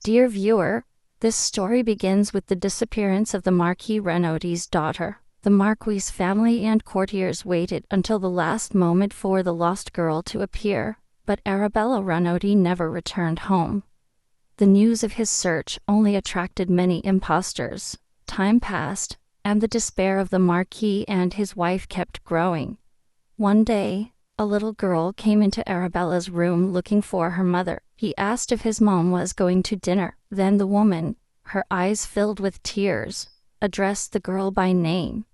Dear viewer, this story begins with the disappearance of the Marquis Renaud's daughter. The Marquis family and courtiers waited until the last moment for the lost girl to appear, but Arabella Renaud never returned home. The news of his search only attracted many impostors. Time passed, and the despair of the Marquis and his wife kept growing. One day, a little girl came into Arabella's room looking for her mother. He asked if his mom was going to dinner. Then the woman, her eyes filled with tears, addressed the girl by name.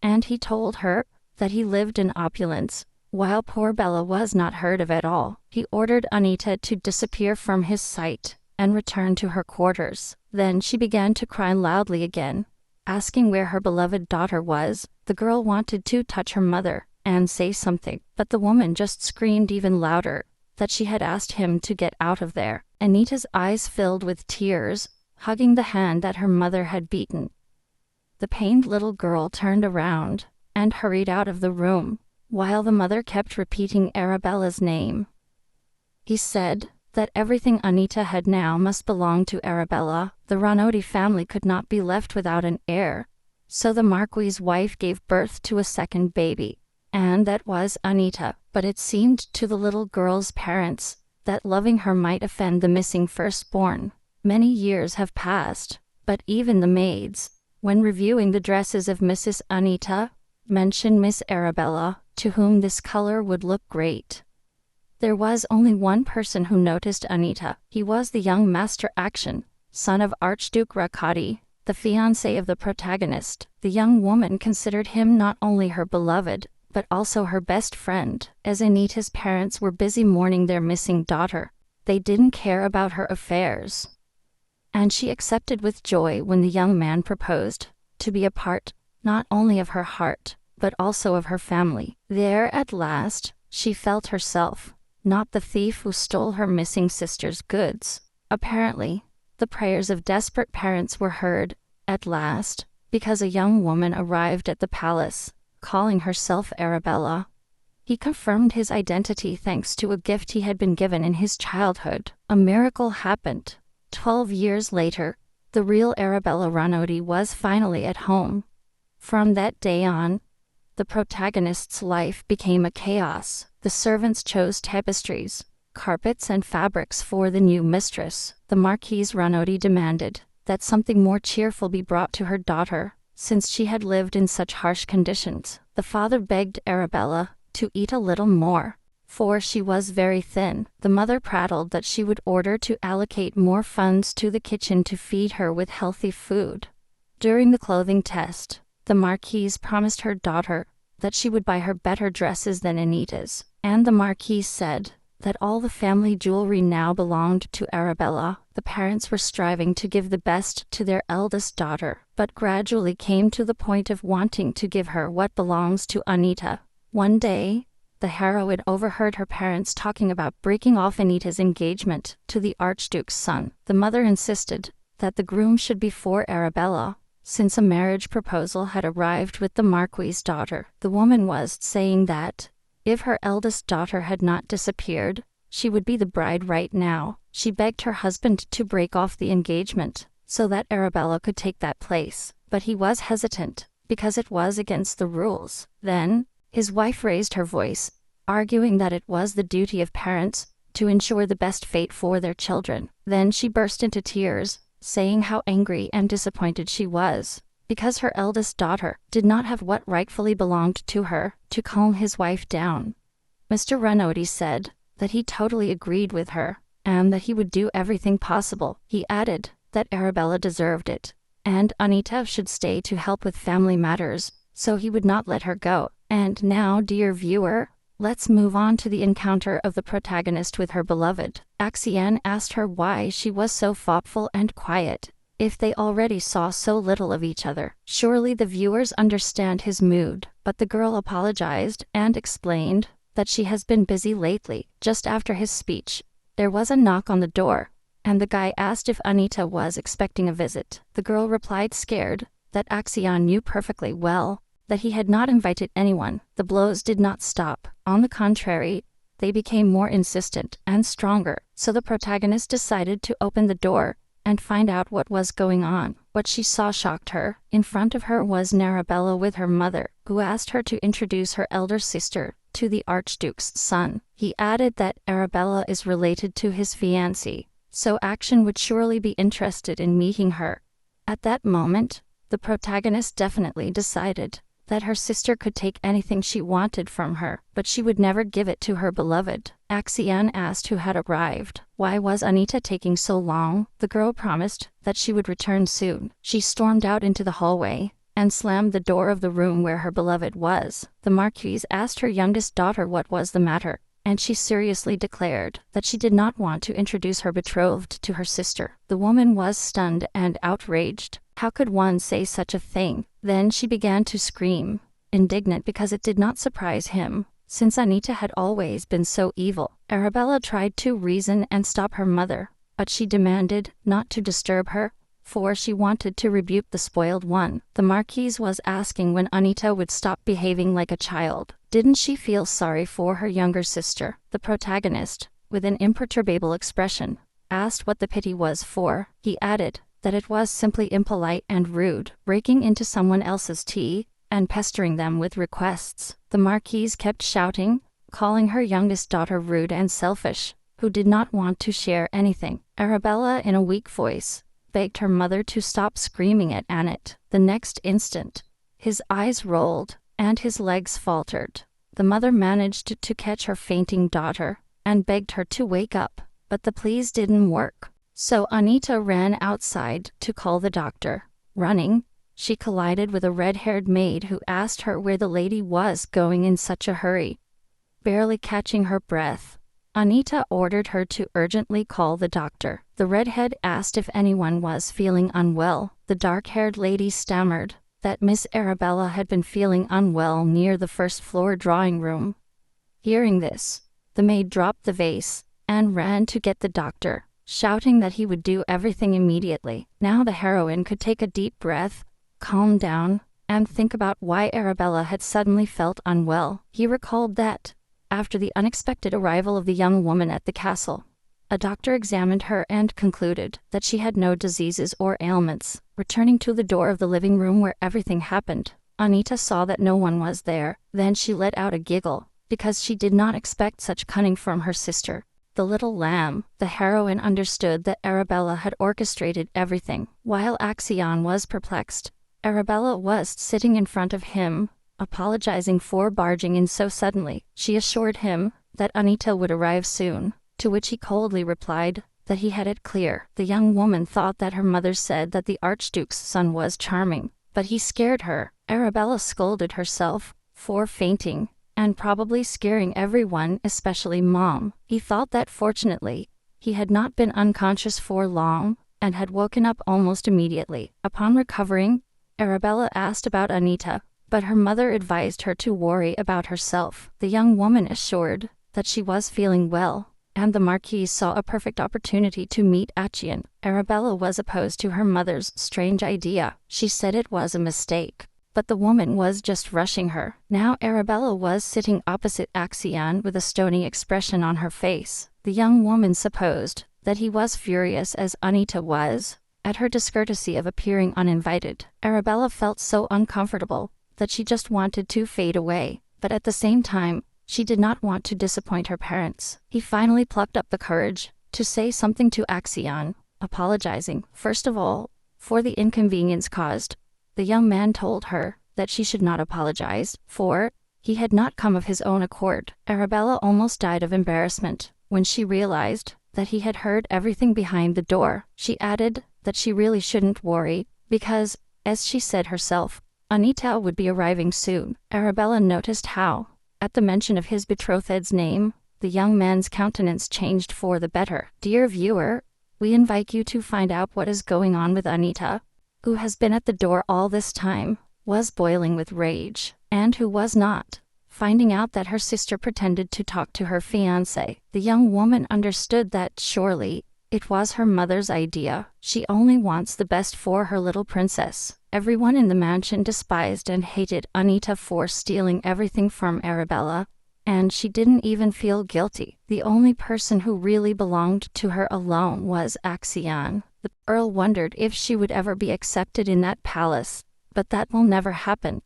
And he told her that he lived in opulence, while poor Bella was not heard of at all. He ordered Anita to disappear from his sight and return to her quarters. Then she began to cry loudly again, asking where her beloved daughter was. The girl wanted to touch her mother and say something, but the woman just screamed even louder that she had asked him to get out of there. Anita's eyes filled with tears, hugging the hand that her mother had beaten. The pained little girl turned around and hurried out of the room, while the mother kept repeating Arabella's name. He said that everything Anita had now must belong to Arabella. The Renaud family could not be left without an heir, so the Marquis's wife gave birth to a second baby, and that was Anita. But it seemed to the little girl's parents that loving her might offend the missing firstborn. Many years have passed, but even the maids, when reviewing the dresses of Mrs. Anita, mention Miss Arabella, to whom this color would look great. There was only one person who noticed Anita. He was the young Master Action, son of Archduke Rakati, the fiancé of the protagonist. The young woman considered him not only her beloved, but also her best friend. As Anita's parents were busy mourning their missing daughter, they didn't care about her affairs. And she accepted with joy when the young man proposed to be a part, not only of her heart, but also of her family. There at last, she felt herself, not the thief who stole her missing sister's goods. Apparently, the prayers of desperate parents were heard, at last, because a young woman arrived at the palace, calling herself Arabella. He confirmed his identity thanks to a gift he had been given in his childhood. A miracle happened. 12 years later, the real Arabella Renaud was finally at home. From that day on, the protagonist's life became a chaos. The servants chose tapestries, carpets and fabrics for the new mistress. The Marquise Renaud demanded that something more cheerful be brought to her daughter, since she had lived in such harsh conditions. The father begged Arabella to eat a little more, for she was very thin. The mother prattled that she would order to allocate more funds to the kitchen to feed her with healthy food. During the clothing test, the Marquise promised her daughter that she would buy her better dresses than Anita's, and the Marquise said that all the family jewelry now belonged to Arabella. The parents were striving to give the best to their eldest daughter, but gradually came to the point of wanting to give her what belongs to Anita. One day, the heroine overheard her parents talking about breaking off Anita's engagement to the Archduke's son. The mother insisted that the groom should be for Arabella, since a marriage proposal had arrived with the Marquis's daughter. The woman was saying that if her eldest daughter had not disappeared, she would be the bride right now. She begged her husband to break off the engagement, so that Arabella could take that place, but he was hesitant, because it was against the rules. Then, his wife raised her voice, arguing that it was the duty of parents to ensure the best fate for their children. Then she burst into tears, saying how angry and disappointed she was, because her eldest daughter did not have what rightfully belonged to her. To calm his wife down, Mr. Renaud said that he totally agreed with her, and that he would do everything possible. He added that Arabella deserved it, and Anita should stay to help with family matters, so he would not let her go. And now, dear viewer, let's move on to the encounter of the protagonist with her beloved. Axian asked her why she was so thoughtful and quiet, if they already saw so little of each other. Surely the viewers understand his mood, but the girl apologized and explained that she has been busy lately. Just after his speech, there was a knock on the door, and the guy asked if Anita was expecting a visit. The girl replied, scared, that Axian knew perfectly well that he had not invited anyone. The blows did not stop. On the contrary, they became more insistent and stronger, so the protagonist decided to open the door and find out what was going on. What she saw shocked her. In front of her was Narabella with her mother, who asked her to introduce her elder sister to the Archduke's son. He added that Arabella is related to his fiancée, so Action would surely be interested in meeting her. At that moment, the protagonist definitely decided that her sister could take anything she wanted from her, but she would never give it to her beloved. Axion asked who had arrived. Why was Anita taking so long? The girl promised that she would return soon. She stormed out into the hallway and slammed the door of the room where her beloved was. The marquis asked her youngest daughter what was the matter, and she seriously declared that she did not want to introduce her betrothed to her sister. The woman was stunned and outraged. How could one say such a thing? Then she began to scream, indignant because it did not surprise him, since Anita had always been so evil. Arabella tried to reason and stop her mother, but she demanded not to disturb her, for she wanted to rebuke the spoiled one. The marquise was asking when Anita would stop behaving like a child. Didn't she feel sorry for her younger sister? The protagonist, with an imperturbable expression, asked what the pity was for. He added that it was simply impolite and rude, breaking into someone else's tea and pestering them with requests. The marquise kept shouting, calling her youngest daughter rude and selfish, who did not want to share anything. Arabella, in a weak voice, begged her mother to stop screaming at Annette. The next instant, his eyes rolled and his legs faltered. The mother managed to catch her fainting daughter and begged her to wake up, but the pleas didn't work. So Anita ran outside to call the doctor. Running, she collided with a red-haired maid who asked her where the lady was going in such a hurry. Barely catching her breath, Anita ordered her to urgently call the doctor. The redhead asked if anyone was feeling unwell. The dark-haired lady stammered that Miss Arabella had been feeling unwell near the first-floor drawing room. Hearing this, the maid dropped the vase and ran to get the doctor, shouting that he would do everything immediately. Now the heroine could take a deep breath, calm down, and think about why Arabella had suddenly felt unwell. He recalled that, after the unexpected arrival of the young woman at the castle, a doctor examined her and concluded that she had no diseases or ailments. Returning to the door of the living room where everything happened, Anita saw that no one was there. Then she let out a giggle, because she did not expect such cunning from her sister. The little lamb. The heroine understood that Arabella had orchestrated everything. While Axion was perplexed, Arabella was sitting in front of him, apologizing for barging in so suddenly. She assured him that Anita would arrive soon, to which he coldly replied that he had it clear. The young woman thought that her mother said that the Archduke's son was charming, but he scared her. Arabella scolded herself for fainting, and probably scaring everyone, especially Mom. He thought that fortunately, he had not been unconscious for long, and had woken up almost immediately. Upon recovering, Arabella asked about Anita, but her mother advised her to worry about herself. The young woman assured that she was feeling well, and the marquis saw a perfect opportunity to meet Action. Arabella was opposed to her mother's strange idea. She said it was a mistake, but the woman was just rushing her. Now Arabella was sitting opposite Axion with a stony expression on her face. The young woman supposed that he was furious as Anita was at her discourtesy of appearing uninvited. Arabella felt so uncomfortable that she just wanted to fade away, but at the same time, she did not want to disappoint her parents. He finally plucked up the courage to say something to Axion, apologizing, first of all, for the inconvenience caused. The young man told her that she should not apologize, for he had not come of his own accord. Arabella almost died of embarrassment when she realized that he had heard everything behind the door. She added that she really shouldn't worry, because, as she said herself, Anita would be arriving soon. Arabella noticed how, at the mention of his betrothed's name, the young man's countenance changed for the better. Dear viewer, we invite you to find out what is going on with Anita, who has been at the door all this time, was boiling with rage, and who was not, finding out that her sister pretended to talk to her fiancé. The young woman understood that surely it was her mother's idea. She only wants the best for her little princess. Everyone in the mansion despised and hated Anita for stealing everything from Arabella, and she didn't even feel guilty. The only person who really belonged to her alone was Axion. The Earl wondered if she would ever be accepted in that palace, but that will never happen.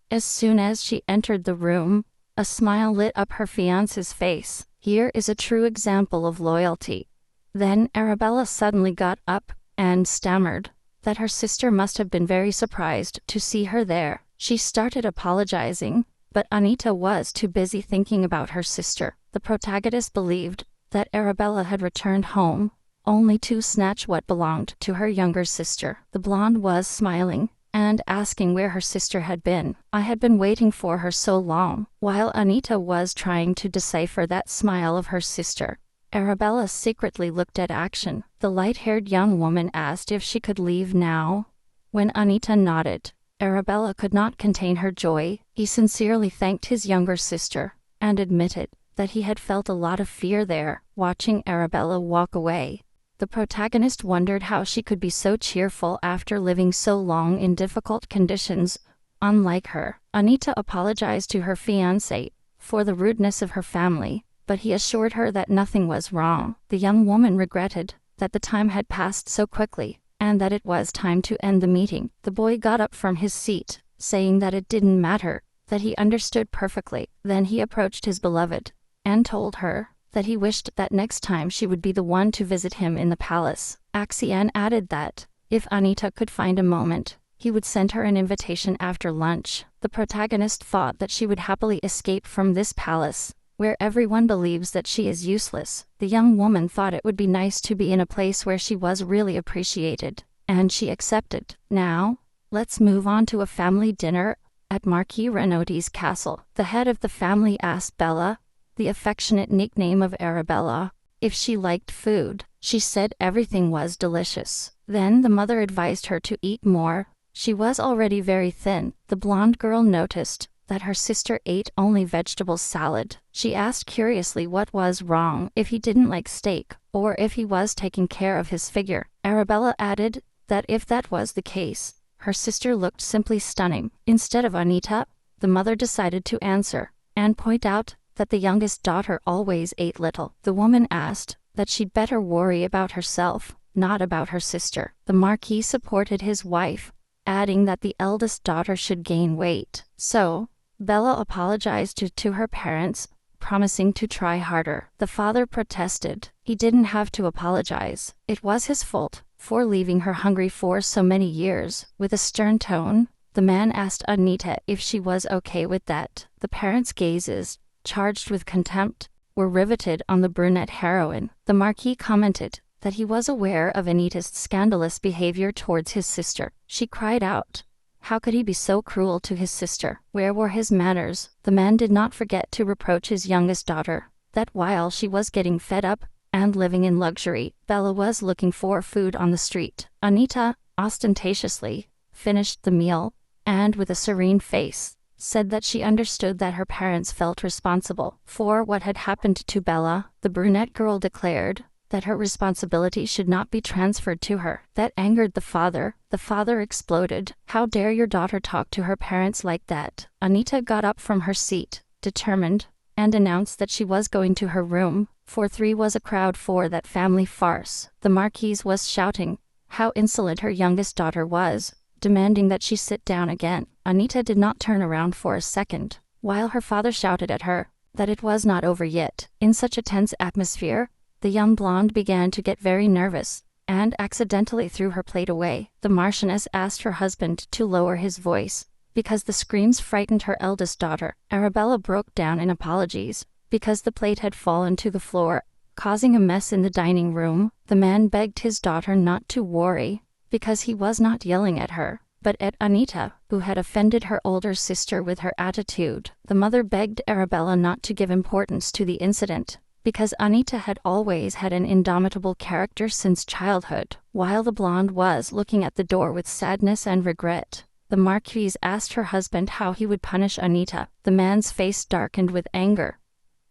As soon as she entered the room, a smile lit up her fiancé's face. Here is a true example of loyalty. Then Arabella suddenly got up and stammered that her sister must have been very surprised to see her there. She started apologizing, but Anita was too busy thinking about her sister. The protagonist believed that Arabella had returned home, only to snatch what belonged to her younger sister. The blonde was smiling and asking where her sister had been. I had been waiting for her so long. While Anita was trying to decipher that smile of her sister, Arabella secretly looked at Action. The light-haired young woman asked if she could leave now. When Anita nodded, Arabella could not contain her joy. He sincerely thanked his younger sister and admitted that he had felt a lot of fear there. Watching Arabella walk away, the protagonist wondered how she could be so cheerful after living so long in difficult conditions. Unlike her, Anita apologized to her fiancé for the rudeness of her family, but he assured her that nothing was wrong. The young woman regretted that the time had passed so quickly, and that it was time to end the meeting. The boy got up from his seat, saying that it didn't matter, that he understood perfectly. Then he approached his beloved and told her that he wished that next time she would be the one to visit him in the palace. Axian added that, if Anita could find a moment, he would send her an invitation after lunch. The protagonist thought that she would happily escape from this palace, where everyone believes that she is useless. The young woman thought it would be nice to be in a place where she was really appreciated, and she accepted. Now, let's move on to a family dinner at Marquis Renaud's castle. The head of the family asked Bella, the affectionate nickname of Arabella, if she liked food. She said everything was delicious. Then the mother advised her to eat more. She was already very thin. The blonde girl noticed that her sister ate only vegetable salad. She asked curiously what was wrong, if he didn't like steak, or if he was taking care of his figure. Arabella added that if that was the case, her sister looked simply stunning. Instead of Anita, the mother decided to answer and point out that the youngest daughter always ate little. The woman asked that she'd better worry about herself, not about her sister. The Marquis supported his wife, adding that the eldest daughter should gain weight. So, Bella apologized to her parents, promising to try harder. The father protested. He didn't have to apologize. It was his fault for leaving her hungry for so many years. With a stern tone, the man asked Anita if she was okay with that. The parents' gazes, charged with contempt, were riveted on the brunette heroine. The Marquis commented that he was aware of Anita's scandalous behavior towards his sister. She cried out, how could he be so cruel to his sister? Where were his manners? The man did not forget to reproach his youngest daughter that while she was getting fed up and living in luxury, Bella was looking for food on the street. Anita, ostentatiously, finished the meal, and with a serene face, said that she understood that her parents felt responsible for what had happened to Bella. The brunette girl declared that her responsibility should not be transferred to her. That angered the father. The father exploded. How dare your daughter talk to her parents like that? Anita got up from her seat, determined, and announced that she was going to her room, for 3 was a crowd for that family farce. The Marquise was shouting how insolent her youngest daughter was, demanding that she sit down again. Anita did not turn around for a second, while her father shouted at her that it was not over yet. In such a tense atmosphere, the young blonde began to get very nervous, and accidentally threw her plate away. The Marchioness asked her husband to lower his voice, because the screams frightened her eldest daughter. Arabella broke down in apologies, because the plate had fallen to the floor, causing a mess in the dining room. The man begged his daughter not to worry, because he was not yelling at her, but at Anita, who had offended her older sister with her attitude. The mother begged Arabella not to give importance to the incident, because Anita had always had an indomitable character since childhood. While the blonde was looking at the door with sadness and regret, the Marquise asked her husband how he would punish Anita. The man's face darkened with anger.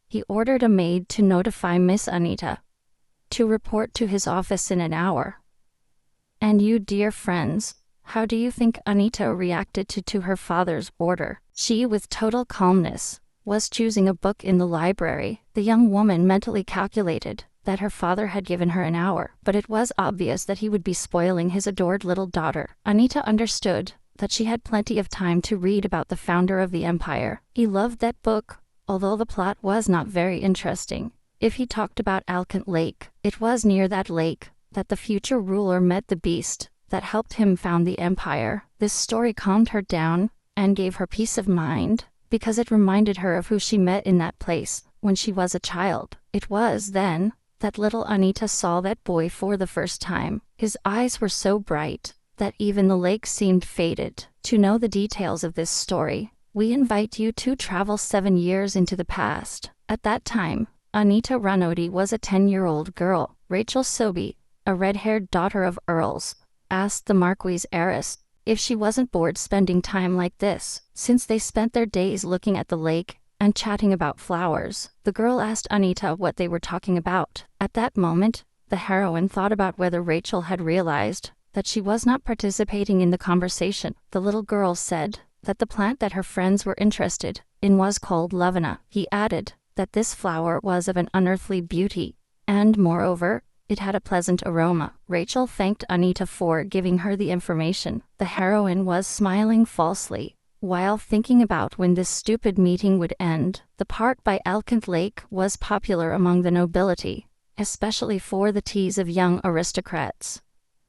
He ordered a maid to notify Miss Anita to report to his office in an hour. And you, dear friends, how do you think Anita reacted to her father's order? She, with total calmness, was choosing a book in the library. The young woman mentally calculated that her father had given her an hour, but it was obvious that he would be spoiling his adored little daughter. Anita understood that she had plenty of time to read about the founder of the empire. He loved that book, although the plot was not very interesting. If he talked about Alchemy Lake, it was near that lake that the future ruler met the beast that helped him found the empire. This story calmed her down and gave her peace of mind, because it reminded her of who she met in that place when she was a child. It was then that little Anita saw that boy for the first time. His eyes were so bright that even the lake seemed faded. To know the details of this story, we invite you to travel 7 years into the past. At that time, Anita Ranodi was a 10-year-old girl. Rachel Sobey, a red-haired daughter of earls, asked the marquis' heiress if she wasn't bored spending time like this, since they spent their days looking at the lake and chatting about flowers. The girl asked Anita what they were talking about. At that moment, the heroine thought about whether Rachel had realized that she was not participating in the conversation. The little girl said that the plant that her friends were interested in was called lavana. He added that this flower was of an unearthly beauty, and moreover, it had a pleasant aroma. Rachel thanked Anita for giving her the information. The heroine was smiling falsely while thinking about when this stupid meeting would end. The part by Alchemy Lake was popular among the nobility, especially for the teas of young aristocrats.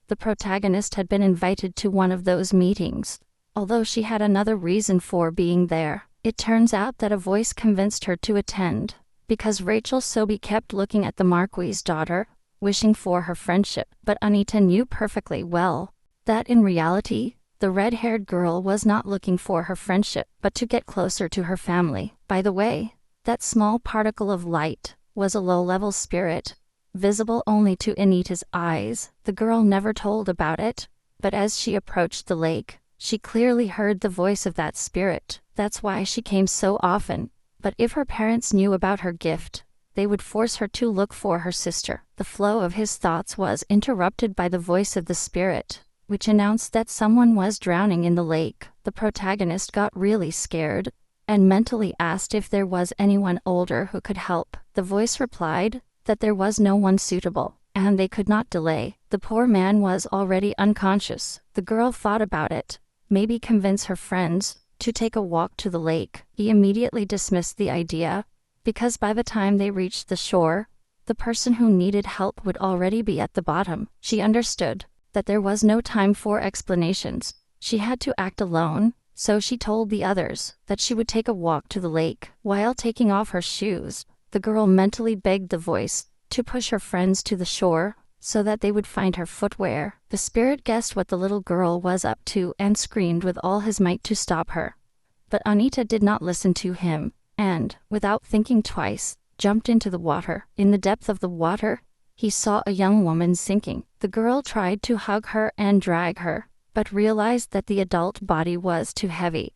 The protagonist had been invited to one of those meetings, although she had another reason for being there. It turns out that a voice convinced her to attend, because Rachel Sobey kept looking at the marquis' daughter, wishing for her friendship. But Anita knew perfectly well that in reality, the red-haired girl was not looking for her friendship, but to get closer to her family. By the way, that small particle of light was a low-level spirit, visible only to Anita's eyes. The girl never told about it, but as she approached the lake, she clearly heard the voice of that spirit. That's why she came so often. But if her parents knew about her gift, they would force her to look for her sister. The flow of his thoughts was interrupted by the voice of the spirit, which announced that someone was drowning in the lake. The protagonist got really scared and mentally asked if there was anyone older who could help. The voice replied that there was no one suitable, and they could not delay. The poor man was already unconscious. The girl thought about it, maybe convince her friends to take a walk to the lake. He immediately dismissed the idea, because by the time they reached the shore, the person who needed help would already be at the bottom. She understood that there was no time for explanations. She had to act alone, so she told the others that she would take a walk to the lake. While taking off her shoes, the girl mentally begged the voice to push her friends to the shore so that they would find her footwear. The spirit guessed what the little girl was up to and screamed with all his might to stop her. But Anita did not listen to him, and, without thinking twice, jumped into the water. In the depth of the water, he saw a young woman sinking. The girl tried to hug her and drag her, but realized that the adult body was too heavy.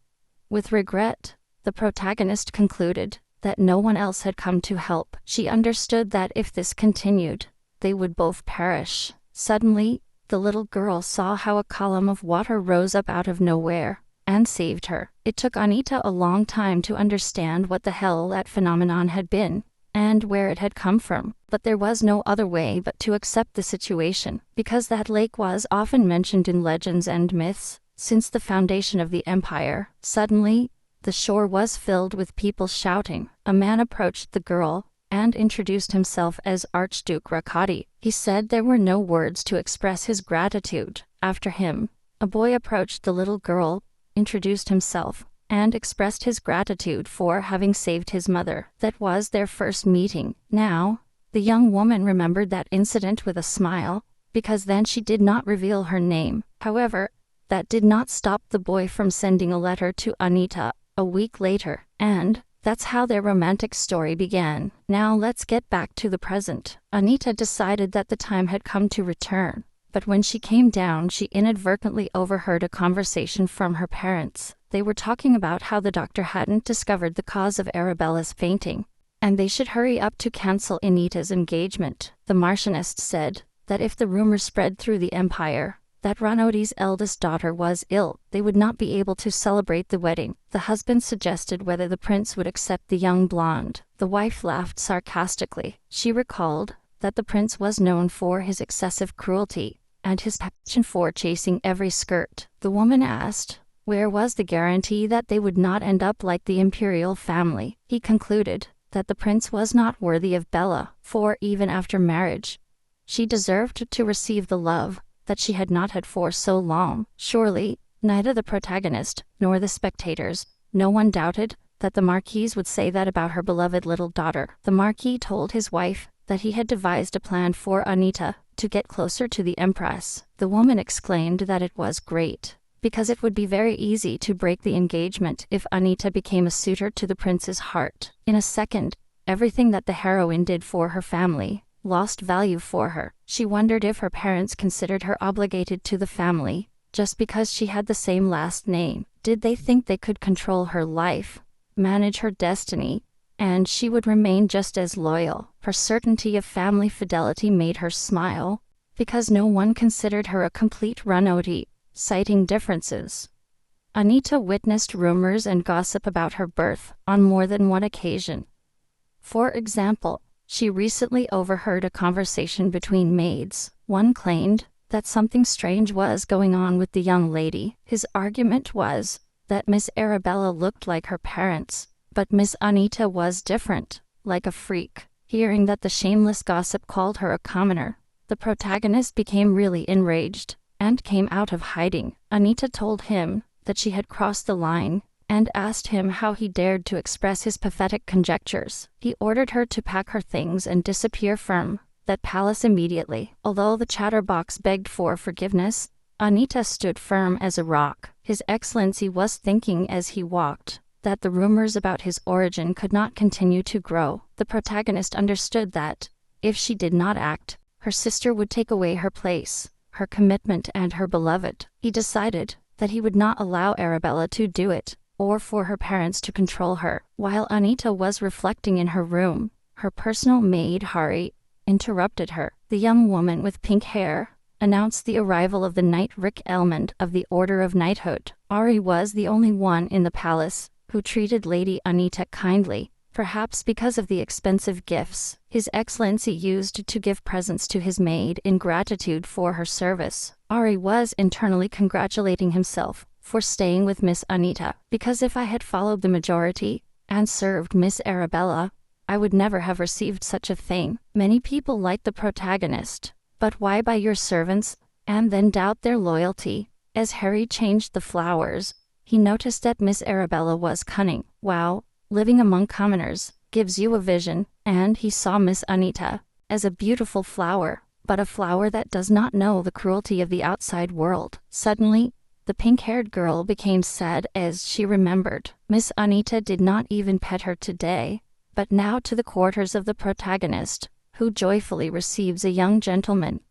With regret, the protagonist concluded that no one else had come to help. She understood that if this continued, they would both perish. Suddenly, the little girl saw how a column of water rose up out of nowhere and saved her. It took Anita a long time to understand what the hell that phenomenon had been and where it had come from, but there was no other way but to accept the situation, because that lake was often mentioned in legends and myths since the foundation of the empire. Suddenly, the shore was filled with people shouting. A man approached the girl and introduced himself as Archduke Rakati. He said there were no words to express his gratitude. After him, a boy approached the little girl, introduced himself, and expressed his gratitude for having saved his mother. That was their first meeting. Now, the young woman remembered that incident with a smile, because then she did not reveal her name. However, that did not stop the boy from sending a letter to Anita a week later, and that's how their romantic story began. Now let's get back to the present. Anita decided that the time had come to return, but when she came down, she inadvertently overheard a conversation from her parents. They were talking about how the doctor hadn't discovered the cause of Arabella's fainting, and they should hurry up to cancel Anita's engagement. The Martianist said that if the rumor spread through the empire that Ranodi's eldest daughter was ill, they would not be able to celebrate the wedding. The husband suggested whether the prince would accept the young blonde. The wife laughed sarcastically. She recalled that the prince was known for his excessive cruelty and his passion for chasing every skirt. The woman asked, where was the guarantee that they would not end up like the imperial family? He concluded that the prince was not worthy of Bella, for even after marriage, she deserved to receive the love that she had not had for so long. Surely, neither the protagonist nor the spectators, no one doubted that the marquis would say that about her beloved little daughter. The marquis told his wife that he had devised a plan for Anita to get closer to the empress. The woman exclaimed that it was great, because it would be very easy to break the engagement if Anita became a suitor to the prince's heart. In a second, everything that the heroine did for her family lost value for her. She wondered if her parents considered her obligated to the family just because she had the same last name. Did they think they could control her life, manage her destiny, and she would remain just as loyal? Her certainty of family fidelity made her smile, because no one considered her a complete runaway, citing differences. Anita witnessed rumors and gossip about her birth on more than one occasion. For example, she recently overheard a conversation between maids. One claimed that something strange was going on with the young lady. His argument was that Miss Arabella looked like her parents, but Miss Anita was different, like a freak. Hearing that the shameless gossip called her a commoner, the protagonist became really enraged and came out of hiding. Anita told him that she had crossed the line and asked him how he dared to express his pathetic conjectures. He ordered her to pack her things and disappear from that palace immediately. Although the chatterbox begged for forgiveness, Anita stood firm as a rock. His Excellency was thinking as he walked that the rumors about his origin could not continue to grow. The protagonist understood that, if she did not act, her sister would take away her place, her commitment and her beloved. He decided that he would not allow Arabella to do it, or for her parents to control her. While Anita was reflecting in her room, her personal maid Hari interrupted her. The young woman with pink hair announced the arrival of the Knight Rick-Elmond of the Order of Knighthood. Ari was the only one in the palace who treated Lady Anita kindly, perhaps because of the expensive gifts His Excellency used to give presents to his maid in gratitude for her service. Ari was internally congratulating himself for staying with Miss Anita, because if I had followed the majority and served Miss Arabella, I would never have received such a thing. Many people like the protagonist, but why buy your servants and then doubt their loyalty? As Harry changed the flowers, he noticed that Miss Arabella was cunning. Wow, living among commoners gives you a vision, and he saw Miss Anita as a beautiful flower, but a flower that does not know the cruelty of the outside world. Suddenly, the pink-haired girl became sad as she remembered. Miss Anita did not even pet her today. But now to the quarters of the protagonist, who joyfully receives a young gentleman.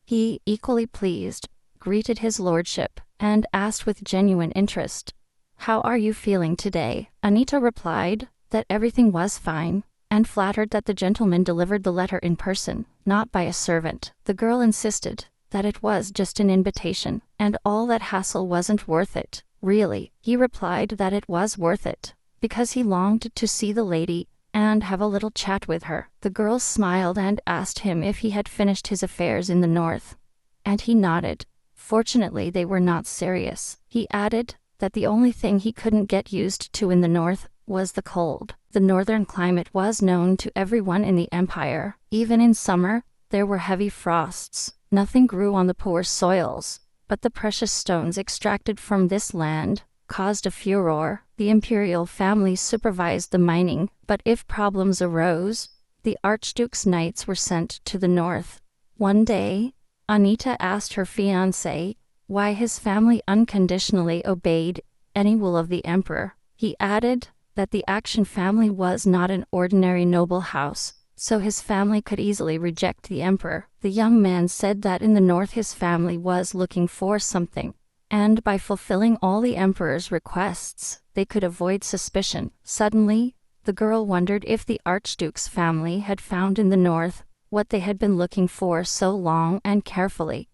He, equally pleased, greeted his lordship, and asked with genuine interest, "How are you feeling today?" Anita replied that everything was fine, and flattered that the gentleman delivered the letter in person, not by a servant. The girl insisted that it was just an invitation, and all that hassle wasn't worth it. Really, he replied that it was worth it, because he longed to see the lady and have a little chat with her. The girl smiled and asked him if he had finished his affairs in the north, and he nodded. Fortunately, they were not serious. He added that the only thing he couldn't get used to in the north was the cold. The northern climate was known to everyone in the empire. Even in summer, there were heavy frosts. Nothing grew on the poor soils, but the precious stones extracted from this land caused a furor. The imperial family supervised the mining, but if problems arose, the Archduke's knights were sent to the north. One day, Anita asked her fiancé why his family unconditionally obeyed any will of the emperor. He added that the Action family was not an ordinary noble house, so his family could easily reject the emperor. The young man said that in the north his family was looking for something, and by fulfilling all the emperor's requests, they could avoid suspicion. Suddenly, the girl wondered if the Archduke's family had found in the north what they had been looking for so long and carefully.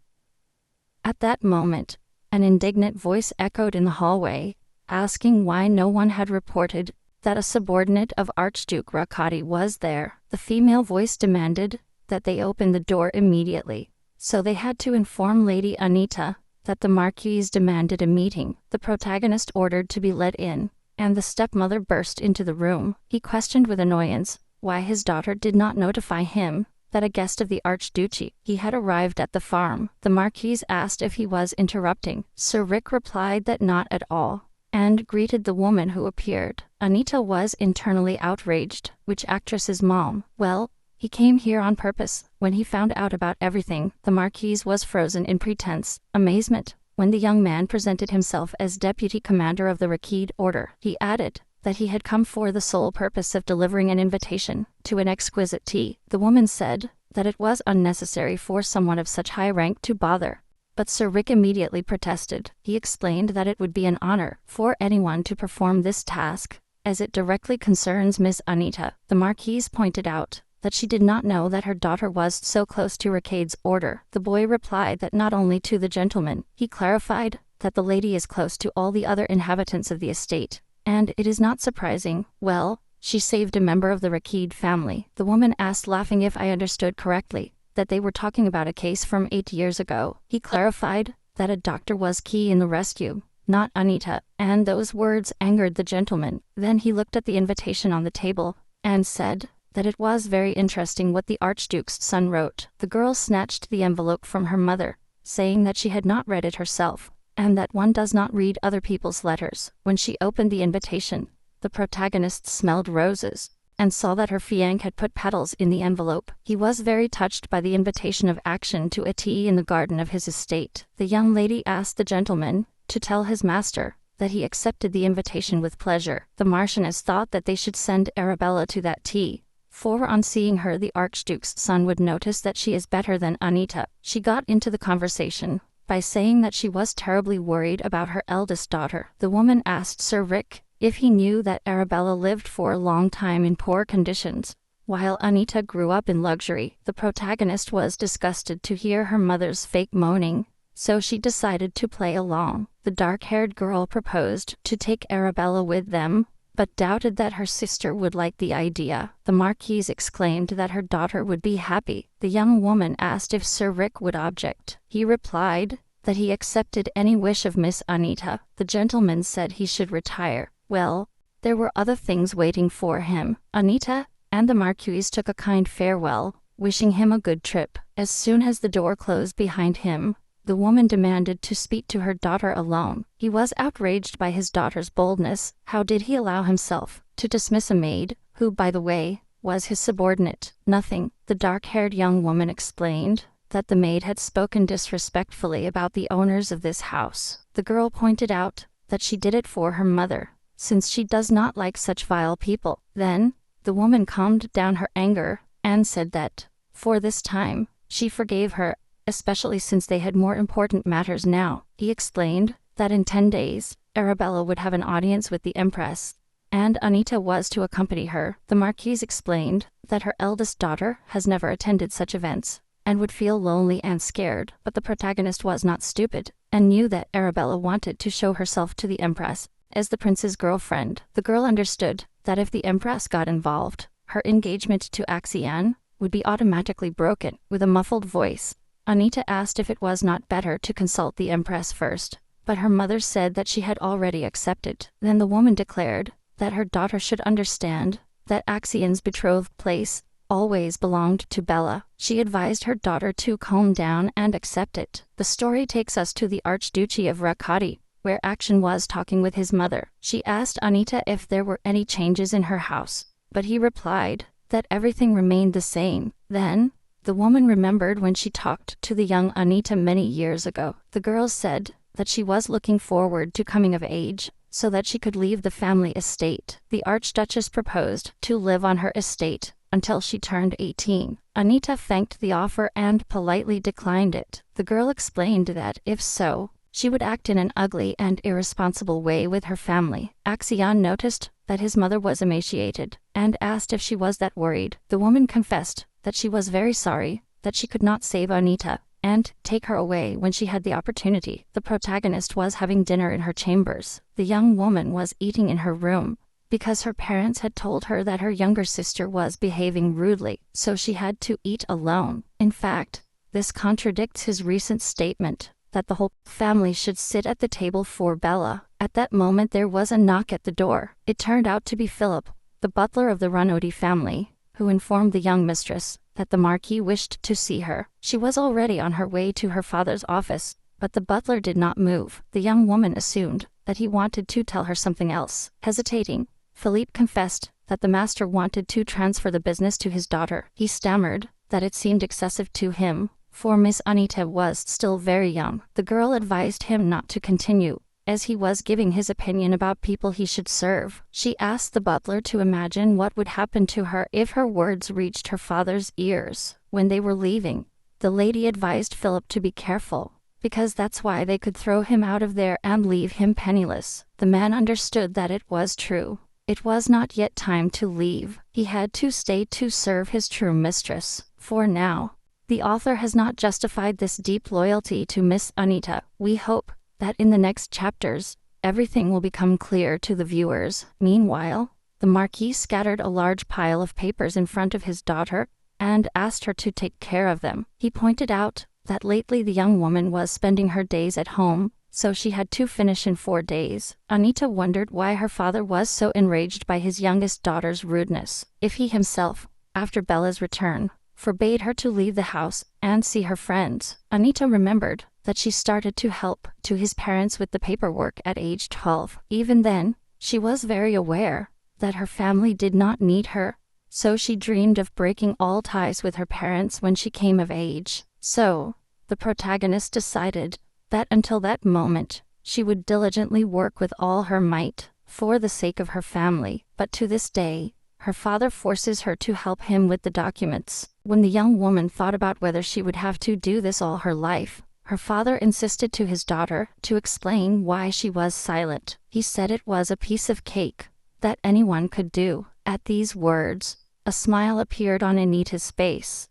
At that moment, an indignant voice echoed in the hallway, asking why no one had reported that a subordinate of Archduke Rakati was there. The female voice demanded that they opened the door immediately. So they had to inform Lady Anita that the marquis demanded a meeting. The protagonist ordered to be let in, and the stepmother burst into the room. He questioned with annoyance why his daughter did not notify him that a guest of the Archduchy he had arrived at the farm. The marquis asked if he was interrupting. Sir Rick replied that not at all, and greeted the woman who appeared. Anita was internally outraged. Which actress's mom? Well, he came here on purpose. When he found out about everything, the marquis was frozen in pretense amazement. When the young man presented himself as deputy commander of the Rakid order, he added that he had come for the sole purpose of delivering an invitation to an exquisite tea. The woman said that it was unnecessary for someone of such high rank to bother. But Sir Rick immediately protested. He explained that it would be an honor for anyone to perform this task, as it directly concerns Miss Anita. The marquise pointed out that she did not know that her daughter was so close to Rakid's order. The boy replied that not only to the gentleman. He clarified that the lady is close to all the other inhabitants of the estate, and it is not surprising. Well, she saved a member of the Rakid family. The woman asked, laughing, if I understood correctly, that they were talking about a case from 8 years ago. He clarified that a doctor was key in the rescue, not Anita, and those words angered the gentleman. Then he looked at the invitation on the table and said that it was very interesting what the Archduke's son wrote. The girl snatched the envelope from her mother, saying that she had not read it herself, and that one does not read other people's letters. When she opened the invitation, the protagonist smelled roses, and saw that her fiancé had put petals in the envelope. He was very touched by the invitation of action to a tea in the garden of his estate. The young lady asked the gentleman to tell his master that he accepted the invitation with pleasure. The Marchioness thought that they should send Arabella to that tea, for on seeing her the Archduke's son would notice that she is better than Anita. She got into the conversation by saying that she was terribly worried about her eldest daughter. The woman asked Sir Rick if he knew that Arabella lived for a long time in poor conditions, while Anita grew up in luxury. The protagonist was disgusted to hear her mother's fake moaning, so she decided to play along. The dark-haired girl proposed to take Arabella with them, but doubted that her sister would like the idea. The marquise exclaimed that her daughter would be happy. The young woman asked if Sir Rick would object. He replied that he accepted any wish of Miss Anita. The gentleman said he should retire. Well, there were other things waiting for him. Anita and the marquise took a kind farewell, wishing him a good trip. As soon as the door closed behind him, the woman demanded to speak to her daughter alone. He was outraged by his daughter's boldness. How did he allow himself to dismiss a maid, who, by the way, was his subordinate? Nothing. The dark-haired young woman explained that the maid had spoken disrespectfully about the owners of this house. The girl pointed out that she did it for her mother, since she does not like such vile people. Then, the woman calmed down her anger and said that, for this time, she forgave her, especially since they had more important matters now. He explained that in 10 days, Arabella would have an audience with the Empress, and Anita was to accompany her. The marquise explained that her eldest daughter has never attended such events, and would feel lonely and scared. But the protagonist was not stupid, and knew that Arabella wanted to show herself to the Empress as the prince's girlfriend. The girl understood that if the Empress got involved, her engagement to Axian would be automatically broken. With a muffled voice, Anita asked if it was not better to consult the Empress first, but her mother said that she had already accepted. Then the woman declared that her daughter should understand that Axian's betrothed place always belonged to Bella. She advised her daughter to calm down and accept it. The story takes us to the Archduchy of Rakati, where Action was talking with his mother. She asked Anita if there were any changes in her house, but he replied that everything remained the same. Then, the woman remembered when she talked to the young Anita many years ago. The girl said that she was looking forward to coming of age, so that she could leave the family estate. The Archduchess proposed to live on her estate until she turned 18. Anita thanked the offer and politely declined it. The girl explained that, if so, she would act in an ugly and irresponsible way with her family. Axion noticed that his mother was emaciated, and asked if she was that worried. The woman confessed that she was very sorry that she could not save Anita and take her away when she had the opportunity. The protagonist was having dinner in her chambers. The young woman was eating in her room, because her parents had told her that her younger sister was behaving rudely, so she had to eat alone. In fact, this contradicts his recent statement that the whole family should sit at the table for Bella. At that moment there was a knock at the door. It turned out to be Philip, the butler of the Renaudy family, who informed the young mistress that the Marquis wished to see her. She was already on her way to her father's office, but the butler did not move. The young woman assumed that he wanted to tell her something else. Hesitating, Philippe confessed that the master wanted to transfer the business to his daughter. He stammered that it seemed excessive to him, for Miss Anita was still very young. The girl advised him not to continue, as he was giving his opinion about people he should serve. She asked the butler to imagine what would happen to her if her words reached her father's ears. When they were leaving, the lady advised Philip to be careful, because that's why they could throw him out of there and leave him penniless. The man understood that it was true. It was not yet time to leave. He had to stay to serve his true mistress. For now, the author has not justified this deep loyalty to Miss Anita. We hope that in the next chapters, everything will become clear to the viewers. Meanwhile, the Marquis scattered a large pile of papers in front of his daughter and asked her to take care of them. He pointed out that lately the young woman was spending her days at home, so she had to finish in 4 days. Anita wondered why her father was so enraged by his youngest daughter's rudeness. If he himself, after Bella's return, forbade her to leave the house and see her friends. Anita remembered that she started to help to his parents with the paperwork at age 12. Even then, she was very aware that her family did not need her, so she dreamed of breaking all ties with her parents when she came of age. So, the protagonist decided that until that moment, she would diligently work with all her might for the sake of her family. But to this day, her father forces her to help him with the documents. When the young woman thought about whether she would have to do this all her life, her father insisted to his daughter to explain why she was silent. He said it was a piece of cake that anyone could do. At these words, a smile appeared on Anita's face.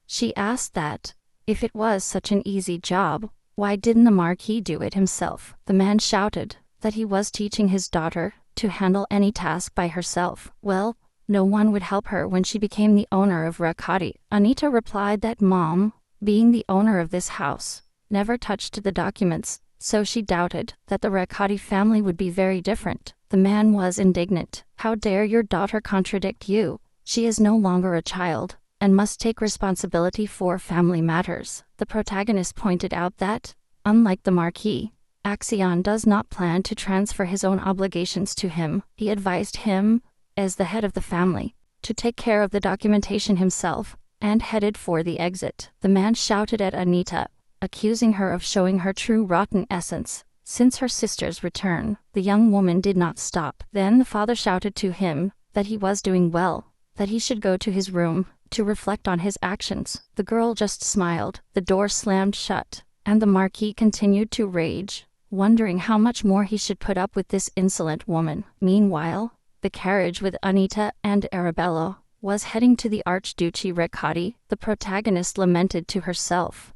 She asked that, if it was such an easy job, why didn't the Marquis do it himself? The man shouted that he was teaching his daughter to handle any task by herself. Well, no one would help her when she became the owner of Rakati. Anita replied that Mom, being the owner of this house, never touched the documents, so she doubted that the Rakati family would be very different. The man was indignant. How dare your daughter contradict you? She is no longer a child and must take responsibility for family matters. The protagonist pointed out that, unlike the Marquis, Axion does not plan to transfer his own obligations to him. He advised him, as the head of the family, to take care of the documentation himself, and headed for the exit. The man shouted at Anita, accusing her of showing her true rotten essence. Since her sister's return, the young woman did not stop. Then the father shouted to him that he was doing well, that he should go to his room to reflect on his actions. The girl just smiled. The door slammed shut, and the Marquis continued to rage, wondering how much more he should put up with this insolent woman. Meanwhile, the carriage with Anita and Arabella was heading to the Archduchy Recati. The protagonist lamented to herself,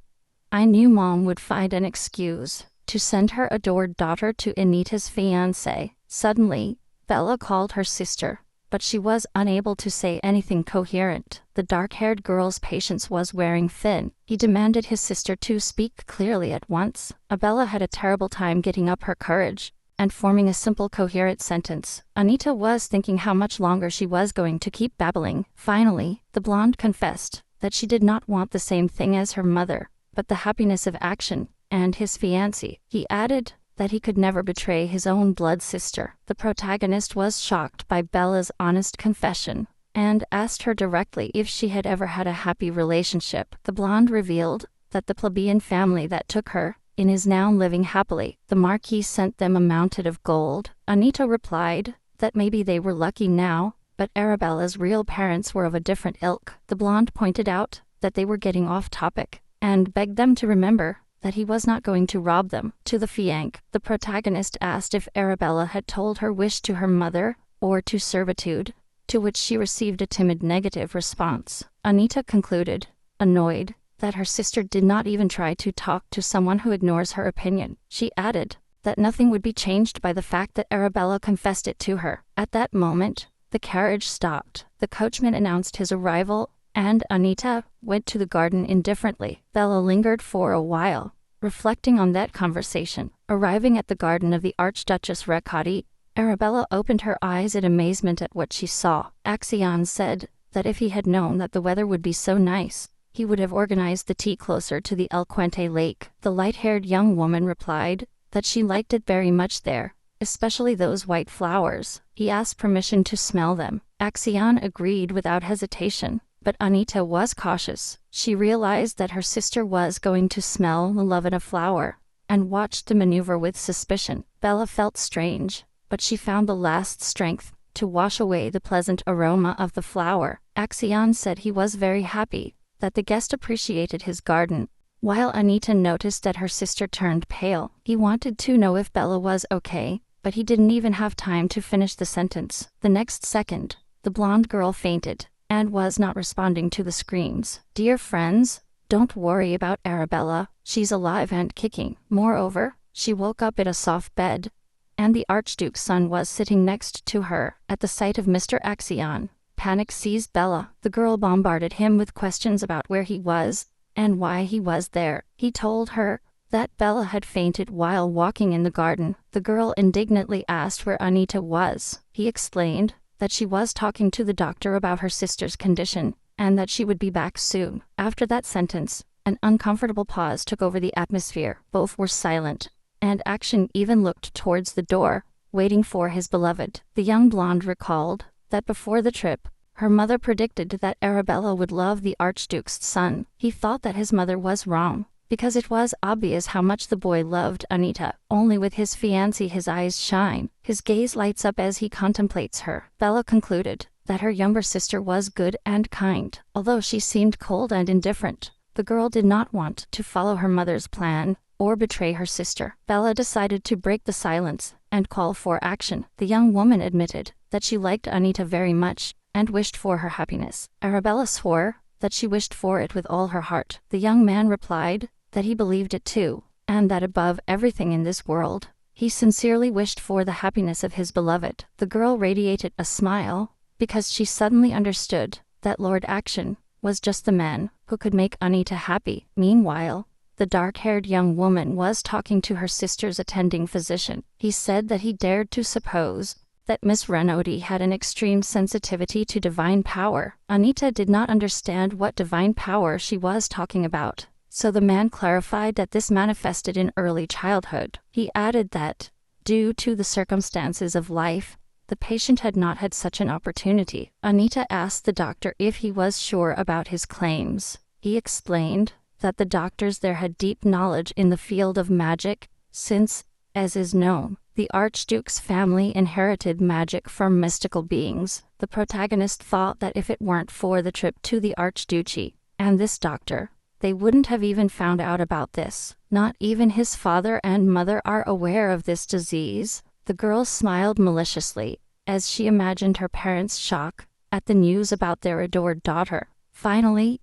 I knew Mom would find an excuse to send her adored daughter to Anita's fiancé. Suddenly, Bella called her sister, but she was unable to say anything coherent. The dark-haired girl's patience was wearing thin. He demanded his sister to speak clearly at once. Bella had a terrible time getting up her courage and forming a simple coherent sentence. Anita was thinking how much longer she was going to keep babbling. Finally, the blonde confessed that she did not want the same thing as her mother, but the happiness of Action and his fiancé. He added that he could never betray his own blood sister. The protagonist was shocked by Bella's honest confession and asked her directly if she had ever had a happy relationship. The blonde revealed that the plebeian family that took her in is now living happily. The Marquis sent them a mounted of gold. Anita replied that maybe they were lucky now, but Arabella's real parents were of a different ilk. The blonde pointed out that they were getting off topic and begged them to remember that he was not going to rob them. To the fiancé, the protagonist asked if Arabella had told her wish to her mother or to servitude, to which she received a timid negative response. Anita concluded, annoyed, that her sister did not even try to talk to someone who ignores her opinion. She added that nothing would be changed by the fact that Arabella confessed it to her. At that moment, the carriage stopped. The coachman announced his arrival, and Anita went to the garden indifferently. Bella lingered for a while, reflecting on that conversation. Arriving at the garden of the Archduchess Recati, Arabella opened her eyes in amazement at what she saw. Axion said that if he had known that the weather would be so nice, he would have organized the tea closer to the El Puente lake. The light-haired young woman replied that she liked it very much there, especially those white flowers. He asked permission to smell them. Axion agreed without hesitation, but Anita was cautious. She realized that her sister was going to smell the love in a flower, and watched the maneuver with suspicion. Bella felt strange, but she found the last strength to wash away the pleasant aroma of the flower. Axion said he was very happy that the guest appreciated his garden. While Anita noticed that her sister turned pale, he wanted to know if Bella was okay, but he didn't even have time to finish the sentence. The next second, the blonde girl fainted, and was not responding to the screams. Dear friends, don't worry about Arabella, she's alive and kicking. Moreover, she woke up in a soft bed, and the Archduke's son was sitting next to her. At the sight of Mr. Axion, panic seized Bella. The girl bombarded him with questions about where he was, and why he was there. He told her that Bella had fainted while walking in the garden. The girl indignantly asked where Anita was. He explained that she was talking to the doctor about her sister's condition, and that she would be back soon. After that sentence, an uncomfortable pause took over the atmosphere. Both were silent, and Action even looked towards the door, waiting for his beloved. The young blonde recalled that before the trip, her mother predicted that Arabella would love the Archduke's son. He thought that his mother was wrong, because it was obvious how much the boy loved Anita. Only with his fiancée his eyes shine. His gaze lights up as he contemplates her. Bella concluded that her younger sister was good and kind. Although she seemed cold and indifferent, the girl did not want to follow her mother's plan or betray her sister. Bella decided to break the silence and call for action. The young woman admitted that she liked Anita very much and wished for her happiness. Arabella swore that she wished for it with all her heart. The young man replied that he believed it too, and that above everything in this world, he sincerely wished for the happiness of his beloved. The girl radiated a smile, because she suddenly understood that Lord Action was just the man who could make Anita happy. Meanwhile, the dark-haired young woman was talking to her sister's attending physician. He said that he dared to suppose that Miss Renaudy had an extreme sensitivity to divine power. Anita did not understand what divine power she was talking about, so the man clarified that this manifested in early childhood. He added that, due to the circumstances of life, the patient had not had such an opportunity. Anita asked the doctor if he was sure about his claims. He explained that the doctors there had deep knowledge in the field of magic, since, as is known, the Archduke's family inherited magic from mystical beings. The protagonist thought that if it weren't for the trip to the Archduchy and this doctor, they wouldn't have even found out about this. Not even his father and mother are aware of this disease. The girl smiled maliciously as she imagined her parents' shock at the news about their adored daughter. Finally,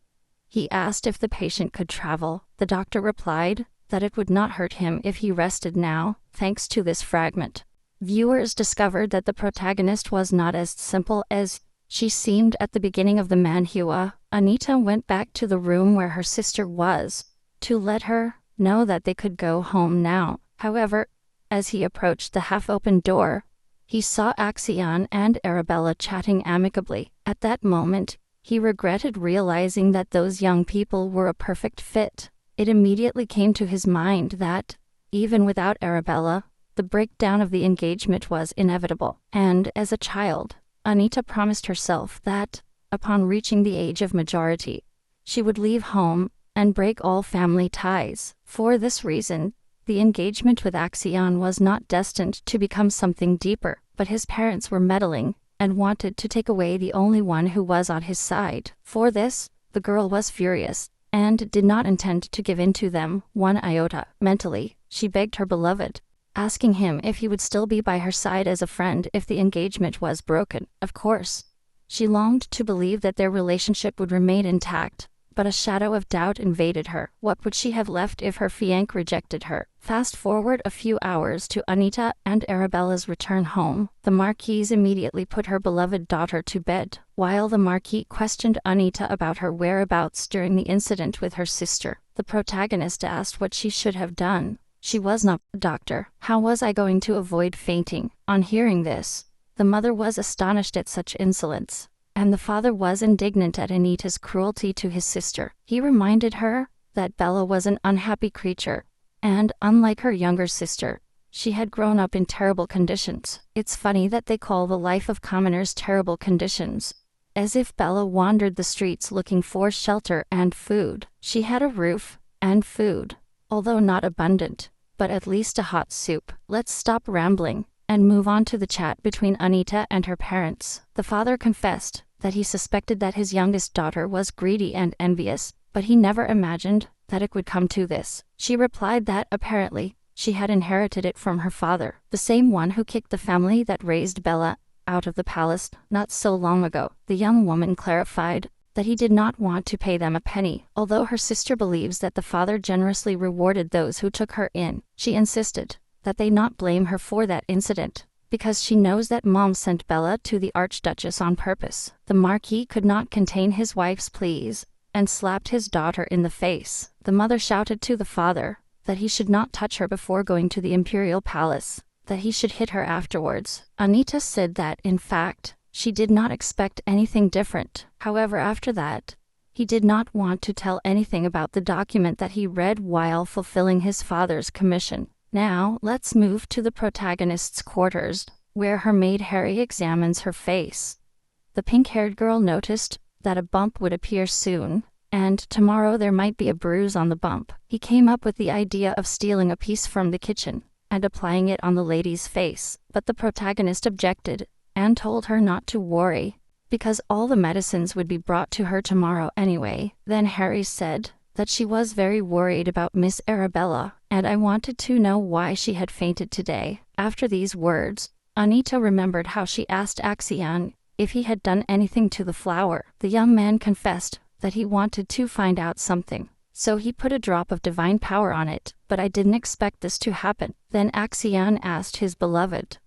he asked if the patient could travel. The doctor replied that it would not hurt him if he rested now. Thanks to this fragment, viewers discovered that the protagonist was not as simple as she seemed at the beginning of the manhua. Anita went back to the room where her sister was, to let her know that they could go home now. However, as he approached the half-open door, he saw Axion and Arabella chatting amicably. At that moment, he regretted realizing that those young people were a perfect fit. It immediately came to his mind that, even without Arabella, the breakdown of the engagement was inevitable. And as a child, Anita promised herself that, upon reaching the age of majority, she would leave home and break all family ties. For this reason, the engagement with Axion was not destined to become something deeper, but his parents were meddling and wanted to take away the only one who was on his side. For this, the girl was furious, and did not intend to give in to them one iota. Mentally, she begged her beloved, asking him if he would still be by her side as a friend if the engagement was broken. Of course, she longed to believe that their relationship would remain intact, but a shadow of doubt invaded her. What would she have left if her fiancé rejected her? Fast forward a few hours to Anita and Arabella's return home. The Marquis immediately put her beloved daughter to bed, while the Marquis questioned Anita about her whereabouts during the incident with her sister. The protagonist asked what she should have done. She was not a doctor. How was I going to avoid fainting? On hearing this, the mother was astonished at such insolence, and the father was indignant at Anita's cruelty to his sister. He reminded her that Bella was an unhappy creature, and, unlike her younger sister, she had grown up in terrible conditions. It's funny that they call the life of commoners terrible conditions, as if Bella wandered the streets looking for shelter and food. She had a roof and food, although not abundant, but at least a hot soup. Let's stop rambling and move on to the chat between Anita and her parents. The father confessed that he suspected that his youngest daughter was greedy and envious, but he never imagined that it would come to this. She replied that apparently she had inherited it from her father, the same one who kicked the family that raised Bella out of the palace not so long ago. The young woman clarified that he did not want to pay them a penny. Although her sister believes that the father generously rewarded those who took her in, she insisted that they not blame her for that incident, because she knows that Mom sent Bella to the Archduchess on purpose. The Marquis could not contain his wife's pleas and slapped his daughter in the face. The mother shouted to the father that he should not touch her before going to the imperial palace, that he should hit her afterwards. Anita said that, in fact, she did not expect anything different. However, after that, he did not want to tell anything about the document that he read while fulfilling his father's commission. Now, let's move to the protagonist's quarters, where her maid Harry examines her face. The pink-haired girl noticed that a bump would appear soon, and tomorrow there might be a bruise on the bump. He came up with the idea of stealing a piece from the kitchen and applying it on the lady's face, but the protagonist objected and told her not to worry, because all the medicines would be brought to her tomorrow anyway. Then Harry said that she was very worried about Miss Arabella, and I wanted to know why she had fainted today. After these words, Anita remembered how she asked Axion if he had done anything to the flower. The young man confessed that he wanted to find out something, so he put a drop of divine power on it, but I didn't expect this to happen. Then Axion asked his beloved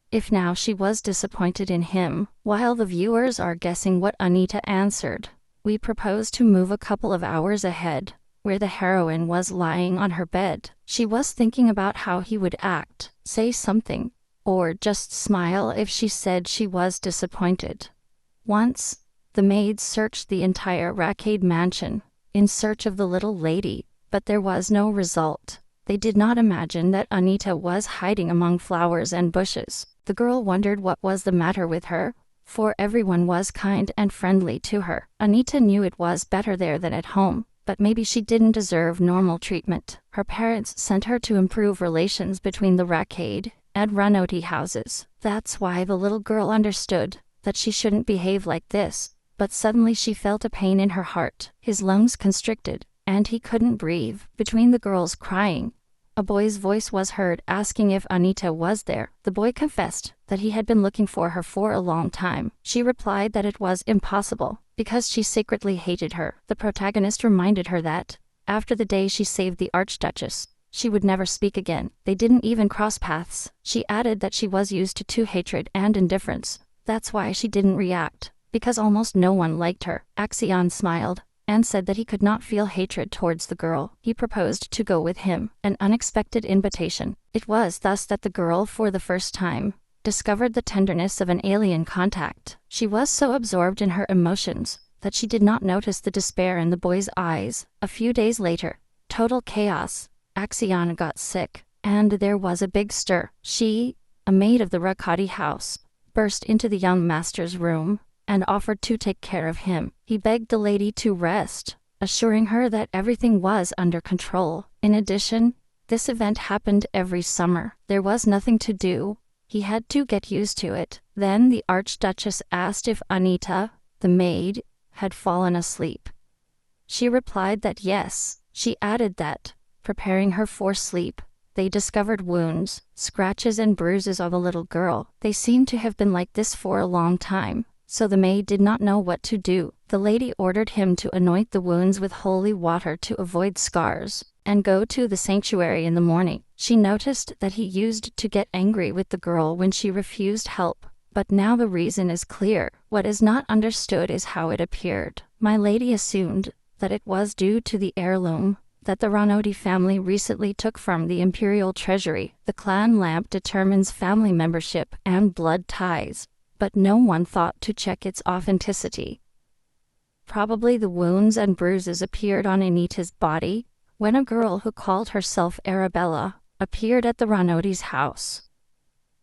if now she was disappointed in him. While the viewers are guessing what Anita answered, we propose to move a couple of hours ahead, where the heroine was lying on her bed. She was thinking about how he would act, say something, or just smile if she said she was disappointed. Once, the maids searched the entire Rackade mansion in search of the little lady, but there was no result. They did not imagine that Anita was hiding among flowers and bushes. The girl wondered what was the matter with her, for everyone was kind and friendly to her. Anita knew it was better there than at home, but maybe she didn't deserve normal treatment. Her parents sent her to improve relations between the Rackade and Ranoti houses. That's why the little girl understood that she shouldn't behave like this, but suddenly she felt a pain in her heart. His lungs constricted, and he couldn't breathe. Between the girls crying, a boy's voice was heard asking if Anita was there. The boy confessed that he had been looking for her for a long time. She replied that it was impossible, because she secretly hated her. The protagonist reminded her that, after the day she saved the Archduchess, she would never speak again. They didn't even cross paths. She added that she was used to hatred and indifference. That's why she didn't react, because almost no one liked her. Axion smiled and said that he could not feel hatred towards the girl. He proposed to go with him, an unexpected invitation. It was thus that the girl, for the first time, discovered the tenderness of an alien contact. She was so absorbed in her emotions that she did not notice the despair in the boy's eyes. A few days later, total chaos. Axion got sick, and there was a big stir. She, a maid of the Rakati house, burst into the young master's room and offered to take care of him. He begged the lady to rest, assuring her that everything was under control. In addition, this event happened every summer. There was nothing to do. He had to get used to it. Then the Archduchess asked if Anita, the maid, had fallen asleep. She replied that yes. She added that, preparing her for sleep, they discovered wounds, scratches and bruises of a little girl. They seemed to have been like this for a long time, so the maid did not know what to do. The lady ordered him to anoint the wounds with holy water to avoid scars, and go to the sanctuary in the morning. She noticed that he used to get angry with the girl when she refused help, but now the reason is clear. What is not understood is how it appeared. My lady assumed that it was due to the heirloom that the Ranoti family recently took from the imperial treasury. The clan lamp determines family membership and blood ties, but no one thought to check its authenticity. Probably the wounds and bruises appeared on Anita's body when a girl who called herself Arabella appeared at the Ranoti's house.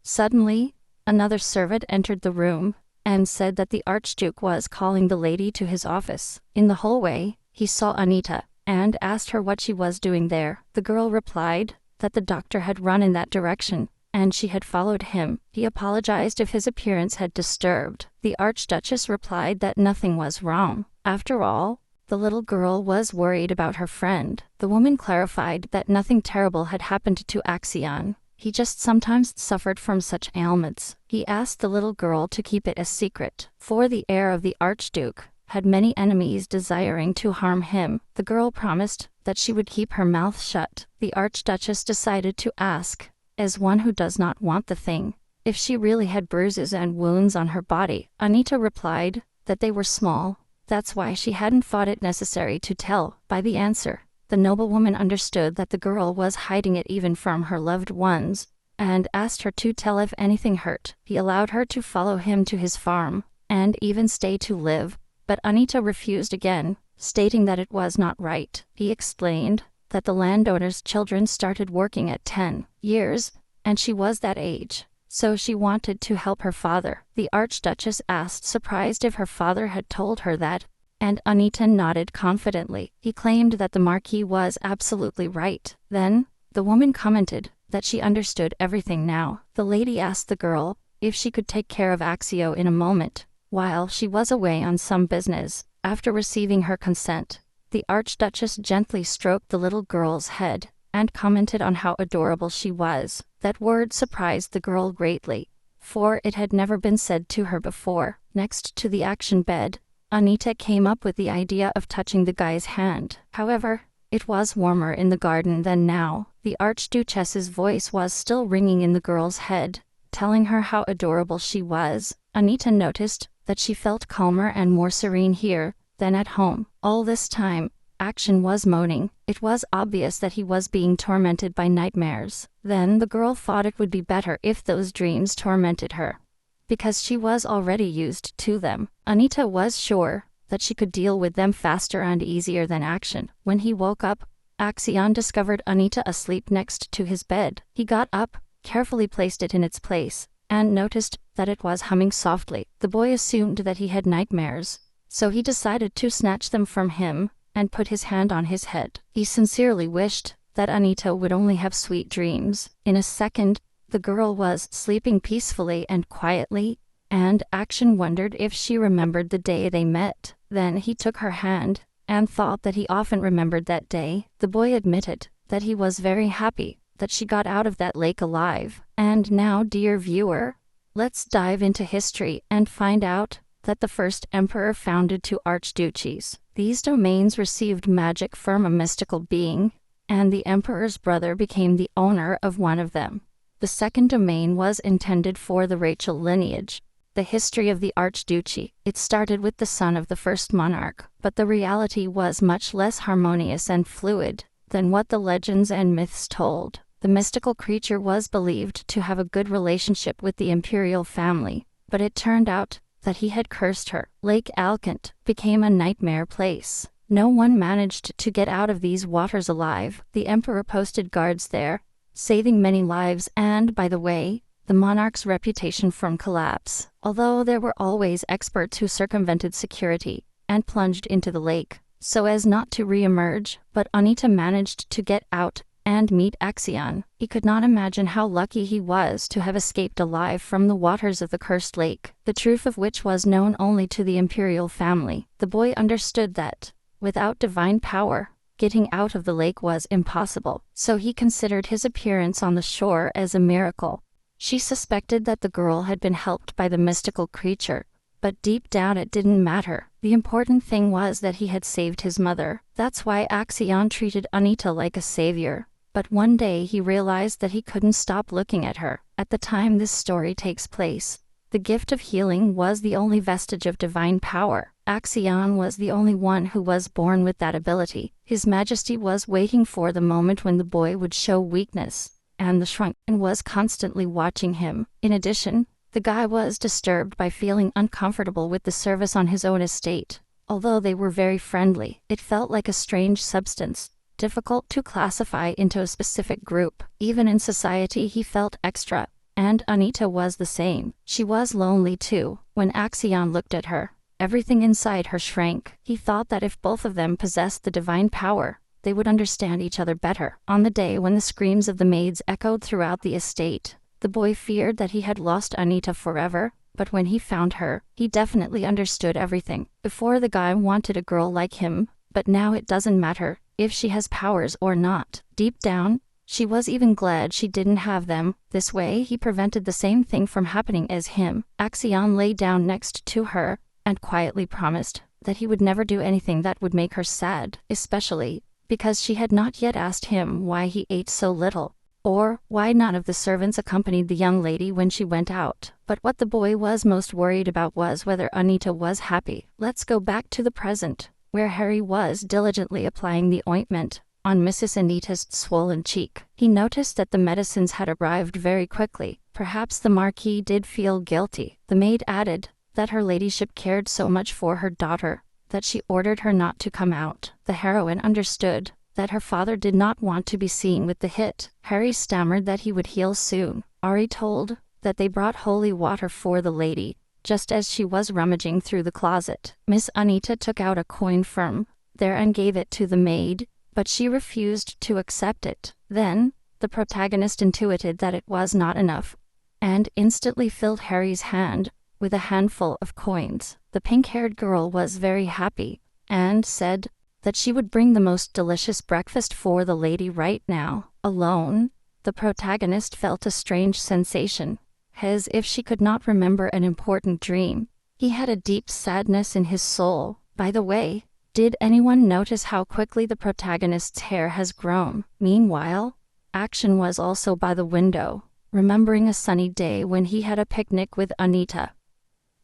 Suddenly, another servant entered the room and said that the Archduke was calling the lady to his office. In the hallway, he saw Anita and asked her what she was doing there. The girl replied that the doctor had run in that direction, and she had followed him. He apologized if his appearance had disturbed. The Archduchess replied that nothing was wrong. After all, the little girl was worried about her friend. The woman clarified that nothing terrible had happened to Axion. He just sometimes suffered from such ailments. He asked the little girl to keep it a secret, for the heir of the Archduke had many enemies desiring to harm him. The girl promised that she would keep her mouth shut. The Archduchess decided to ask, as one who does not want the thing, if she really had bruises and wounds on her body. Anita replied that they were small. That's why she hadn't thought it necessary to tell. By the answer, the noblewoman understood that the girl was hiding it even from her loved ones, and asked her to tell if anything hurt. He allowed her to follow him to his farm, and even stay to live, but Anita refused again, stating that it was not right. He explained that the landowner's children started working at 10 years, and she was that age, so she wanted to help her father. The Archduchess asked, surprised, if her father had told her that, and Anita nodded confidently. He claimed that the Marquis was absolutely right. Then, the woman commented that she understood everything now. The lady asked the girl if she could take care of Axio in a moment, while she was away on some business. After receiving her consent, the Archduchess gently stroked the little girl's head, and commented on how adorable she was. That word surprised the girl greatly, for it had never been said to her before. Next to the action bed, Anita came up with the idea of touching the guy's hand. However, it was warmer in the garden than now. The Archduchess's voice was still ringing in the girl's head, telling her how adorable she was. Anita noticed that she felt calmer and more serene here than at home. All this time, Action was moaning. It was obvious that he was being tormented by nightmares. Then the girl thought it would be better if those dreams tormented her, because she was already used to them. Anita was sure that she could deal with them faster and easier than Action. When he woke up, Axion discovered Anita asleep next to his bed. He got up, carefully placed it in its place, and noticed that it was humming softly. The boy assumed that he had nightmares, so he decided to snatch them from him and put his hand on his head. He sincerely wished that Anita would only have sweet dreams. In a second, the girl was sleeping peacefully and quietly, and Action wondered if she remembered the day they met. Then he took her hand, and thought that he often remembered that day. The boy admitted that he was very happy that she got out of that lake alive. And now, dear viewer, let's dive into history and find out that the first emperor founded two archduchies. These domains received magic from a mystical being, and the emperor's brother became the owner of one of them. The second domain was intended for the Rachel lineage. The history of the archduchy. It started with the son of the first monarch, but the reality was much less harmonious and fluid than what the legends and myths told. The mystical creature was believed to have a good relationship with the imperial family, but it turned out that he had cursed her. Lake Alchemy became a nightmare place. No one managed to get out of these waters alive. The emperor posted guards there, saving many lives and, by the way, the monarch's reputation from collapse. Although there were always experts who circumvented security and plunged into the lake so as not to re-emerge, but Anita managed to get out and meet Axion. He could not imagine how lucky he was to have escaped alive from the waters of the cursed lake, the truth of which was known only to the imperial family. The boy understood that, without divine power, getting out of the lake was impossible, so he considered his appearance on the shore as a miracle. She suspected that the girl had been helped by the mystical creature, But deep down it didn't matter. The important thing was that he had saved his mother. That's why Axion treated Anita like a savior. But one day he realized that he couldn't stop looking at her. At the time this story takes place, the gift of healing was the only vestige of divine power. Axion was the only one who was born with that ability. His Majesty was waiting for the moment when the boy would show weakness, and the shrunk and was constantly watching him. In addition, the guy was disturbed by feeling uncomfortable with the service on his own estate. Although they were very friendly, it felt like a strange substance, difficult to classify into a specific group. Even in society he felt extra. And Anita was the same. She was lonely too. When Axion looked at her, everything inside her shrank. He thought that if both of them possessed the divine power, they would understand each other better. On the day when the screams of the maids echoed throughout the estate, the boy feared that he had lost Anita forever, but when he found her, he definitely understood everything. Before the guy wanted a girl like him, but now it doesn't matter if she has powers or not. Deep down, she was even glad she didn't have them. This way he prevented the same thing from happening as him. Axion lay down next to her, and quietly promised that he would never do anything that would make her sad, especially because she had not yet asked him why he ate so little, or why none of the servants accompanied the young lady when she went out. But what the boy was most worried about was whether Anita was happy. Let's go back to the present, where Harry was diligently applying the ointment on Mrs. Anita's swollen cheek. He noticed that the medicines had arrived very quickly. Perhaps the Marquis did feel guilty. The maid added that her ladyship cared so much for her daughter that she ordered her not to come out. The heroine understood that her father did not want to be seen with the hit. Harry stammered that he would heal soon. Ari told that they brought holy water for the lady, just as she was rummaging through the closet. Miss Anita took out a coin from there and gave it to the maid, but she refused to accept it. Then, the protagonist intuited that it was not enough, and instantly filled Harry's hand with a handful of coins. The pink-haired girl was very happy, and said that she would bring the most delicious breakfast for the lady right now. Alone, the protagonist felt a strange sensation, as if she could not remember an important dream. He had a deep sadness in his soul. By the way, did anyone notice how quickly the protagonist's hair has grown? Meanwhile, Action was also by the window, remembering a sunny day when he had a picnic with Anita.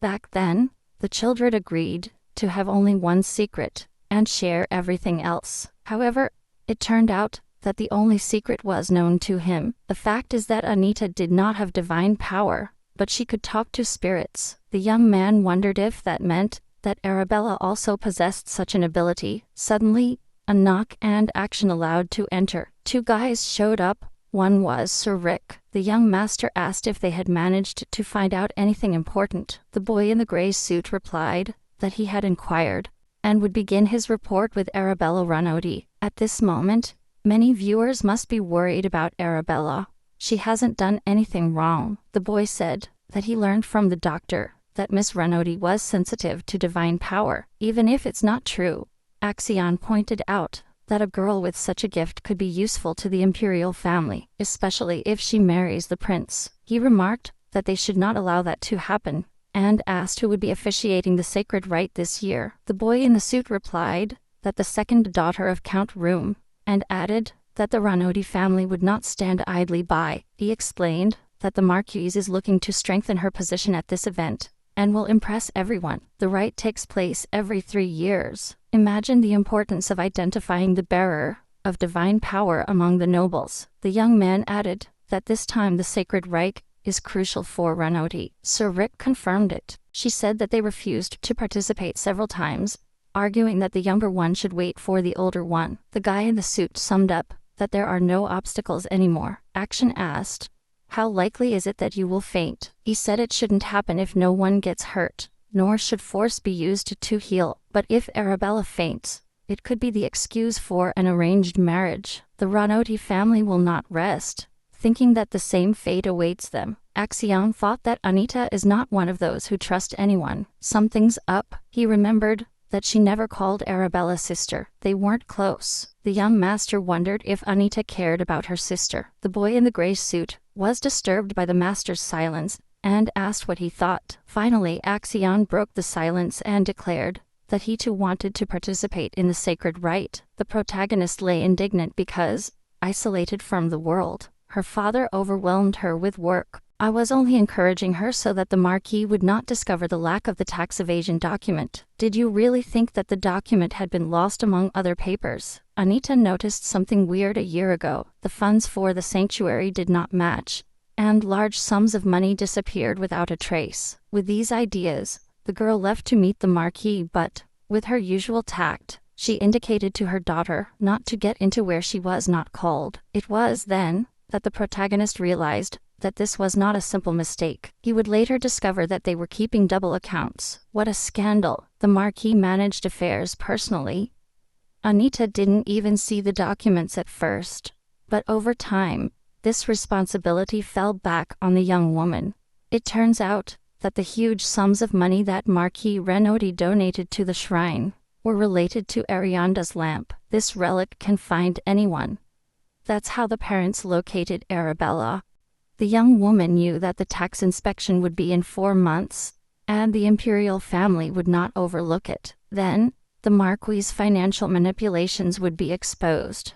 Back then, the children agreed to have only one secret and share everything else. However, it turned out that the only secret was known to him. The fact is that Anita did not have divine power, but she could talk to spirits. The young man wondered if that meant that Arabella also possessed such an ability. Suddenly, a knock and Action allowed to enter. Two guys showed up. One was Sir Rick. The young master asked if they had managed to find out anything important. The boy in the gray suit replied that he had inquired, and would begin his report with Arabella Runoti. At this moment, many viewers must be worried about Arabella. She hasn't done anything wrong. The boy said that he learned from the doctor that Miss Runoti was sensitive to divine power, even if it's not true. Axion pointed out that a girl with such a gift could be useful to the imperial family, especially if she marries the prince. He remarked that they should not allow that to happen, and asked who would be officiating the sacred rite this year. The boy in the suit replied that the second daughter of Count Room, and added that the Runoti family would not stand idly by. He explained that the Marquis is looking to strengthen her position at this event, and will impress everyone. The rite takes place every 3 years. Imagine the importance of identifying the bearer of divine power among the nobles. The young man added that this time the sacred rite is crucial for Runoti. Sir Rick confirmed it. She said that they refused to participate several times, arguing that the younger one should wait for the older one. The guy in the suit summed up that there are no obstacles anymore. Action asked, "How likely is it that you will faint?" He said it shouldn't happen if no one gets hurt, nor should force be used to heal. But if Arabella faints, it could be the excuse for an arranged marriage. The Runoti family will not rest, thinking that the same fate awaits them. Axion thought that Anita is not one of those who trust anyone. Something's up. He remembered that she never called Arabella sister. They weren't close. The young master wondered if Anita cared about her sister. The boy in the gray suit was disturbed by the master's silence, and asked what he thought. Finally, Axion broke the silence and declared that he too wanted to participate in the sacred rite. The protagonist lay indignant because, isolated from the world, her father overwhelmed her with work. I was only encouraging her so that the Marquis would not discover the lack of the tax evasion document. Did you really think that the document had been lost among other papers? Anita noticed something weird a year ago. The funds for the sanctuary did not match, and large sums of money disappeared without a trace. With these ideas, the girl left to meet the Marquis, but, with her usual tact, she indicated to her daughter not to get into where she was not called. It was then that the protagonist realized that this was not a simple mistake. He would later discover that they were keeping double accounts. What a scandal! The Marquis managed affairs personally. Anita didn't even see the documents at first, but over time, this responsibility fell back on the young woman. It turns out that the huge sums of money that Marquis Renaudy donated to the shrine were related to Arianda's lamp. This relic can find anyone. That's how the parents located Arabella. The young woman knew that the tax inspection would be in 4 months, and the imperial family would not overlook it. Then, the Marquis's financial manipulations would be exposed.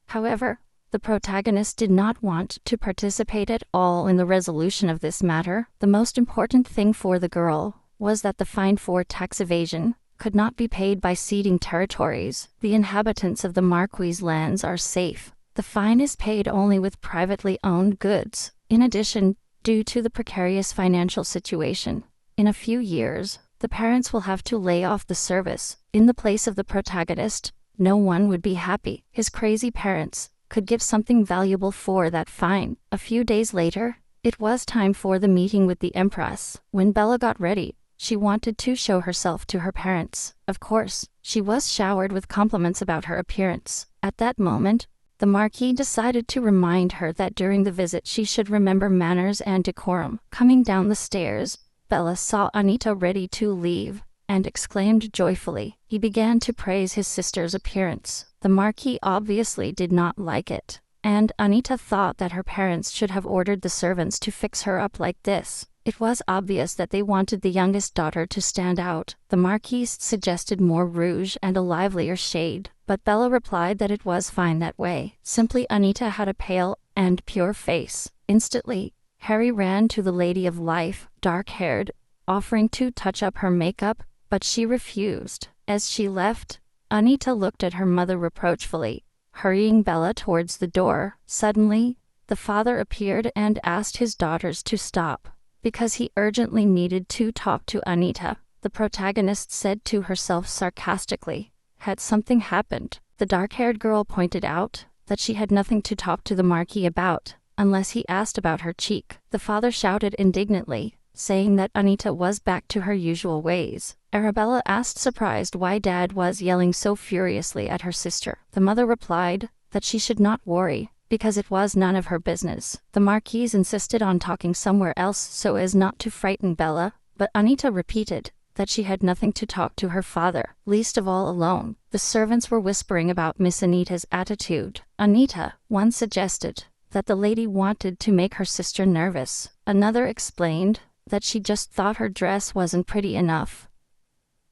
However, the protagonist did not want to participate at all in the resolution of this matter. The most important thing for the girl was that the fine for tax evasion could not be paid by ceding territories. The inhabitants of the Marquis's lands are safe. The fine is paid only with privately owned goods. In addition, due to the precarious financial situation, in a few years, the parents will have to lay off the service. In the place of the protagonist, no one would be happy. His crazy parents could give something valuable for that fine. A few days later, it was time for the meeting with the Empress. When Bella got ready, she wanted to show herself to her parents. Of course, she was showered with compliments about her appearance. At that moment, the Marquis decided to remind her that during the visit she should remember manners and decorum. Coming down the stairs, Bella saw Anita ready to leave, and exclaimed joyfully. He began to praise his sister's appearance. The Marquis obviously did not like it, and Anita thought that her parents should have ordered the servants to fix her up like this. It was obvious that they wanted the youngest daughter to stand out. The Marquis suggested more rouge and a livelier shade, but Bella replied that it was fine that way. Simply, Anita had a pale and pure face. Instantly, Harry ran to the Lady of Life, dark-haired, offering to touch up her makeup, but she refused. As she left, Anita looked at her mother reproachfully, hurrying Bella towards the door. Suddenly, the father appeared and asked his daughters to stop, because he urgently needed to talk to Anita. The protagonist said to herself sarcastically, had something happened? The dark-haired girl pointed out that she had nothing to talk to the Marquis about, unless he asked about her cheek. The father shouted indignantly, saying that Anita was back to her usual ways. Arabella asked surprised why Dad was yelling so furiously at her sister. The mother replied that she should not worry, because it was none of her business. The Marquis insisted on talking somewhere else so as not to frighten Bella, but Anita repeated that she had nothing to talk to her father, least of all alone. The servants were whispering about Miss Anita's attitude. Anita, one suggested that the lady wanted to make her sister nervous. Another explained that she just thought her dress wasn't pretty enough.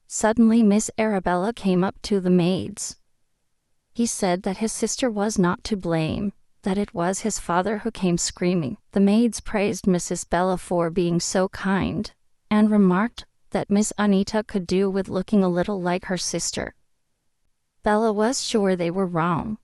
Suddenly Miss Arabella came up to the maids. He said that his sister was not to blame, that it was his father who came screaming. The maids praised Mrs. Bella for being so kind, and remarked that Miss Anita could do with looking a little like her sister. Bella was sure they were wrong.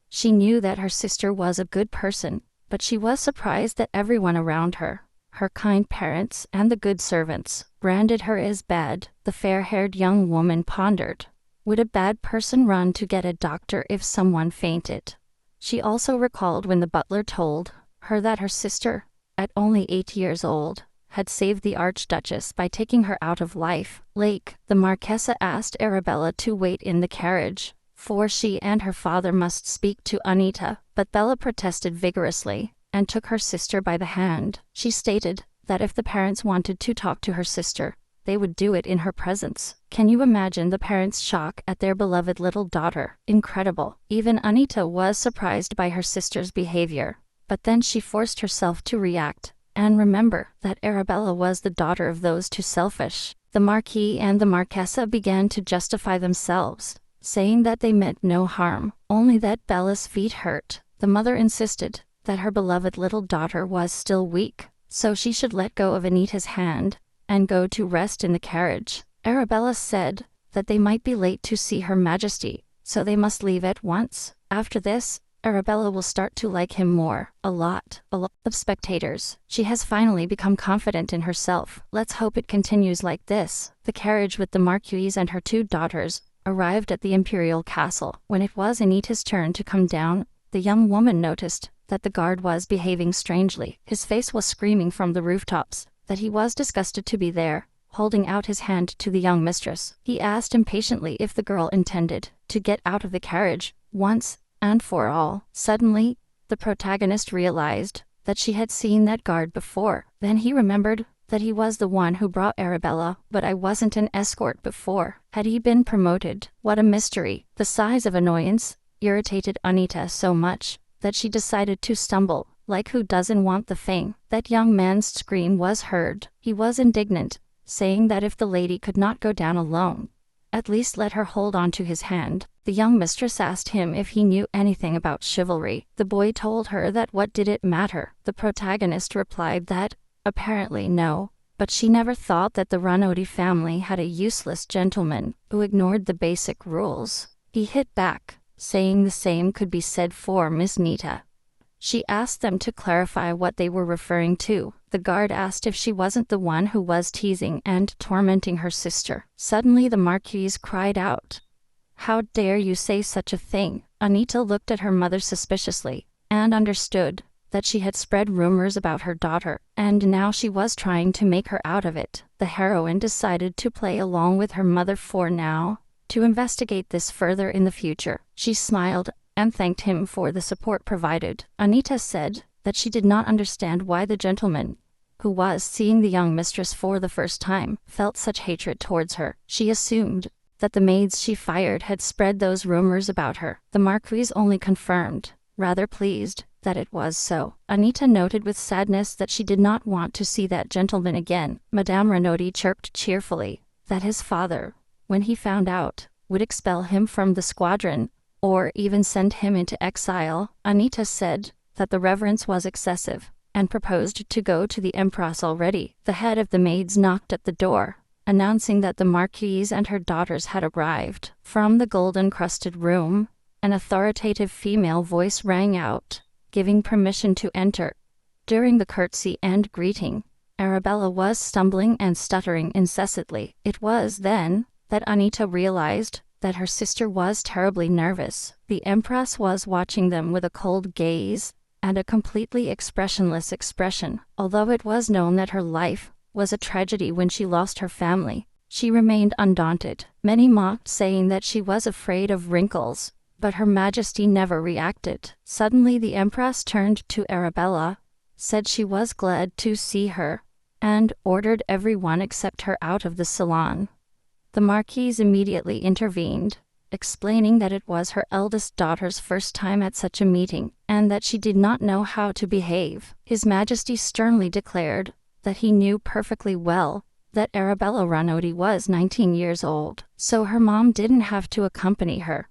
She knew that her sister was a good person, but she was surprised that everyone around her, her kind parents and the good servants, branded her as bad. The fair-haired young woman pondered, would a bad person run to get a doctor if someone fainted? She also recalled when the butler told her that her sister, at only 8 years old, had saved the Archduchess by taking her out of life. The Marquesa asked Arabella to wait in the carriage, for she and her father must speak to Anita, but Bella protested vigorously, and took her sister by the hand. She stated that if the parents wanted to talk to her sister, they would do it in her presence. Can you imagine the parents' shock at their beloved little daughter? Incredible. Even Anita was surprised by her sister's behavior, but then she forced herself to react And remember that Arabella was the daughter of those two selfish. The Marquis and the Marquesa began to justify themselves, saying that they meant no harm, only that Bella's feet hurt. The mother insisted that her beloved little daughter was still weak, so she should let go of Anita's hand and go to rest in the carriage. Arabella said that they might be late to see Her Majesty, so they must leave at once. After this, Arabella will start to like him more. A lot of spectators. She has finally become confident in herself. Let's hope it continues like this. The carriage with the Marquis and her two daughters arrived at the imperial castle. When it was Anita's turn to come down, the young woman noticed that the guard was behaving strangely. His face was screaming from the rooftops that he was disgusted to be there, holding out his hand to the young mistress. He asked impatiently if the girl intended to get out of the carriage once and for all. Suddenly, the protagonist realized that she had seen that guard before. Then he remembered that he was the one who brought Arabella, but I wasn't an escort before. Had he been promoted? What a mystery. The size of annoyance irritated Anita so much that she decided to stumble, like who doesn't want the thing. That young man's scream was heard. He was indignant, saying that if the lady could not go down alone, at least let her hold on to his hand. The young mistress asked him if he knew anything about chivalry. The boy told her that what did it matter. The protagonist replied that, apparently no, but she never thought that the Ranodi family had a useless gentleman who ignored the basic rules. He hit back, saying the same could be said for Miss Nita. She asked them to clarify what they were referring to. The guard asked if she wasn't the one who was teasing and tormenting her sister. Suddenly the Marquis cried out, "How dare you say such a thing?" Anita looked at her mother suspiciously, and understood that she had spread rumors about her daughter, and now she was trying to make her out of it. The heroine decided to play along with her mother for now, to investigate this further in the future. She smiled and thanked him for the support provided. Anita said that she did not understand why the gentleman, who was seeing the young mistress for the first time, felt such hatred towards her. She assumed that the maids she fired had spread those rumors about her. The Marquis only confirmed, rather pleased, that it was so. Anita noted with sadness that she did not want to see that gentleman again. Madame Ranodi chirped cheerfully that his father, when he found out, would expel him from the squadron, or even send him into exile. Anita said that the reverence was excessive, and proposed to go to the Empress already. The head of the maids knocked at the door, announcing that the Marquise and her daughters had arrived. From the golden-crusted room, an authoritative female voice rang out, giving permission to enter. During the curtsy and greeting, Arabella was stumbling and stuttering incessantly. It was then that Anita realized that her sister was terribly nervous. The Empress was watching them with a cold gaze and a completely expressionless expression. Although it was known that her life was a tragedy when she lost her family, she remained undaunted. Many mocked, saying that she was afraid of wrinkles, but Her Majesty never reacted. Suddenly the Empress turned to Arabella, said she was glad to see her, and ordered everyone except her out of the salon. The Marquise immediately intervened, explaining that it was her eldest daughter's first time at such a meeting, and that she did not know how to behave. His Majesty sternly declared that he knew perfectly well that Arabella Ranodi was 19 years old, so her mom didn't have to accompany her.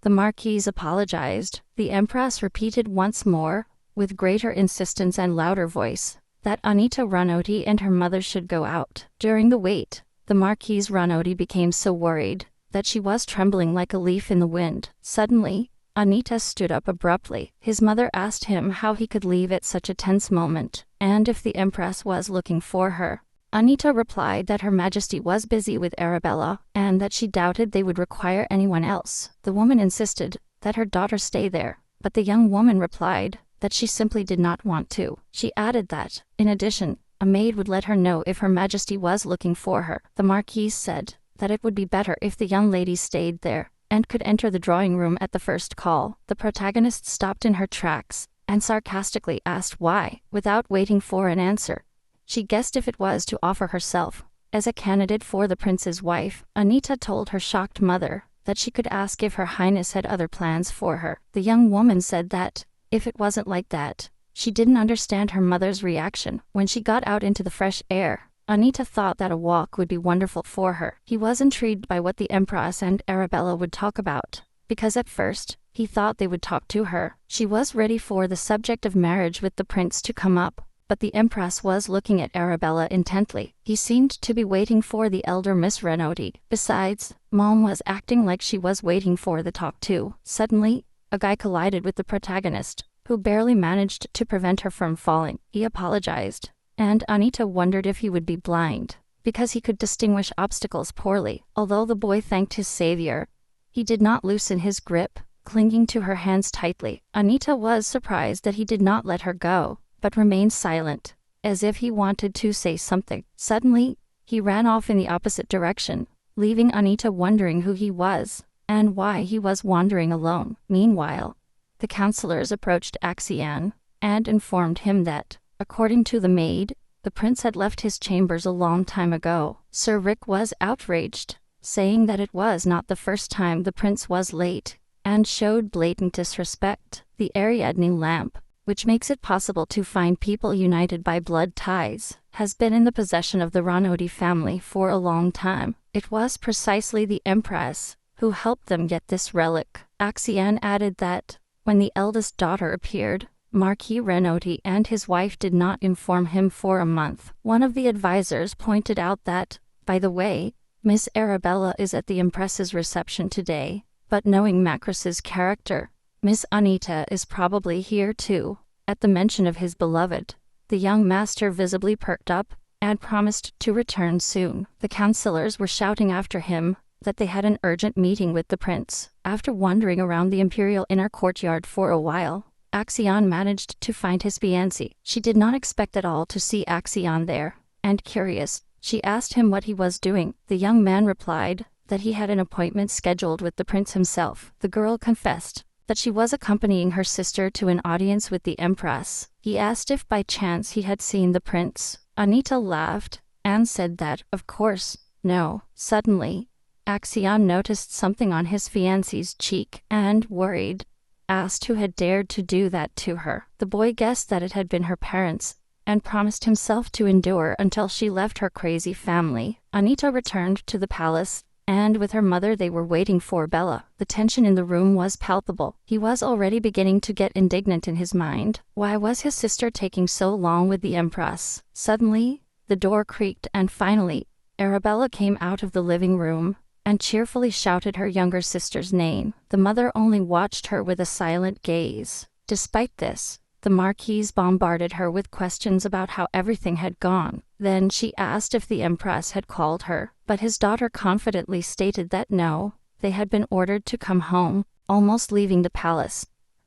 The Marquise apologized. The Empress repeated once more, with greater insistence and louder voice, that Anita Ranodi and her mother should go out. During the wait, the Marquise Ranodi became so worried that she was trembling like a leaf in the wind. Suddenly, Anita stood up abruptly. His mother asked him how he could leave at such a tense moment, and if the Empress was looking for her. Anita replied that Her Majesty was busy with Arabella, and that she doubted they would require anyone else. The woman insisted that her daughter stay there, but the young woman replied that she simply did not want to. She added that, in addition, a maid would let her know if Her Majesty was looking for her. The Marquis said that it would be better if the young lady stayed there, and could enter the drawing room at the first call. The protagonist stopped in her tracks, and sarcastically asked why. Without waiting for an answer, she guessed if it was to offer herself as a candidate for the prince's wife. Anita told her shocked mother that she could ask if Her Highness had other plans for her. The young woman said that, if it wasn't like that, She didn't understand her mother's reaction. When she got out into the fresh air, Anita thought that a walk would be wonderful for her. He was intrigued by what the Empress and Arabella would talk about, because at first, he thought they would talk to her. She was ready for the subject of marriage with the prince to come up, but the Empress was looking at Arabella intently. He seemed to be waiting for the elder Miss Renaudy. Besides, Mom was acting like she was waiting for the talk too. Suddenly, a guy collided with the protagonist, who barely managed to prevent her from falling. He apologized, and Anita wondered if he would be blind, because he could distinguish obstacles poorly. Although the boy thanked his savior, he did not loosen his grip, clinging to her hands tightly. Anita was surprised that he did not let her go, but remained silent, as if he wanted to say something. Suddenly, he ran off in the opposite direction, leaving Anita wondering who he was, and why he was wandering alone. Meanwhile, the counselors approached Axian, and informed him that, according to the maid, the prince had left his chambers a long time ago. Sir Rick was outraged, saying that it was not the first time the prince was late, and showed blatant disrespect. The Ariadne lamp, which makes it possible to find people united by blood ties, has been in the possession of the Renaudy family for a long time. It was precisely the Empress who helped them get this relic. Axian added that, when the eldest daughter appeared, Marquis Renaudy and his wife did not inform him for a month. One of the advisors pointed out that, by the way, Miss Arabella is at the Empress's reception today, but knowing Macris's character, Miss Anita is probably here too. At the mention of his beloved, the young master visibly perked up, and promised to return soon. The counselors were shouting after him that they had an urgent meeting with the prince. After wandering around the imperial inner courtyard for a while, Axion managed to find his fiancée. She did not expect at all to see Axion there, and curious, she asked him what he was doing. The young man replied that he had an appointment scheduled with the prince himself. The girl confessed that she was accompanying her sister to an audience with the Empress. He asked if by chance he had seen the prince. Anita laughed, and said that, of course, no. Suddenly, Axion noticed something on his fiancée's cheek, and, worried, asked who had dared to do that to her. The boy guessed that it had been her parents, and promised himself to endure until she left her crazy family. Anita returned to the palace, and with her mother they were waiting for Bella. The tension in the room was palpable. He was already beginning to get indignant in his mind. Why was his sister taking so long with the Empress? Suddenly, the door creaked, and finally, Arabella came out of the living room, and cheerfully shouted her younger sister's name. The mother only watched her with a silent gaze. Despite this, the Marquise bombarded her with questions about how everything had gone. Then she asked if the Empress had called her, but his daughter confidently stated that no, they had been ordered to come home. Almost leaving the palace,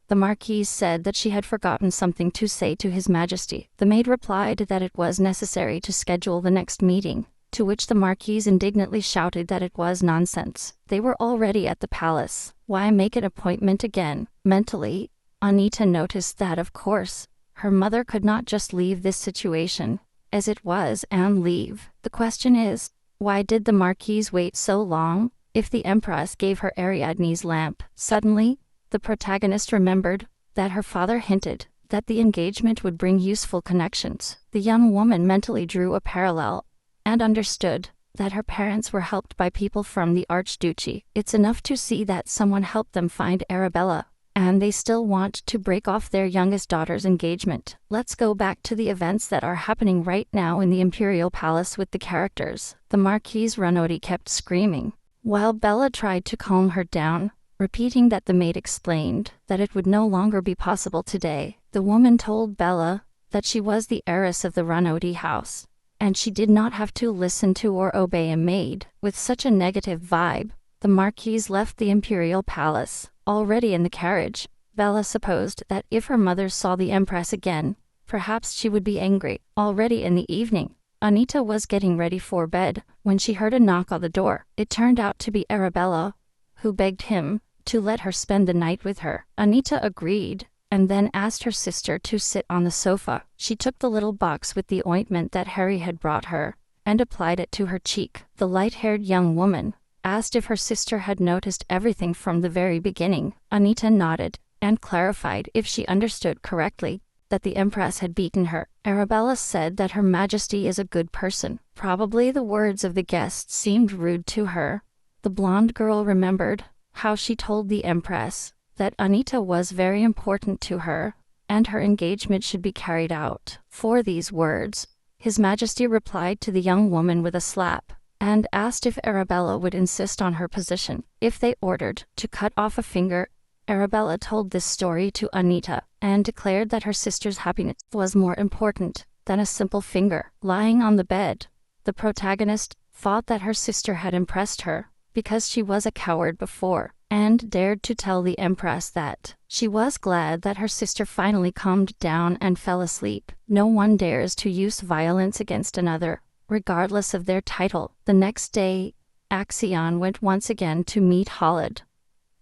the Marquise said that she had forgotten something to say to His Majesty. The maid replied that it was necessary to schedule the next meeting, to which the Marquise indignantly shouted that it was nonsense. They were already at the palace. Why make an appointment again? Mentally, Anita noticed that, of course, her mother could not just leave this situation as it was and leave. The question is, why did the Marquise wait so long? If the Empress gave her Ariadne's lamp. Suddenly, the protagonist remembered that her father hinted that the engagement would bring useful connections. The young woman mentally drew a parallel, and understood that her parents were helped by people from the Archduchy. It's enough to see that someone helped them find Arabella, and they still want to break off their youngest daughter's engagement. Let's go back to the events that are happening right now in the Imperial Palace with the characters. The Marquise Renaudy kept screaming, while Bella tried to calm her down, repeating that the maid explained that it would no longer be possible today. The woman told Bella that she was the heiress of the Renaudy house, and she did not have to listen to or obey a maid. With such a negative vibe, the Marquise left the Imperial Palace. Already in the carriage, Bella supposed that if her mother saw the Empress again, perhaps she would be angry. Already in the evening, Anita was getting ready for bed when she heard a knock on the door. It turned out to be Arabella, who begged him to let her spend the night with her. Anita agreed, and then asked her sister to sit on the sofa. She took the little box with the ointment that Harry had brought her, and applied it to her cheek. The light-haired young woman asked if her sister had noticed everything from the very beginning. Anita nodded, and clarified if she understood correctly, that the Empress had beaten her. Arabella said that Her Majesty is a good person. Probably the words of the guest seemed rude to her. The blonde girl remembered how she told the Empress that Anita was very important to her, and her engagement should be carried out. For these words, His Majesty replied to the young woman with a slap, and asked if Arabella would insist on her position. If they ordered to cut off a finger, Arabella told this story to Anita, and declared that her sister's happiness was more important than a simple finger. Lying on the bed, the protagonist thought that her sister had impressed her, because she was a coward before, and dared to tell the Empress that she was glad that her sister finally calmed down and fell asleep. No one dares to use violence against another, regardless of their title. The next day, Axion went once again to meet Khalid,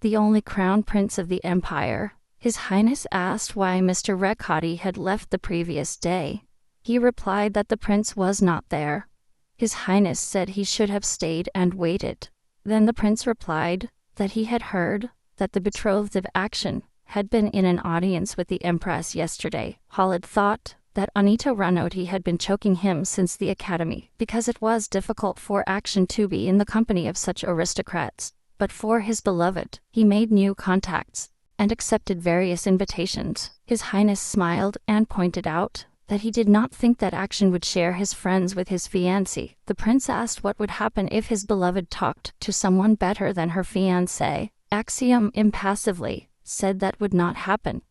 the only crown prince of the empire. His Highness asked why Mr. Rekati had left the previous day. He replied that the prince was not there. His Highness said he should have stayed and waited. Then the prince replied that he had heard that the betrothed of Action had been in an audience with the Empress yesterday. Khalid thought that Anita Ranoti had been choking him since the academy, because it was difficult for Action to be in the company of such aristocrats. But for his beloved, he made new contacts and accepted various invitations. His Highness smiled and pointed out that he did not think that Action would share his friends with his fiancé. The prince asked what would happen if his beloved talked to someone better than her fiancé. Axiom impassively said that would not happen.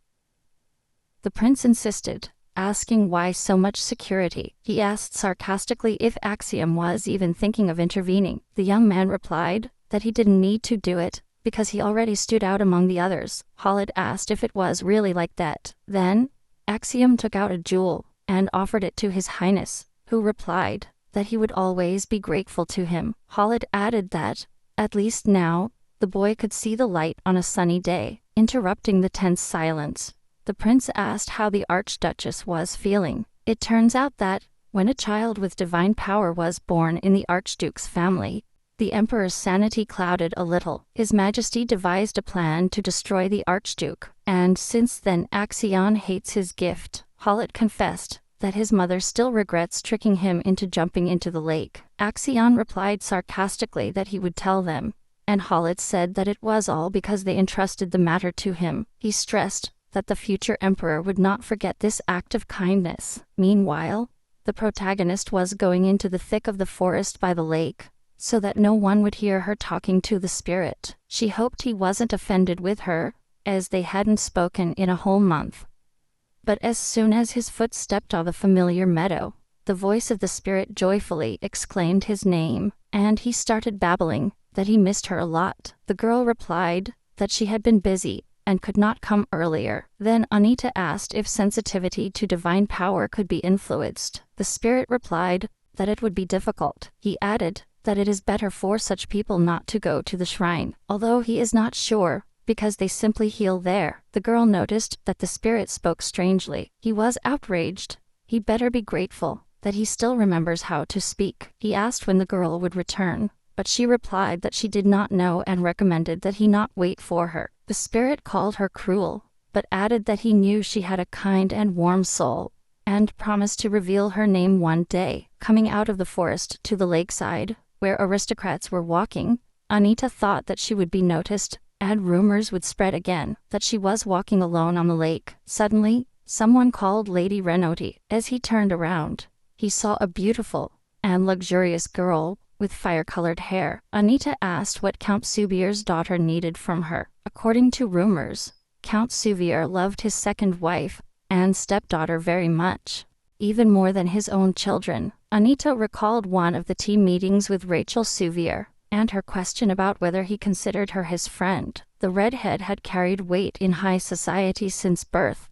The prince insisted, asking why so much security. He asked sarcastically if Axiom was even thinking of intervening. The young man replied that he didn't need to do it, because he already stood out among the others. Khalid asked if it was really like that. Then, Axiom took out a jewel and offered it to His Highness, who replied that he would always be grateful to him. Khalid added that, at least now, the boy could see the light on a sunny day. Interrupting the tense silence, the prince asked how the Archduchess was feeling. It turns out that, when a child with divine power was born in the Archduke's family, the Emperor's sanity clouded a little. His Majesty devised a plan to destroy the Archduke, and since then Axion hates his gift. Khalid confessed that his mother still regrets tricking him into jumping into the lake. Axion replied sarcastically that he would tell them, and Khalid said that it was all because they entrusted the matter to him. He stressed that the future emperor would not forget this act of kindness. Meanwhile, the protagonist was going into the thick of the forest by the lake, so that no one would hear her talking to the spirit. She hoped he wasn't offended with her, as they hadn't spoken in a whole month. But as soon as his foot stepped on the familiar meadow, the voice of the spirit joyfully exclaimed his name, and he started babbling that he missed her a lot. The girl replied that she had been busy and could not come earlier. Then Anita asked if sensitivity to divine power could be influenced. The spirit replied that it would be difficult. He added that it is better for such people not to go to the shrine, although he is not sure, because they simply heal there. The girl noticed that the spirit spoke strangely. He was outraged. He better be grateful that he still remembers how to speak. He asked when the girl would return, but she replied that she did not know and recommended that he not wait for her. The spirit called her cruel, but added that he knew she had a kind and warm soul, and promised to reveal her name one day. Coming out of the forest to the lakeside, where aristocrats were walking, Anita thought that she would be noticed, and rumors would spread again that she was walking alone on the lake. Suddenly, someone called Lady Renoti. As he turned around, he saw a beautiful and luxurious girl with fire-colored hair. Anita asked what Count Soubir's daughter needed from her. According to rumors, Count Soubir loved his second wife and stepdaughter very much, even more than his own children. Anita recalled one of the team meetings with Rachel Soubir, and her question about whether he considered her his friend. The redhead had carried weight in high society since birth.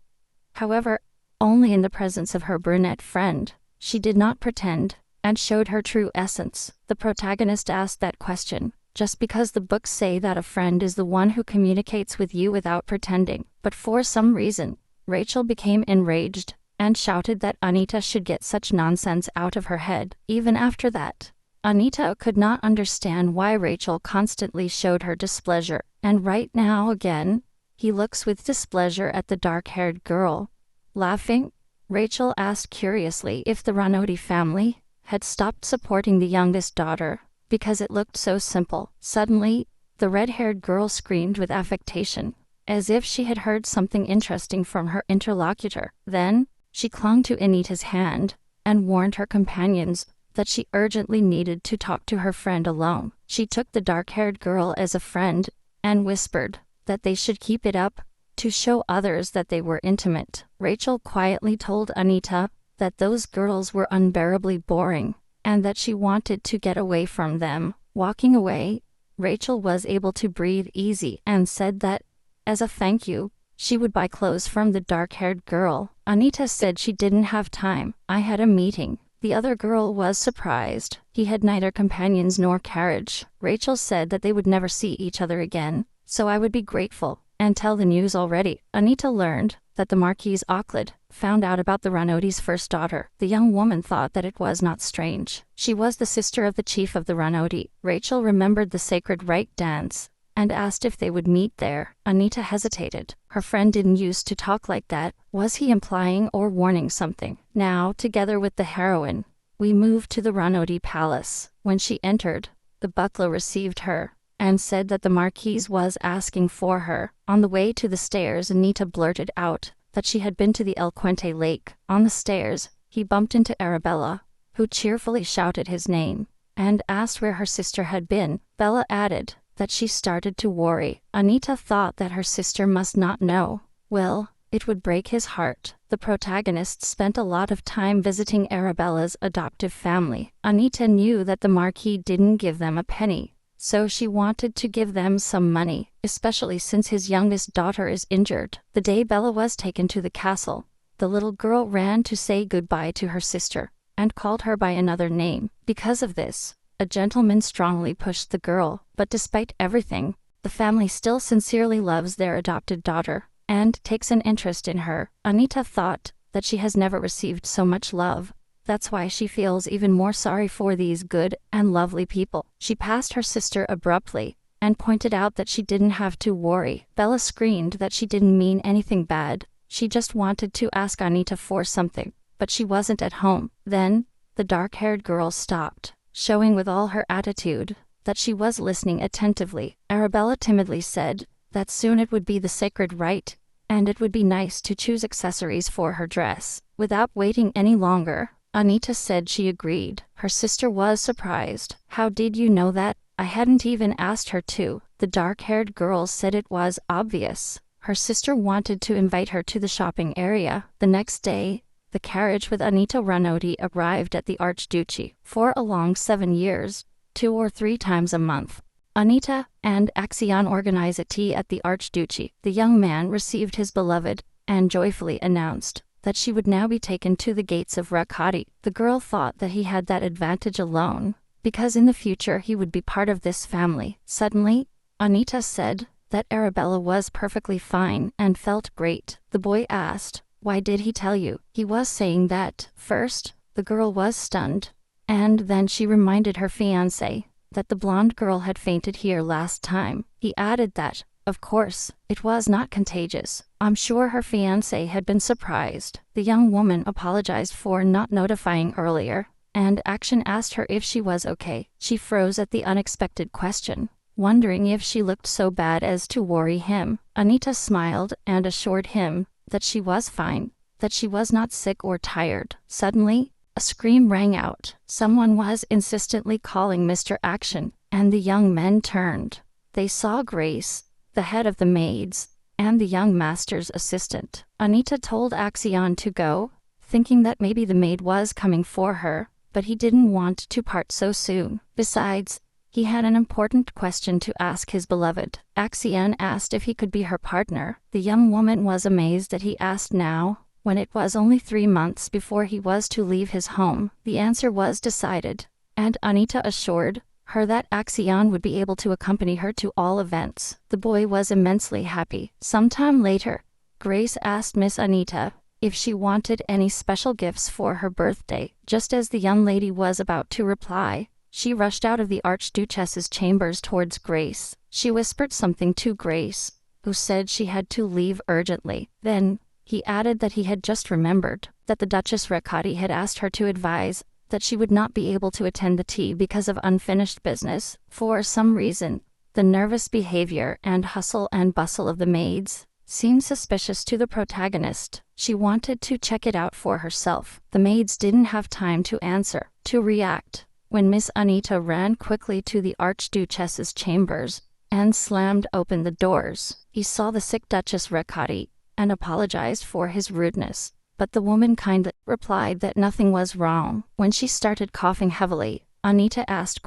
However, only in the presence of her brunette friend. She did not pretend, and showed her true essence. The protagonist asked that question, just because the books say that a friend is the one who communicates with you without pretending. But for some reason, Rachel became enraged, and shouted that Anita should get such nonsense out of her head. Even after that, Anita could not understand why Rachel constantly showed her displeasure, and right now again, he looks with displeasure at the dark-haired girl. Laughing, Rachel asked curiously if the Ranodi family had stopped supporting the youngest daughter because it looked so simple. Suddenly, the red-haired girl screamed with affectation, as if she had heard something interesting from her interlocutor. Then, she clung to Anita's hand and warned her companions that she urgently needed to talk to her friend alone. She took the dark-haired girl as a friend and whispered that they should keep it up to show others that they were intimate. Rachel quietly told Anita that those girls were unbearably boring and that she wanted to get away from them. Walking away, Rachel was able to breathe easy and said that, as a thank you, she would buy clothes from the dark-haired girl. Anita said she didn't have time. I had a meeting. The other girl was surprised. He had neither companions nor carriage. Rachel said that they would never see each other again, so I would be grateful and tell the news already. Anita learned that the Marquis Auckland found out about the Ranodi's first daughter. The young woman thought that it was not strange. She was the sister of the chief of the Ranodi. Rachel remembered the sacred rite dance and asked if they would meet there. Anita hesitated. Her friend didn't used to talk like that. Was he implying or warning something? Now, together with the heroine, we moved to the Ranodi palace. When she entered, the butler received her and said that the Marquis was asking for her. On the way to the stairs, Anita blurted out that she had been to the El Puente Lake. On the stairs, he bumped into Arabella, who cheerfully shouted his name and asked where her sister had been. Bella added that she started to worry. Anita thought that her sister must not know. Well, it would break his heart. The protagonist spent a lot of time visiting Arabella's adoptive family. Anita knew that the Marquis didn't give them a penny, so she wanted to give them some money, especially since his youngest daughter is injured. The day Bella was taken to the castle, the little girl ran to say goodbye to her sister and called her by another name. Because of this, a gentleman strongly pushed the girl, but despite everything, the family still sincerely loves their adopted daughter and takes an interest in her. Anita thought that she has never received so much love. That's why she feels even more sorry for these good and lovely people. She passed her sister abruptly and pointed out that she didn't have to worry. Bella screamed that she didn't mean anything bad. She just wanted to ask Anita for something, but she wasn't at home. Then, the dark-haired girl stopped, showing with all her attitude that she was listening attentively. Arabella timidly said that soon it would be the sacred rite, and it would be nice to choose accessories for her dress. Without waiting any longer, Anita said she agreed. Her sister was surprised. How did you know that? I hadn't even asked her to. The dark-haired girl said it was obvious. Her sister wanted to invite her to the shopping area. The next day, the carriage with Anita Ranodi arrived at the Archduchy. For a long 7 years, 2 or 3 times a month, Anita and Action organized a tea at the Archduchy. The young man received his beloved and joyfully announced that she would now be taken to the gates of Rakati. The girl thought that he had that advantage alone, because in the future he would be part of this family. Suddenly, Anita said that Arabella was perfectly fine and felt great. The boy asked, "Why did he tell you?" He was saying that, first, the girl was stunned, and then she reminded her fiancé that the blonde girl had fainted here last time. He added that, of course, it was not contagious. I'm sure her fiancé had been surprised. The young woman apologized for not notifying earlier, and Action asked her if she was okay. She froze at the unexpected question, wondering if she looked so bad as to worry him. Anita smiled and assured him that she was fine, that she was not sick or tired. Suddenly, a scream rang out. Someone was insistently calling Mr. Action, and the young men turned. They saw Grace, the head of the maids, and the young master's assistant. Anita told Action to go, thinking that maybe the maid was coming for her, but he didn't want to part so soon. Besides, he had an important question to ask his beloved. Action asked if he could be her partner. The young woman was amazed that he asked now, when it was only 3 months before he was to leave his home. The answer was decided, and Anita assured her that Action would be able to accompany her to all events. The boy was immensely happy. Sometime later, Grace asked Miss Anita if she wanted any special gifts for her birthday. Just as the young lady was about to reply, she rushed out of the Archduchess's chambers towards Grace. She whispered something to Grace, who said she had to leave urgently. Then, He added that he had just remembered that the Duchess Recati had asked her to advise that she would not be able to attend the tea because of unfinished business. For some reason, the nervous behavior and hustle and bustle of the maids seemed suspicious to the protagonist. She wanted to check it out for herself. The maids didn't have time to react, when Miss Anita ran quickly to the Archduchess's chambers and slammed open the doors. He saw the sick Duchess Recati and apologized for his rudeness, but the woman kindly replied that nothing was wrong. When she started coughing heavily, Anita asked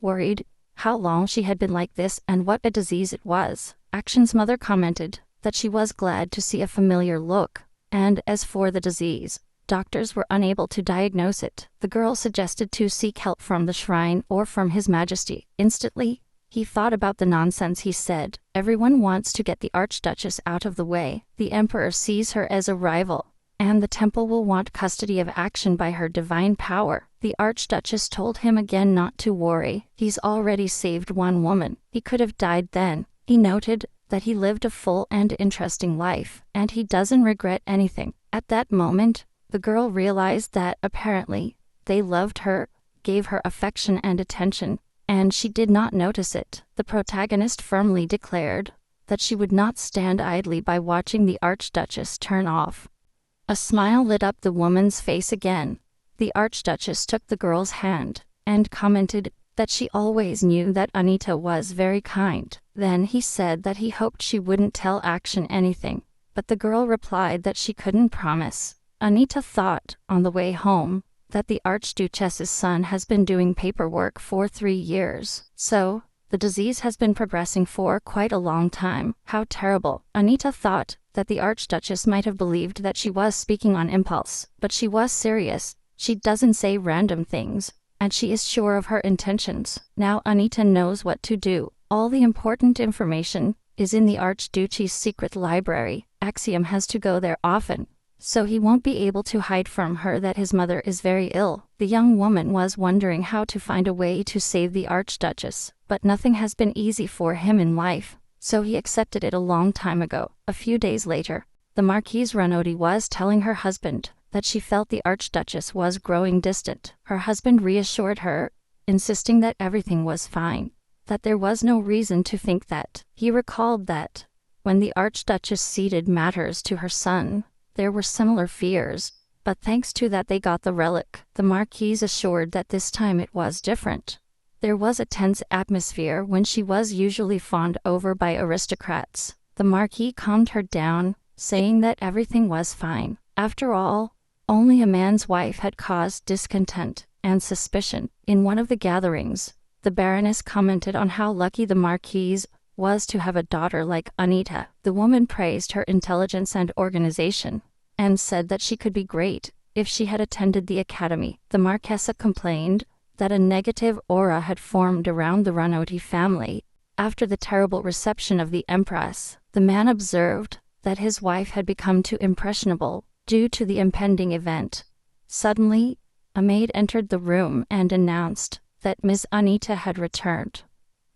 worried, how long she had been like this and what a disease it was. Action's mother commented that she was glad to see a familiar look, and as for the disease, doctors were unable to diagnose it. The girl suggested to seek help from the shrine or from His Majesty. Instantly, he thought about the nonsense he said. Everyone wants to get the Archduchess out of the way. The Emperor sees her as a rival, and the temple will want custody of Action by her divine power. The Archduchess told him again not to worry. He's already saved one woman. He could have died then. He noted that he lived a full and interesting life, and he doesn't regret anything. At that moment, the girl realized that apparently they loved her, gave her affection and attention, and she did not notice it. The protagonist firmly declared that she would not stand idly by watching the Archduchess turn off. A smile lit up the woman's face again. The Archduchess took the girl's hand and commented that she always knew that Anita was very kind. Then he said that he hoped she wouldn't tell Action anything, but the girl replied that she couldn't promise. Anita thought, on the way home, that the Archduchess's son has been doing paperwork for 3 years. So, the disease has been progressing for quite a long time. How terrible. Anita thought that the Archduchess might have believed that she was speaking on impulse, but she was serious. She doesn't say random things, and she is sure of her intentions. Now Anita knows what to do. All the important information is in the Archduchy's secret library. Axiom has to go there often, so he won't be able to hide from her that his mother is very ill. The young woman was wondering how to find a way to save the Archduchess, but nothing has been easy for him in life, so he accepted it a long time ago. A few days later, the Marquise Renaudy was telling her husband that she felt the Archduchess was growing distant. Her husband reassured her, insisting that everything was fine, that there was no reason to think that. He recalled that, when the Archduchess ceded matters to her son, there were similar fears, but thanks to that they got the relic. The Marquise assured that this time it was different. There was a tense atmosphere when she was usually fawned over by aristocrats. The Marquis calmed her down, saying that everything was fine. After all, only a man's wife had caused discontent and suspicion. In one of the gatherings, the Baroness commented on how lucky the Marquise was to have a daughter like Anita. The woman praised her intelligence and organization, and said that she could be great if she had attended the academy. The Marquesa complained that a negative aura had formed around the Renaudy family after the terrible reception of the Empress. The man observed that his wife had become too impressionable due to the impending event. Suddenly, a maid entered the room and announced that Miss Anita had returned.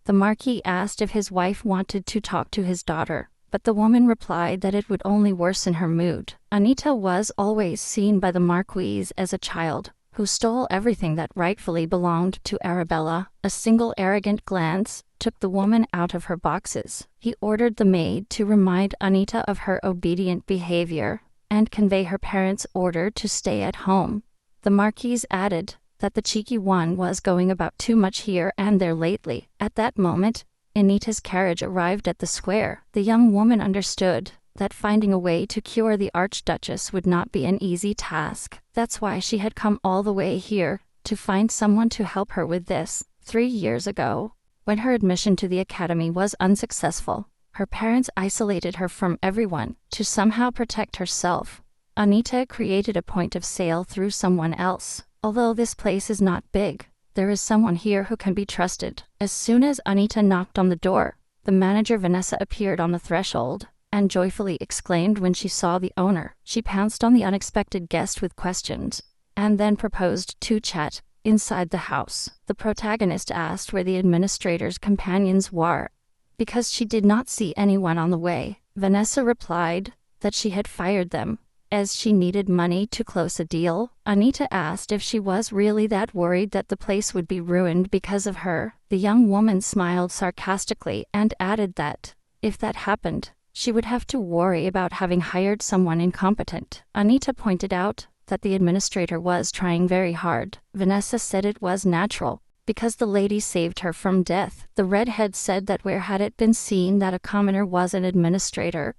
The Marquis asked if his wife wanted to talk to his daughter, but the woman replied that it would only worsen her mood. Anita was always seen by the Marquise as a child who stole everything that rightfully belonged to Arabella. A single arrogant glance took the woman out of her boxes. He ordered the maid to remind Anita of her obedient behavior and convey her parents' order to stay at home. The Marquise added that the cheeky one was going about too much here and there lately. At that moment, Anita's carriage arrived at the square. The young woman understood that finding a way to cure the Archduchess would not be an easy task. That's why she had come all the way here, to find someone to help her with this. 3 years ago, when her admission to the academy was unsuccessful, her parents isolated her from everyone to somehow protect herself. Anita created a point of sale through someone else. Although this place is not big, there is someone here who can be trusted. As soon as Anita knocked on the door, the manager Vanessa appeared on the threshold and joyfully exclaimed when she saw the owner. She pounced on the unexpected guest with questions, and then proposed to chat. Inside the house, the protagonist asked where the administrator's companions were, because she did not see anyone on the way. Vanessa replied that she had fired them, as she needed money to close a deal. Anita asked if she was really that worried that the place would be ruined because of her. The young woman smiled sarcastically and added that, if that happened, she would have to worry about having hired someone incompetent. Anita pointed out that the administrator was trying very hard. Vanessa said it was natural, because the lady saved her from death. The redhead said that where had it been seen that a commoner was an administrator?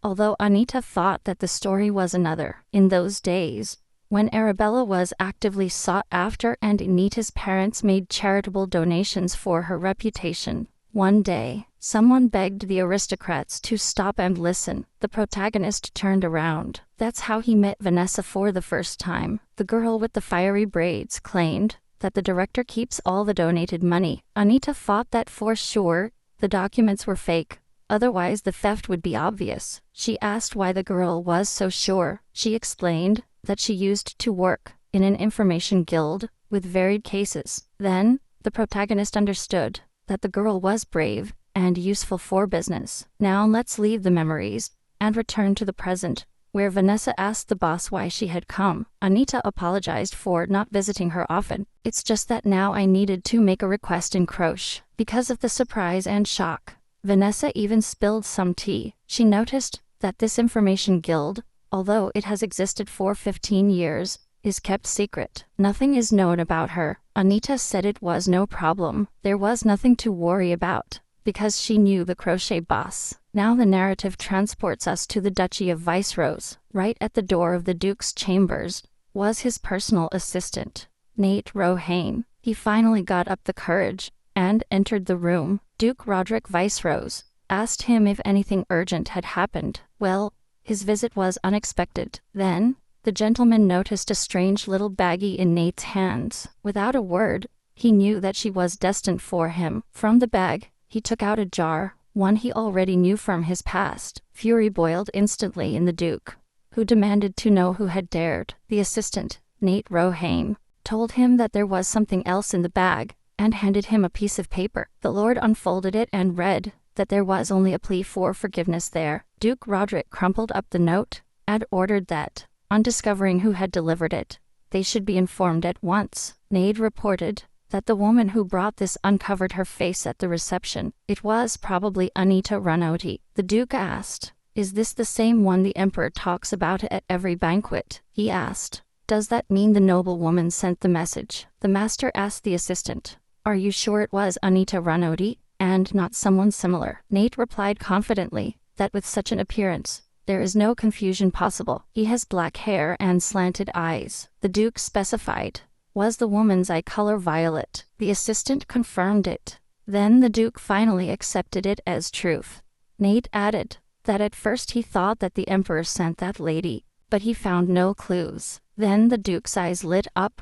Although Anita thought that the story was another. In those days, when Arabella was actively sought after and Anita's parents made charitable donations for her reputation, one day, someone begged the aristocrats to stop and listen. The protagonist turned around. That's how he met Vanessa for the first time. The girl with the fiery braids claimed that the director keeps all the donated money. Anita thought that for sure the documents were fake, otherwise the theft would be obvious. She asked why the girl was so sure. She explained that she used to work in an information guild with varied cases. Then, the protagonist understood that the girl was brave and useful for business. Now let's leave the memories and return to the present, where Vanessa asked the boss why she had come. Anita apologized for not visiting her often. It's just that now I needed to make a request in Croche. Because of the surprise and shock, Vanessa even spilled some tea. She noticed that this information guild, although it has existed for 15 years, is kept secret. Nothing is known about her. Anita said it was no problem. There was nothing to worry about, because she knew the crochet boss. Now the narrative transports us to the Duchy of Viceroys. Right at the door of the Duke's chambers was his personal assistant, Nate Rohane. He finally got up the courage and entered the room. Duke Roderick Viceroys asked him if anything urgent had happened. Well, his visit was unexpected. Then, the gentleman noticed a strange little baggie in Nate's hands. Without a word, he knew that she was destined for him. From the bag, he took out a jar, one he already knew from his past. Fury boiled instantly in the Duke, who demanded to know who had dared. The assistant, Nate Rohane, told him that there was something else in the bag, and handed him a piece of paper. The Lord unfolded it and read that there was only a plea for forgiveness there. Duke Roderick crumpled up the note and ordered that, on discovering who had delivered it, they should be informed at once. Nate reported that the woman who brought this uncovered her face at the reception. It was probably Anita Runoti. The Duke asked, "Is this the same one the Emperor talks about at every banquet?" He asked, "Does that mean the noble woman sent the message?" The master asked the assistant, "Are you sure it was Anita Runoti, and not someone similar?" Nate replied confidently that with such an appearance, there is no confusion possible. He has black hair and slanted eyes. The Duke specified, "Was the woman's eye color violet?" The assistant confirmed it. Then the Duke finally accepted it as truth. Nate added that at first he thought that the Emperor sent that lady, but he found no clues. Then the Duke's eyes lit up.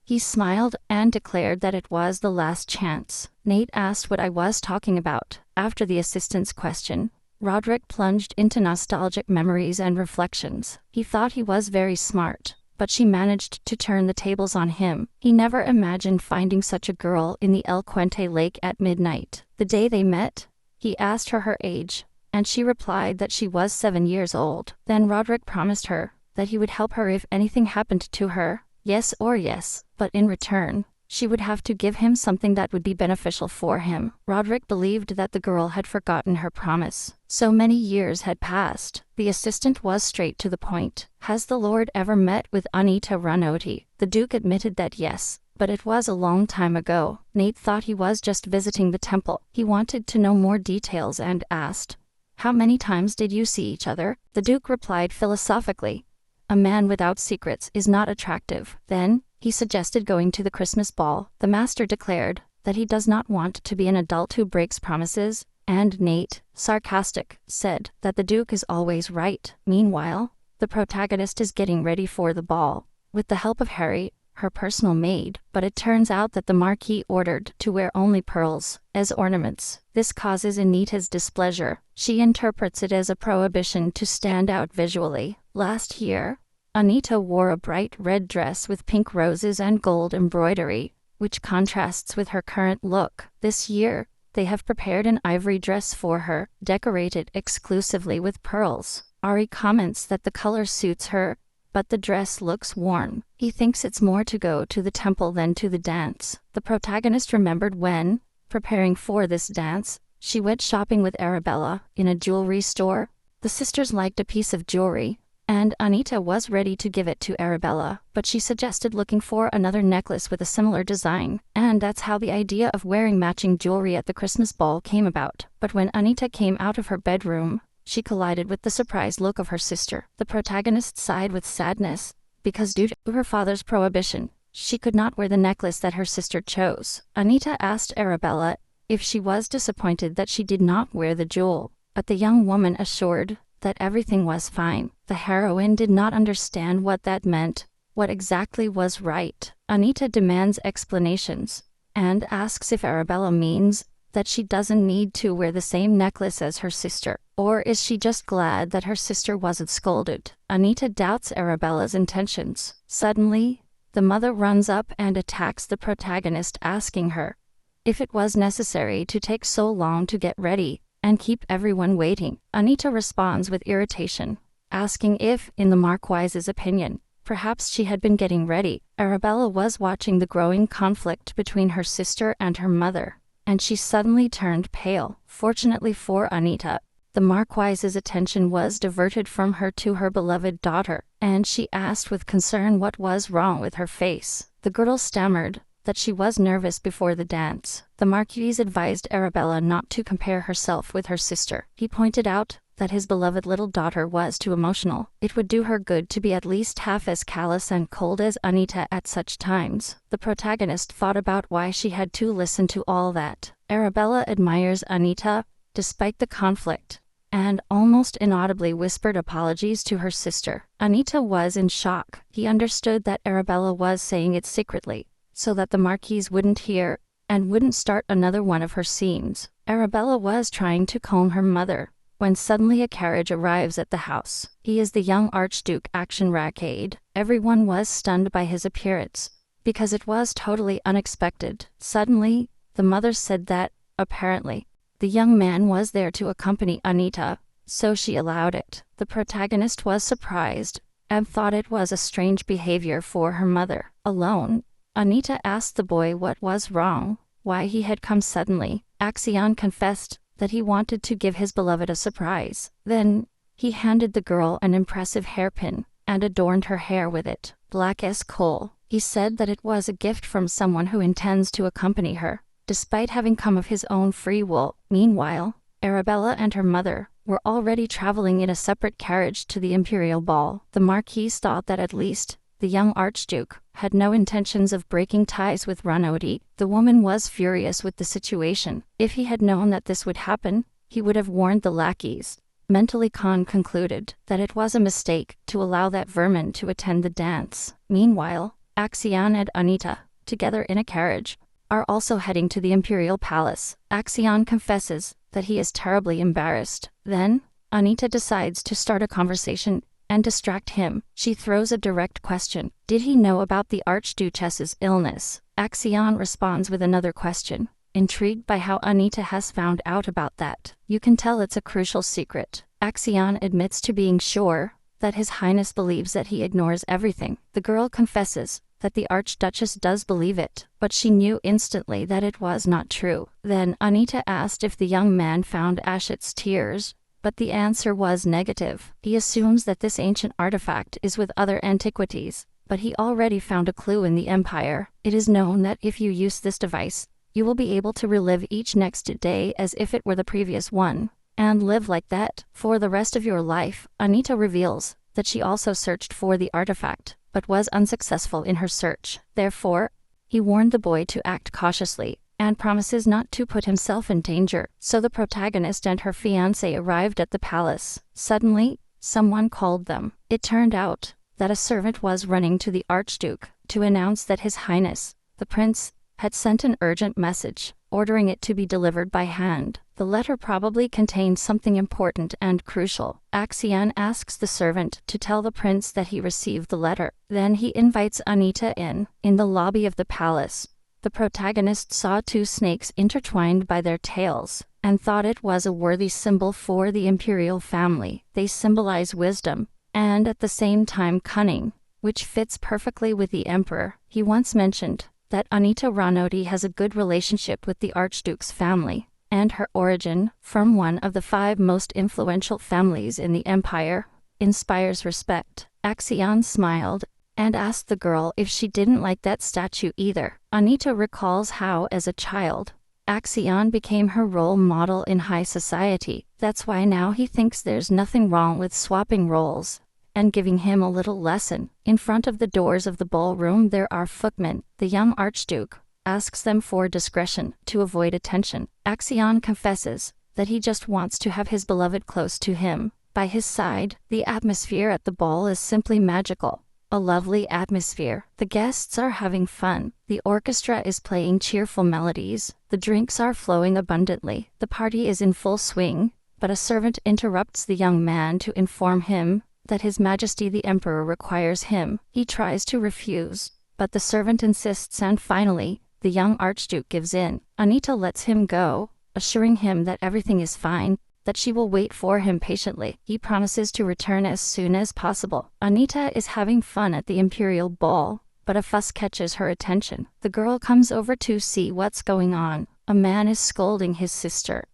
He smiled and declared that it was the last chance. Nate asked what I was talking about. After the assistant's question, Roderick plunged into nostalgic memories and reflections. He thought he was very smart, but she managed to turn the tables on him. He never imagined finding such a girl in the El Puente Lake at midnight. The day they met, he asked her age, and she replied that she was 7 years old. Then Roderick promised her that he would help her if anything happened to her. Yes or yes, but in return, she would have to give him something that would be beneficial for him. Roderick believed that the girl had forgotten her promise. So many years had passed. The assistant was straight to the point. "Has the Lord ever met with Anita Runoti?" The Duke admitted that yes, but it was a long time ago. Nate thought he was just visiting the temple. He wanted to know more details and asked, "How many times did you see each other?" The Duke replied philosophically, "A man without secrets is not attractive." Then, he suggested going to the Christmas ball. The master declared that he does not want to be an adult who breaks promises, and Nate, sarcastic, said that the Duke is always right. Meanwhile, the protagonist is getting ready for the ball, with the help of Harry, her personal maid, but it turns out that the Marquis ordered to wear only pearls as ornaments. This causes Anita's displeasure. She interprets it as a prohibition to stand out visually. Last year, Anita wore a bright red dress with pink roses and gold embroidery, which contrasts with her current look. This year, they have prepared an ivory dress for her, decorated exclusively with pearls. Ari comments that the color suits her, but the dress looks worn. He thinks it's more to go to the temple than to the dance. The protagonist remembered when, preparing for this dance, she went shopping with Arabella in a jewelry store. The sisters liked a piece of jewelry, and Anita was ready to give it to Arabella, but she suggested looking for another necklace with a similar design, and that's how the idea of wearing matching jewelry at the Christmas ball came about. But when Anita came out of her bedroom, she collided with the surprised look of her sister. The protagonist sighed with sadness, because due to her father's prohibition, she could not wear the necklace that her sister chose. Anita asked Arabella if she was disappointed that she did not wear the jewel, but the young woman assured that everything was fine. The heroine did not understand what that meant, what exactly was right. Anita demands explanations, and asks if Arabella means that she doesn't need to wear the same necklace as her sister, or is she just glad that her sister wasn't scolded? Anita doubts Arabella's intentions. Suddenly, the mother runs up and attacks the protagonist, asking her if it was necessary to take so long to get ready and keep everyone waiting. Anita responds with irritation, asking if, in the marquis's opinion, perhaps she had been getting ready. Arabella was watching the growing conflict between her sister and her mother, and she suddenly turned pale. Fortunately for Anita, the marquis's attention was diverted from her to her beloved daughter, and she asked with concern what was wrong with her face. The girl stammered that she was nervous before the dance. The marquis advised Arabella not to compare herself with her sister. He pointed out that his beloved little daughter was too emotional. It would do her good to be at least half as callous and cold as Anita at such times. The protagonist thought about why she had to listen to all that. Arabella admires Anita, despite the conflict, and almost inaudibly whispered apologies to her sister. Anita was in shock. He understood that Arabella was saying it secretly, so that the marquis wouldn't hear, and wouldn't start another one of her scenes. Arabella was trying to calm her mother, when suddenly a carriage arrives at the house. He is the young Archduke ActionToon. Everyone was stunned by his appearance, because it was totally unexpected. Suddenly, the mother said that, apparently, the young man was there to accompany Anita, so she allowed it. The protagonist was surprised, and thought it was a strange behavior for her mother. Alone, Anita asked the boy what was wrong, why he had come suddenly. Axion confessed that he wanted to give his beloved a surprise. Then, he handed the girl an impressive hairpin, and adorned her hair with it, black as coal. He said that it was a gift from someone who intends to accompany her, despite having come of his own free will. Meanwhile, Arabella and her mother were already traveling in a separate carriage to the imperial ball. The marquis thought that at least the young Archduke had no intentions of breaking ties with Ranodi. The woman was furious with the situation. If he had known that this would happen, he would have warned the lackeys. Mentally Khan concluded that it was a mistake to allow that vermin to attend the dance. Meanwhile, Axion and Anita, together in a carriage, are also heading to the imperial palace. Axion confesses that he is terribly embarrassed. Then, Anita decides to start a conversation and distract him. She throws a direct question. Did he know about the Archduchess's illness? Axion responds with another question, intrigued by how Anita has found out about that. You can tell it's a crucial secret. Axion admits to being sure that His Highness believes that he ignores everything. The girl confesses that the Archduchess does believe it, but she knew instantly that it was not true. Then Anita asked if the young man found Ashit's tears, but the answer was negative. He assumes that this ancient artifact is with other antiquities, but he already found a clue in the Empire. It is known that if you use this device, you will be able to relive each next day as if it were the previous one, and live like that for the rest of your life. Anita reveals that she also searched for the artifact, but was unsuccessful in her search. Therefore, he warned the boy to act cautiously, and promises not to put himself in danger. So the protagonist and her fiancé arrived at the palace. Suddenly, someone called them. It turned out that a servant was running to the Archduke to announce that His Highness, the Prince, had sent an urgent message, ordering it to be delivered by hand. The letter probably contained something important and crucial. Axion asks the servant to tell the prince that he received the letter. Then he invites Anita in. In the lobby of the palace, The protagonist saw two snakes intertwined by their tails, and thought it was a worthy symbol for the imperial family. They symbolize wisdom, and at the same time cunning, which fits perfectly with the emperor. He once mentioned that Anita Ranoti has a good relationship with the Archduke's family, and her origin, from one of the 5 most influential families in the empire, inspires respect. Axion smiled and asked the girl if she didn't like that statue either. Anita recalls how, as a child, Axion became her role model in high society. That's why now he thinks there's nothing wrong with swapping roles and giving him a little lesson. In front of the doors of the ballroom there are footmen. The young Archduke asks them for discretion to avoid attention. Axion confesses that he just wants to have his beloved close to him, by his side. The atmosphere at the ball is simply magical. A lovely atmosphere. The guests are having fun. The orchestra is playing cheerful melodies. The drinks are flowing abundantly. The party is in full swing, but a servant interrupts the young man to inform him that His Majesty the Emperor requires him. He tries to refuse, but the servant insists, and finally, the young Archduke gives in. Anita lets him go, assuring him that everything is fine, that she will wait for him patiently. He promises to return as soon as possible. Anita is having fun at the imperial ball, but a fuss catches her attention. The girl comes over to see what's going on. A man is scolding his sister.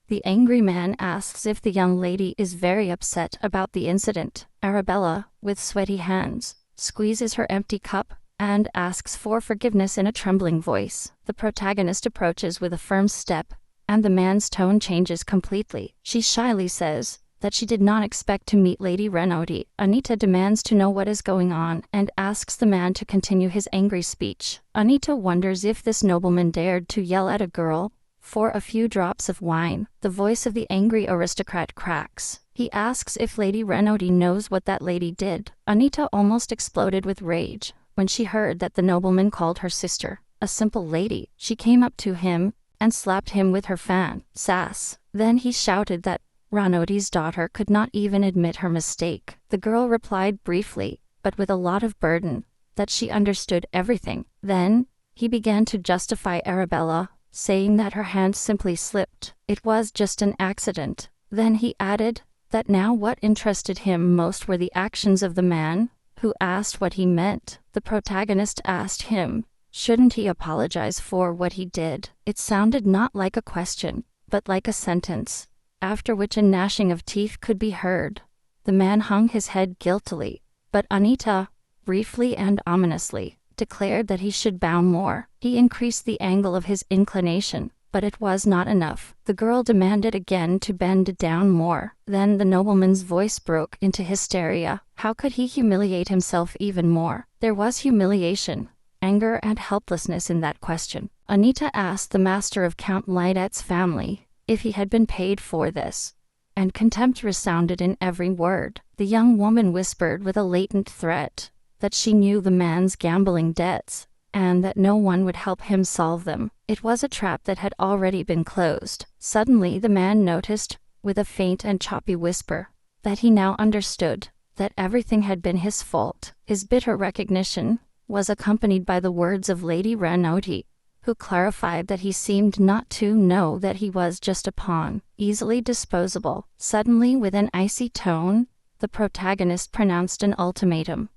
The angry man asks if the young lady is very upset about the incident. Arabella, with sweaty hands, squeezes her empty cup and asks for forgiveness in a trembling voice. The protagonist approaches with a firm step, and the man's tone changes completely. She shyly says that she did not expect to meet Lady Renoti. Anita demands to know what is going on and asks the man to continue his angry speech. Anita wonders if this nobleman dared to yell at a girl for a few drops of wine. The voice of the angry aristocrat cracks. He asks if Lady Renoti knows what that lady did. Anita almost exploded with rage when she heard that the nobleman called her sister a simple lady. She came up to him and slapped him with her fan. Sass. Then he shouted that Ranoti's daughter could not even admit her mistake. The girl replied briefly, but with a lot of burden, that she understood everything. Then he began to justify Arabella, saying that her hand simply slipped. It was just an accident. Then he added that now what interested him most were the actions of the man who asked what he meant. The protagonist asked him, shouldn't he apologize for what he did? It sounded not like a question, but like a sentence, after which a gnashing of teeth could be heard. The man hung his head guiltily, but Anita, briefly and ominously, declared that he should bow more. He increased the angle of his inclination, but it was not enough. The girl demanded again to bend down more. Then the nobleman's voice broke into hysteria. How could he humiliate himself even more? There was humiliation, anger and helplessness in that question. Anita asked the master of Count Lydet's family if he had been paid for this, and contempt resounded in every word. The young woman whispered with a latent threat that she knew the man's gambling debts, and that no one would help him solve them. It was a trap that had already been closed. Suddenly the man noticed, with a faint and choppy whisper, that he now understood that everything had been his fault. His bitter recognition was accompanied by the words of Lady Renoti, who clarified that he seemed not to know that he was just a pawn, easily disposable. Suddenly, with an icy tone, the protagonist pronounced an ultimatum.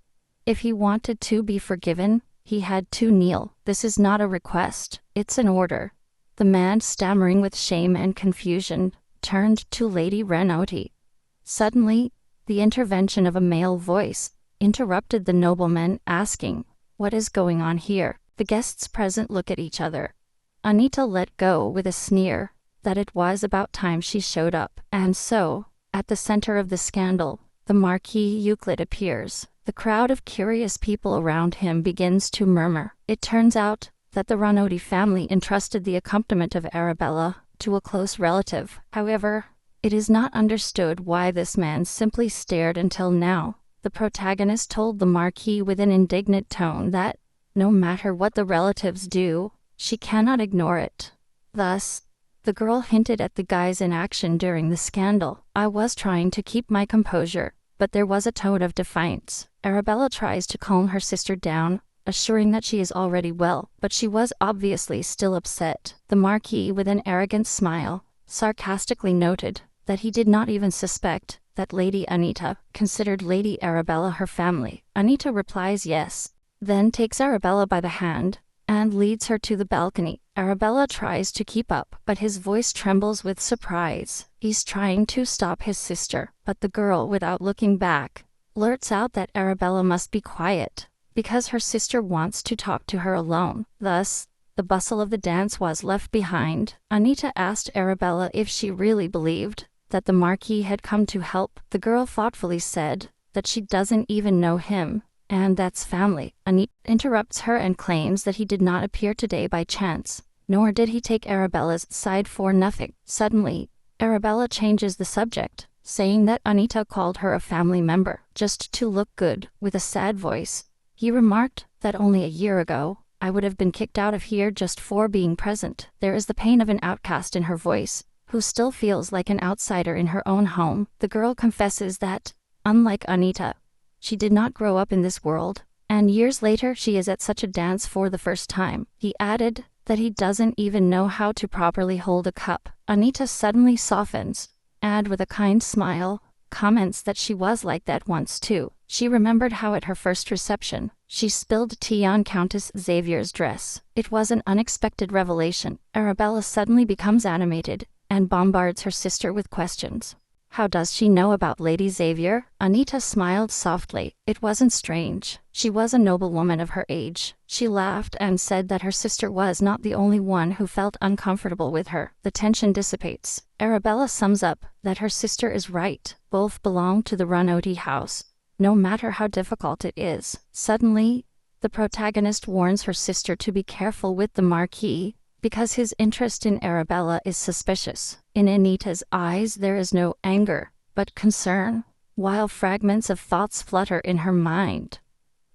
If he wanted to be forgiven, he had to kneel. This is not a request, it's an order. The man, stammering with shame and confusion, turned to Lady Renoti. Suddenly, the intervention of a male voice interrupted the nobleman, asking, "What is going on here?" The guests present look at each other. Anita let go with a sneer that it was about time she showed up. And so, at the center of the scandal, the Marquis Euclid appears. The crowd of curious people around him begins to murmur. It turns out that the Ranoti family entrusted the accompaniment of Arabella to a close relative. However, it is not understood why this man simply stared until now. The protagonist told the Marquis with an indignant tone that, no matter what the relatives do, she cannot ignore it. Thus, the girl hinted at the guys in action during the scandal. I was trying to keep my composure, but there was a tone of defiance. Arabella tries to calm her sister down, assuring that she is already well, but she was obviously still upset. The Marquis, with an arrogant smile, sarcastically noted that he did not even suspect that Lady Anita considered Lady Arabella her family. Anita replies yes, then takes Arabella by the hand and leads her to the balcony. Arabella tries to keep up, but his voice trembles with surprise. He's trying to stop his sister, but the girl, without looking back, blurts out that Arabella must be quiet, because her sister wants to talk to her alone. Thus, the bustle of the dance was left behind. Anita asked Arabella if she really believed that the Marquis had come to help. The girl thoughtfully said that she doesn't even know him, and that's family. Anita interrupts her and claims that he did not appear today by chance, nor did he take Arabella's side for nothing. Suddenly, Arabella changes the subject, saying that Anita called her a family member just to look good. With a sad voice, he remarked that only a year ago, I would have been kicked out of here just for being present. There is the pain of an outcast in her voice, who still feels like an outsider in her own home. The girl confesses that, unlike Anita, she did not grow up in this world, and years later she is at such a dance for the first time. He added that he doesn't even know how to properly hold a cup. Anita suddenly softens, and with a kind smile, comments that she was like that once too. She remembered how at her first reception, she spilled tea on Countess Xavier's dress. It was an unexpected revelation. Arabella suddenly becomes animated and bombards her sister with questions. How does she know about Lady Xavier? Anita smiled softly. It wasn't strange. She was a noble woman of her age. She laughed and said that her sister was not the only one who felt uncomfortable with her. The tension dissipates. Arabella sums up that her sister is right. Both belong to the Ranoti house, no matter how difficult it is. Suddenly, the protagonist warns her sister to be careful with the Marquis, because his interest in Arabella is suspicious. In Anita's eyes there is no anger, but concern, while fragments of thoughts flutter in her mind.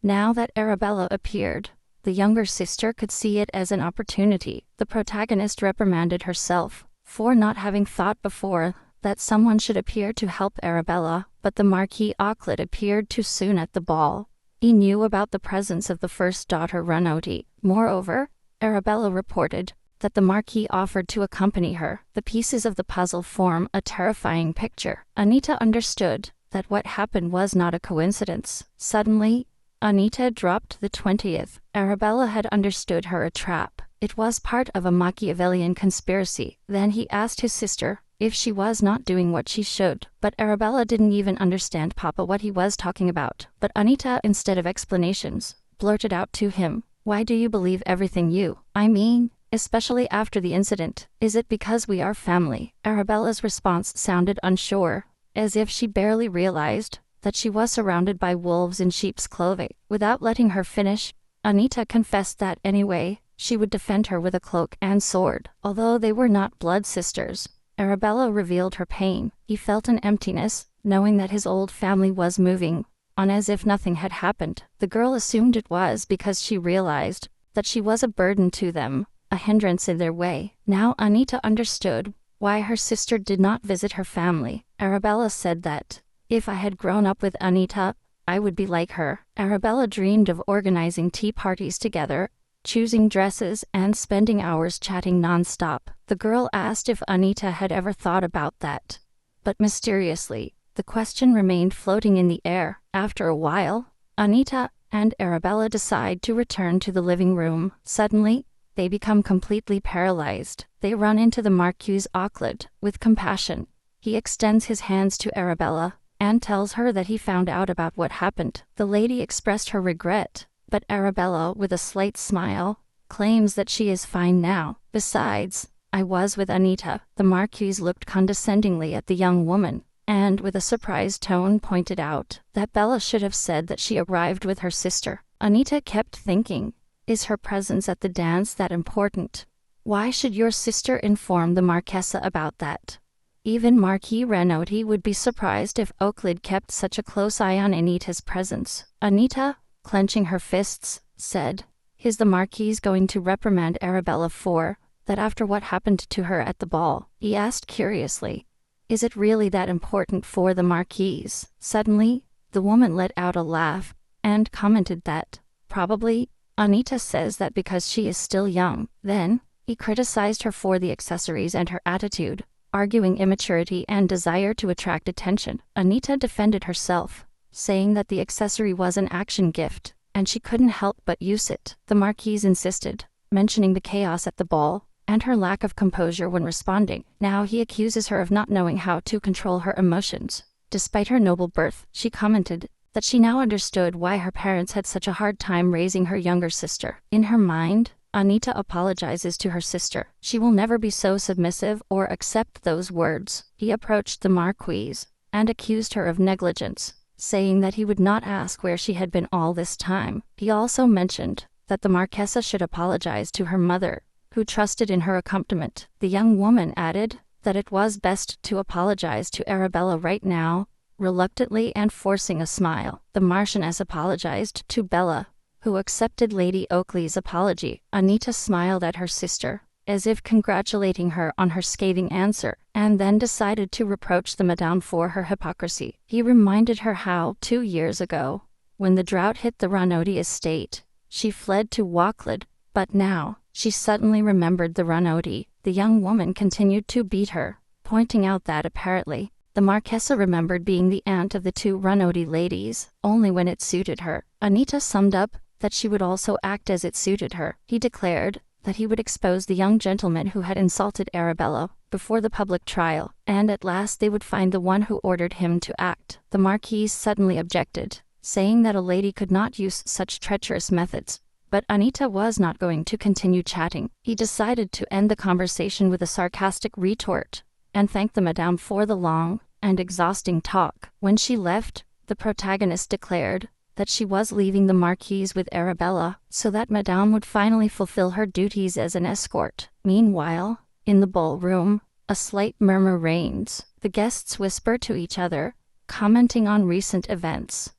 Now that Arabella appeared, the younger sister could see it as an opportunity. The protagonist reprimanded herself for not having thought before that someone should appear to help Arabella, but the Marquis Auckland appeared too soon at the ball. He knew about the presence of the first daughter Ranoti. Moreover, Arabella reported that the Marquis offered to accompany her. The pieces of the puzzle form a terrifying picture. Anita understood that what happened was not a coincidence. Suddenly, Anita dropped the 20th. Arabella had understood her a trap. It was part of a Machiavellian conspiracy. Then he asked his sister if she was not doing what she should, but Arabella didn't even understand Papa what he was talking about. But Anita, instead of explanations, blurted out to him, "Why do you believe everything I mean, especially after the incident? Is it because we are family?" Arabella's response sounded unsure, as if she barely realized that she was surrounded by wolves in sheep's clothing. Without letting her finish, Anita confessed that anyway, she would defend her with a cloak and sword. Although they were not blood sisters, Arabella revealed her pain. He felt an emptiness, knowing that his old family was moving on as if nothing had happened. The girl assumed it was because she realized that she was a burden to them, a hindrance in their way. Now Anita understood why her sister did not visit her family. Arabella said that, "If I had grown up with Anita, I would be like her." Arabella dreamed of organizing tea parties together, choosing dresses, and spending hours chatting non-stop. The girl asked if Anita had ever thought about that. But mysteriously, the question remained floating in the air. After a while, Anita and Arabella decide to return to the living room. Suddenly, they become completely paralyzed. They run into the Marquis Auckland. With compassion, he extends his hands to Arabella and tells her that he found out about what happened. The lady expressed her regret, but Arabella, with a slight smile, claims that she is fine now. Besides, I was with Anita. The Marquis looked condescendingly at the young woman, and with a surprised tone pointed out that Bella should have said that she arrived with her sister. Anita kept thinking, is her presence at the dance that important? Why should your sister inform the Marquesa about that? Even Marquis Ranoti would be surprised if Auckland kept such a close eye on Anita's presence. Anita, clenching her fists, said, "Is the Marquis going to reprimand Arabella for that after what happened to her at the ball?" He asked curiously, "Is it really that important for the Marquis?" Suddenly, the woman let out a laugh and commented that, probably, Anita says that because she is still young. Then, he criticized her for the accessories and her attitude, arguing immaturity and desire to attract attention. Anita defended herself, saying that the accessory was an action gift, and she couldn't help but use it. The Marquis insisted, mentioning the chaos at the ball, and her lack of composure when responding. Now he accuses her of not knowing how to control her emotions. Despite her noble birth, she commented that she now understood why her parents had such a hard time raising her younger sister. In her mind, Anita apologizes to her sister. She will never be so submissive or accept those words. He approached the Marquis and accused her of negligence, saying that he would not ask where she had been all this time. He also mentioned that the Marquesa should apologize to her mother, who trusted in her accompaniment. The young woman added that it was best to apologize to Arabella right now, reluctantly and forcing a smile. The Marchioness apologized to Bella, who accepted Lady Oakley's apology. Anita smiled at her sister, as if congratulating her on her scathing answer, and then decided to reproach the Madame for her hypocrisy. He reminded her how, 2 years ago, when the drought hit the Ranodi estate, she fled to Wackled, but now, she suddenly remembered the Ranodi. The young woman continued to beat her, pointing out that apparently, the Marquesa remembered being the aunt of the 2 Ranodi ladies, only when it suited her. Anita summed up that she would also act as it suited her. He declared that he would expose the young gentleman who had insulted Arabella before the public trial, and at last they would find the one who ordered him to act. The Marquis suddenly objected, saying that a lady could not use such treacherous methods. But Anita was not going to continue chatting. He decided to end the conversation with a sarcastic retort, and thanked the Madame for the long and exhausting talk. When she left, the protagonist declared that she was leaving the Marquis with Arabella, so that Madame would finally fulfill her duties as an escort. Meanwhile, in the ballroom, a slight murmur reigns. The guests whisper to each other, commenting on recent events.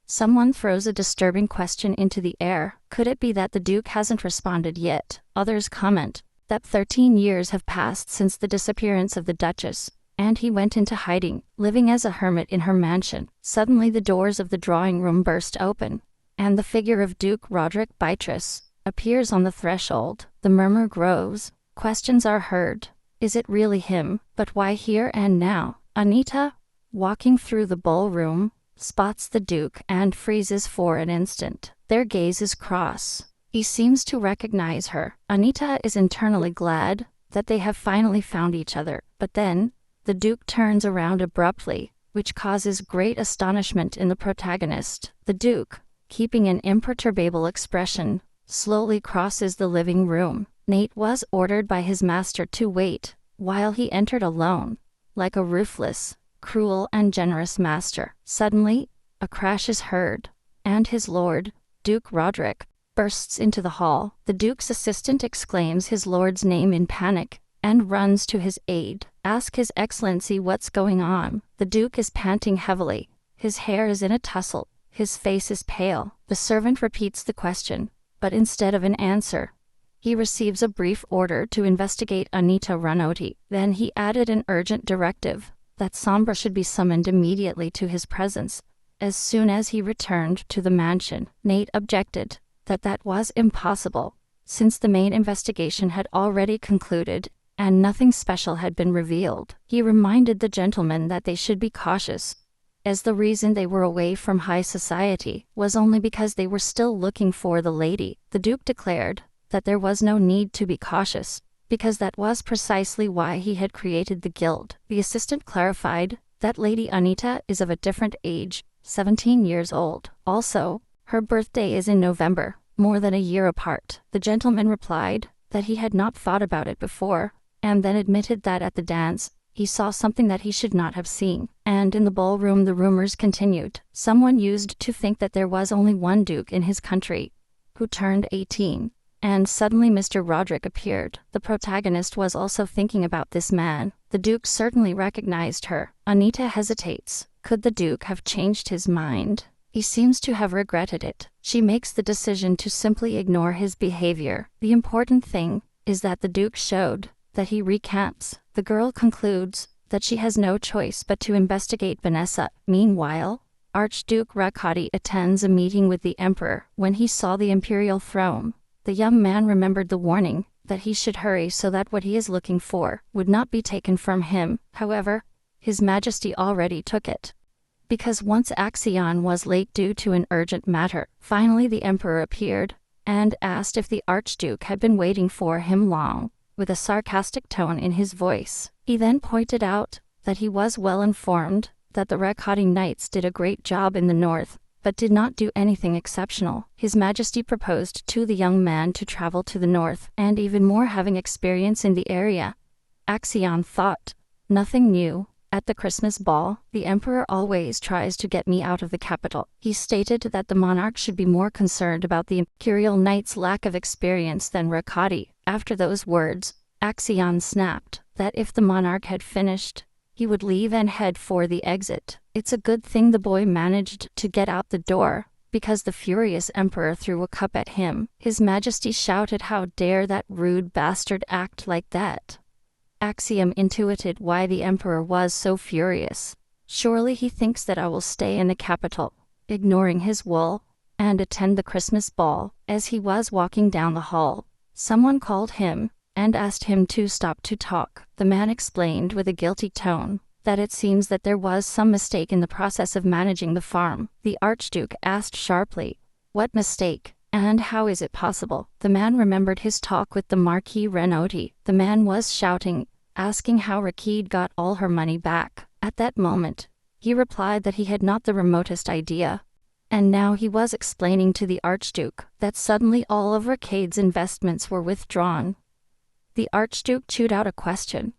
Someone throws a disturbing question into the air. Could it be that the Duke hasn't responded yet? Others comment that 13 years have passed since the disappearance of the Duchess, and he went into hiding, living as a hermit in her mansion. Suddenly the doors of the drawing room burst open, and the figure of Duke Roderick Beatrice appears on the threshold. The murmur grows. Questions are heard. Is it really him? But why here and now? Anita, walking through the ballroom, spots the Duke and freezes for an instant. Their gazes cross. He seems to recognize her. Anita is internally glad that they have finally found each other, but then, the Duke turns around abruptly, which causes great astonishment in the protagonist. The Duke, keeping an imperturbable expression, slowly crosses the living room. Nate was ordered by his master to wait, while he entered alone, like a ruthless, cruel and generous master. Suddenly, a crash is heard, and his lord, Duke Roderick, bursts into the hall. The Duke's assistant exclaims his lord's name in panic, and runs to his aid. Ask His Excellency what's going on. The Duke is panting heavily. His hair is in a tussle. His face is pale. The servant repeats the question, but instead of an answer, he receives a brief order to investigate Anita Ranodi. Then he added an urgent directive that Sombra should be summoned immediately to his presence. As soon as he returned to the mansion, Nate objected that was impossible, since the main investigation had already concluded, and nothing special had been revealed. He reminded the gentlemen that they should be cautious, as the reason they were away from high society was only because they were still looking for the lady. The Duke declared that there was no need to be cautious, because that was precisely why he had created the guild. The assistant clarified that Lady Anita is of a different age, 17 years old. Also, her birthday is in November, more than a year apart. The gentleman replied that he had not thought about it before, and then admitted that at the dance, he saw something that he should not have seen. And in the ballroom the rumors continued. Someone used to think that there was only one duke in his country, who turned 18. And suddenly Mr. Roderick appeared. The protagonist was also thinking about this man. The Duke certainly recognized her. Anita hesitates. Could the Duke have changed his mind? He seems to have regretted it. She makes the decision to simply ignore his behavior. The important thing is that the Duke showed that he recaps. The girl concludes that she has no choice but to investigate Vanessa. Meanwhile, Archduke Rakati attends a meeting with the emperor. When he saw the imperial throne, the young man remembered the warning that he should hurry so that what he is looking for would not be taken from him. However, His Majesty already took it. Because once Axion was late due to an urgent matter, finally the emperor appeared and asked if the Archduke had been waiting for him long, with a sarcastic tone in his voice. He then pointed out that he was well informed that the Rakati Knights did a great job in the north, but did not do anything exceptional. His Majesty proposed to the young man to travel to the north, and even more having experience in the area. Axion thought, nothing new. At the Christmas ball, the emperor always tries to get me out of the capital. He stated that the monarch should be more concerned about the imperial knight's lack of experience than Rakati. After those words, Axion snapped that if the monarch had finished, he would leave and head for the exit. It's a good thing the boy managed to get out the door, because the furious emperor threw a cup at him. His Majesty shouted, "How dare that rude bastard act like that?" Axiom intuited why the emperor was so furious. Surely he thinks that I will stay in the capital, ignoring his will, and attend the Christmas ball. As he was walking down the hall, someone called him and asked him to stop to talk. The man explained with a guilty tone that it seems that there was some mistake in the process of managing the farm. The Archduke asked sharply, "What mistake? And how is it possible?" The man remembered his talk with the Marquis Renoti. The man was shouting, asking how Rakid got all her money back. At that moment, he replied that he had not the remotest idea. And now he was explaining to the Archduke that suddenly all of Rakid's investments were withdrawn. The Archduke chewed out a question.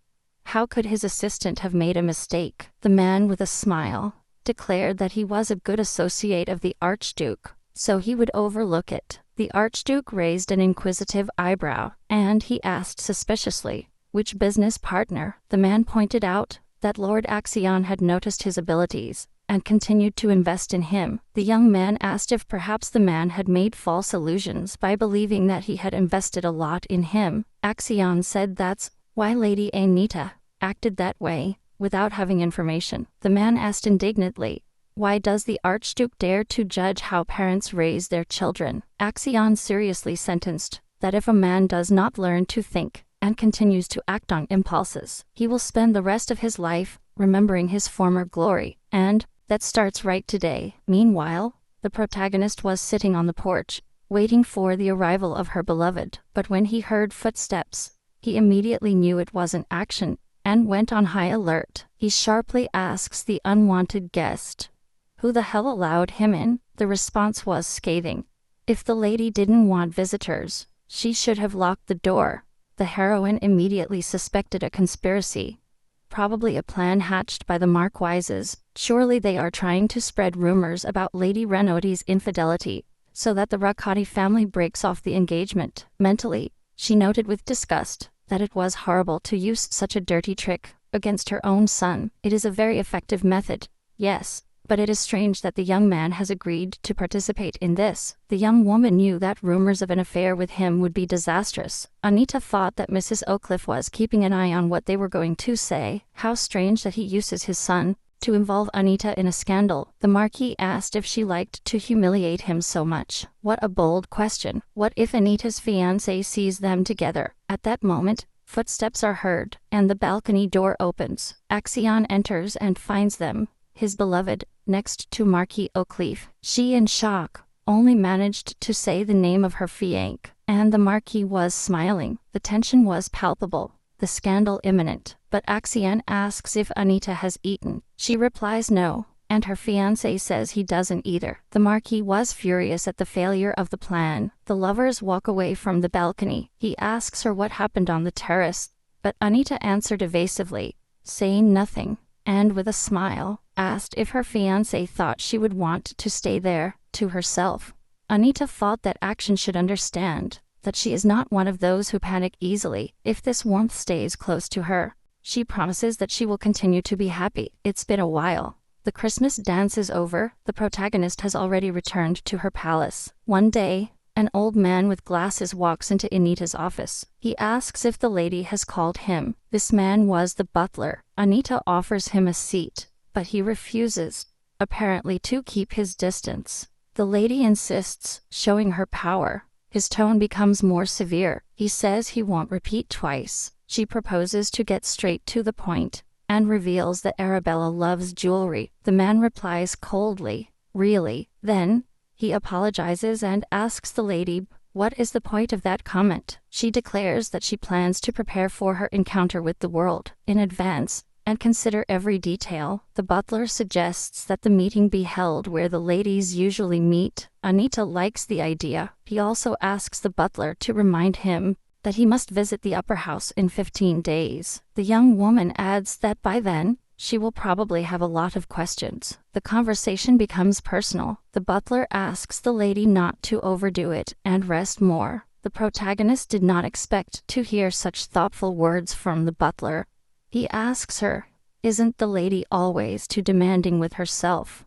How could his assistant have made a mistake? The man, with a smile, declared that he was a good associate of the Archduke, so he would overlook it. The Archduke raised an inquisitive eyebrow, and he asked suspiciously, "Which business partner?" The man pointed out that Lord Axion had noticed his abilities and continued to invest in him. The young man asked if perhaps the man had made false illusions by believing that he had invested a lot in him. Axion said that's why Lady Anita acted that way, without having information. The man asked indignantly, "Why does the Archduke dare to judge how parents raise their children?" Axion seriously sentenced that if a man does not learn to think and continues to act on impulses, he will spend the rest of his life remembering his former glory, and that starts right today. Meanwhile, the protagonist was sitting on the porch, waiting for the arrival of her beloved, but when he heard footsteps, he immediately knew it wasn't Action, and went on high alert. He sharply asks the unwanted guest, "Who the hell allowed him in?" The response was scathing. If the lady didn't want visitors, she should have locked the door. The heroine immediately suspected a conspiracy. Probably a plan hatched by the Marquises. Surely they are trying to spread rumors about Lady Renoti's infidelity, so that the Rakati family breaks off the engagement. Mentally, she noted with disgust that it was horrible to use such a dirty trick against her own son. It is a very effective method, yes, but it is strange that the young man has agreed to participate in this. The young woman knew that rumors of an affair with him would be disastrous. Anita thought that Mrs. Oakleaf was keeping an eye on what they were going to say. How strange that he uses his son to involve Anita in a scandal. The Marquis asked if she liked to humiliate him so much. What a bold question. What if Anita's fiancé sees them together? At that moment, footsteps are heard, and the balcony door opens. Axion enters and finds them, his beloved, next to Marquis Oakleaf. She, in shock, only managed to say the name of her fiancé, and the Marquis was smiling. The tension was palpable, the scandal imminent, but Axion asks if Anita has eaten. She replies no, and her fiancé says he doesn't either. The Marquis was furious at the failure of the plan. The lovers walk away from the balcony. He asks her what happened on the terrace, but Anita answered evasively, saying nothing, and with a smile, asked if her fiancé thought she would want to stay there, to herself. Anita thought that Action should understand that she is not one of those who panic easily. If this warmth stays close to her, she promises that she will continue to be happy. It's been a while. The Christmas dance is over. The protagonist has already returned to her palace. One day, an old man with glasses walks into Anita's office. He asks if the lady has called him. This man was the butler. Anita offers him a seat, but he refuses. apparently to keep his distance. The lady insists, showing her power. His tone becomes more severe. He says he won't repeat twice. She proposes to get straight to the point, and reveals that Arabella loves jewelry. The man replies coldly, "Really?" Then, he apologizes and asks the lady, what is the point of that comment? She declares that she plans to prepare for her encounter with the world in advance, and consider every detail. The butler suggests that the meeting be held where the ladies usually meet. Anita likes the idea. He also asks the butler to remind him that he must visit the upper house in 15 days. The young woman adds that by then, she will probably have a lot of questions. The conversation becomes personal. The butler asks the lady not to overdo it and rest more. The protagonist did not expect to hear such thoughtful words from the butler. He asks her, "Isn't the lady always too demanding with herself?"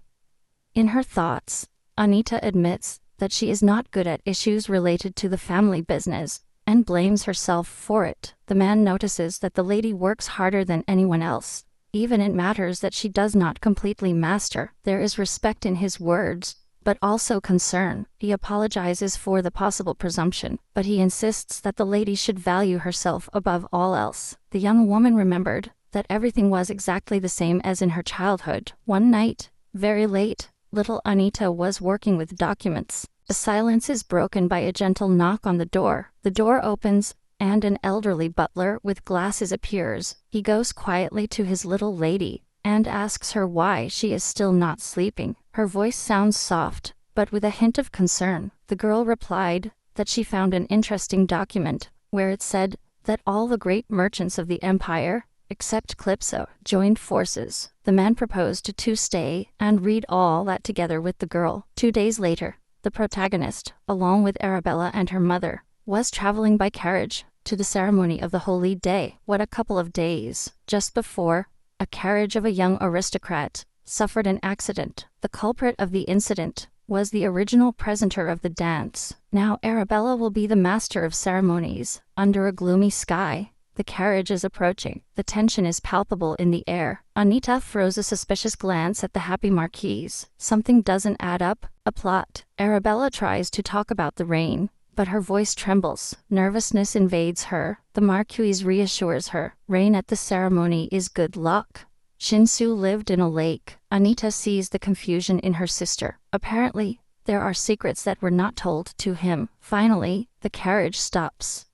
In her thoughts, Anita admits that she is not good at issues related to the family business, and blames herself for it. The man notices that the lady works harder than anyone else, even in matters that she does not completely master. There is respect in his words, but also concern. He apologizes for the possible presumption, but he insists that the lady should value herself above all else. The young woman remembered that everything was exactly the same as in her childhood. One night, very late, little Anita was working with documents. The silence is broken by a gentle knock on the door. The door opens, and an elderly butler with glasses appears. He goes quietly to his little lady, and asks her why she is still not sleeping. Her voice sounds soft, but with a hint of concern. The girl replied that she found an interesting document, where it said that all the great merchants of the empire, except Calypso, joined forces. The man proposed to stay and read all that together with the girl. 2 days later, the protagonist, along with Arabella and her mother, was traveling by carriage to the ceremony of the holy day. What a couple of days! Just before, a carriage of a young aristocrat suffered an accident. The culprit of the incident was the original presenter of the dance. Now Arabella will be the master of ceremonies. Under a gloomy sky, the carriage is approaching. The tension is palpable in the air. Anita throws a suspicious glance at the happy marquis. Something doesn't add up. A plot. Arabella tries to talk about the rain, but her voice trembles. Nervousness invades her. The marquis reassures her. Rain at the ceremony is good luck. Shinsu lived in a lake. Anita sees the confusion in her sister. Apparently, there are secrets that were not told to him. Finally, the carriage stops.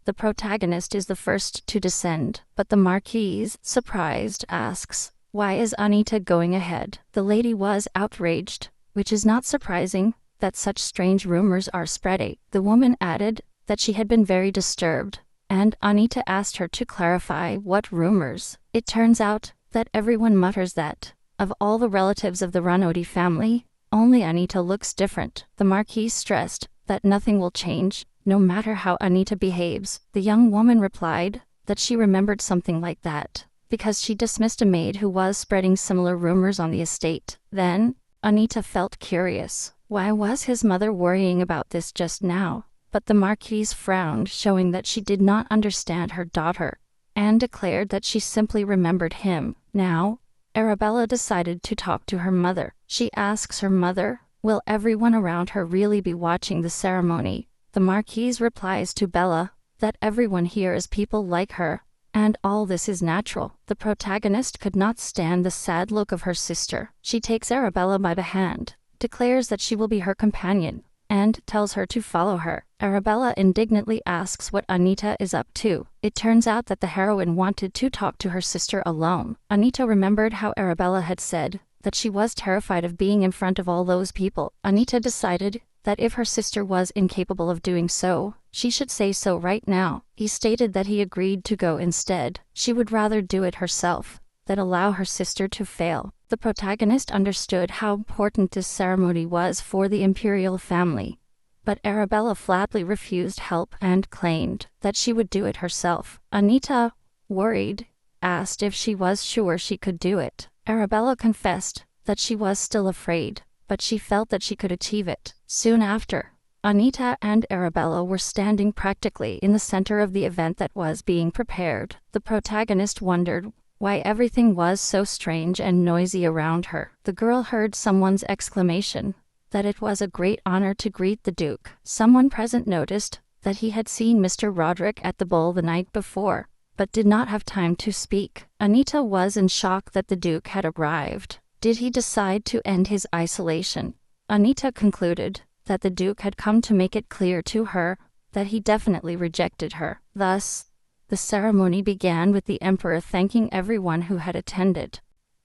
The protagonist is the first to descend, but the marquis, surprised, asks, "Why is Anita going ahead?" The lady was outraged, which is not surprising that such strange rumors are spreading. The woman added that she had been very disturbed, and Anita asked her to clarify what rumors. It turns out that everyone mutters that, of all the relatives of the Ranodi family, only Anita looks different. The marquis stressed that nothing will change, no matter how Anita behaves. The young woman replied that she remembered something like that, because she dismissed a maid who was spreading similar rumors on the estate. Then, Anita felt curious. Why was his mother worrying about this just now? But the marquise frowned, showing that she did not understand her daughter, and declared that she simply remembered him. Now, Arabella decided to talk to her mother. She asks her mother, will everyone around her really be watching the ceremony? The marquise replies to Bella that everyone here is people like her, and all this is natural. The protagonist could not stand the sad look of her sister. She takes Arabella by the hand, declares that she will be her companion, and tells her to follow her. Arabella indignantly asks what Anita is up to. It turns out that the heroine wanted to talk to her sister alone. Anita remembered how Arabella had said that she was terrified of being in front of all those people. Anita decided that if her sister was incapable of doing so, she should say so right now. He stated that he agreed to go instead. She would rather do it herself than allow her sister to fail. The protagonist understood how important this ceremony was for the imperial family, but Arabella flatly refused help and claimed that she would do it herself. Anita, worried, asked if she was sure she could do it. Arabella confessed that she was still afraid, but she felt that she could achieve it. Soon after, Anita and Arabella were standing practically in the center of the event that was being prepared. The protagonist wondered why everything was so strange and noisy around her. The girl heard someone's exclamation that it was a great honor to greet the Duke. Someone present noticed that he had seen Mr. Roderick at the ball the night before, but did not have time to speak. Anita was in shock that the Duke had arrived. Did he decide to end his isolation? Anita concluded that the Duke had come to make it clear to her that he definitely rejected her. Thus, the ceremony began with the Emperor thanking everyone who had attended.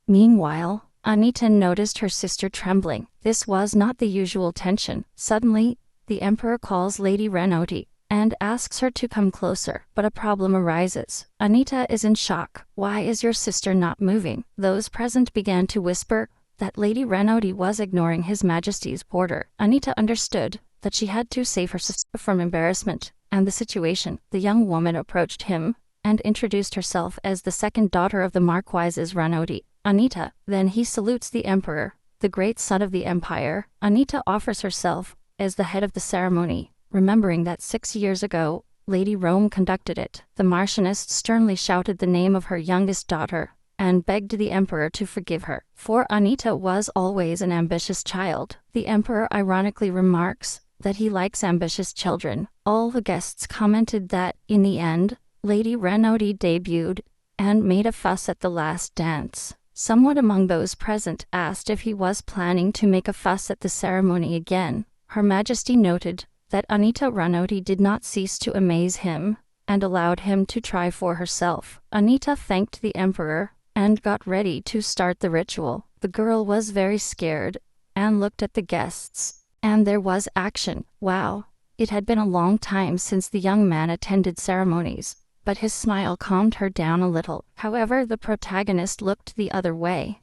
Meanwhile, Anita noticed her sister trembling. This was not the usual tension. Suddenly, the Emperor calls Lady Renoti and asks her to come closer, but a problem arises. Anita is in shock. Why is your sister not moving? Those present began to whisper that Lady Renoti was ignoring His Majesty's order. Anita understood that she had to save her sister from embarrassment and the situation. The young woman approached him and introduced herself as the second daughter of the Marquises Renoti, Anita. Then he salutes the Emperor, the great son of the Empire. Anita offers herself as the head of the ceremony, remembering that 6 years ago, Lady Rome conducted it. The Marchioness sternly shouted the name of her youngest daughter and begged the Emperor to forgive her, for Anita was always an ambitious child. The Emperor ironically remarks that he likes ambitious children. All the guests commented that, in the end, Lady Renoti debuted and made a fuss at the last dance. Someone among those present asked if he was planning to make a fuss at the ceremony again. Her Majesty noted that Anita Renoti did not cease to amaze him and allowed him to try for herself. Anita thanked the Emperor and got ready to start the ritual. The girl was very scared and looked at the guests, and there was action. Wow! It had been a long time since the young man attended ceremonies, but his smile calmed her down a little. However, the protagonist looked the other way.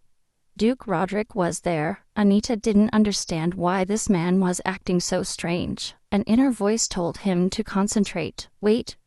Duke Roderick was there. Anita didn't understand why this man was acting so strange. An inner voice told him to concentrate. Wait,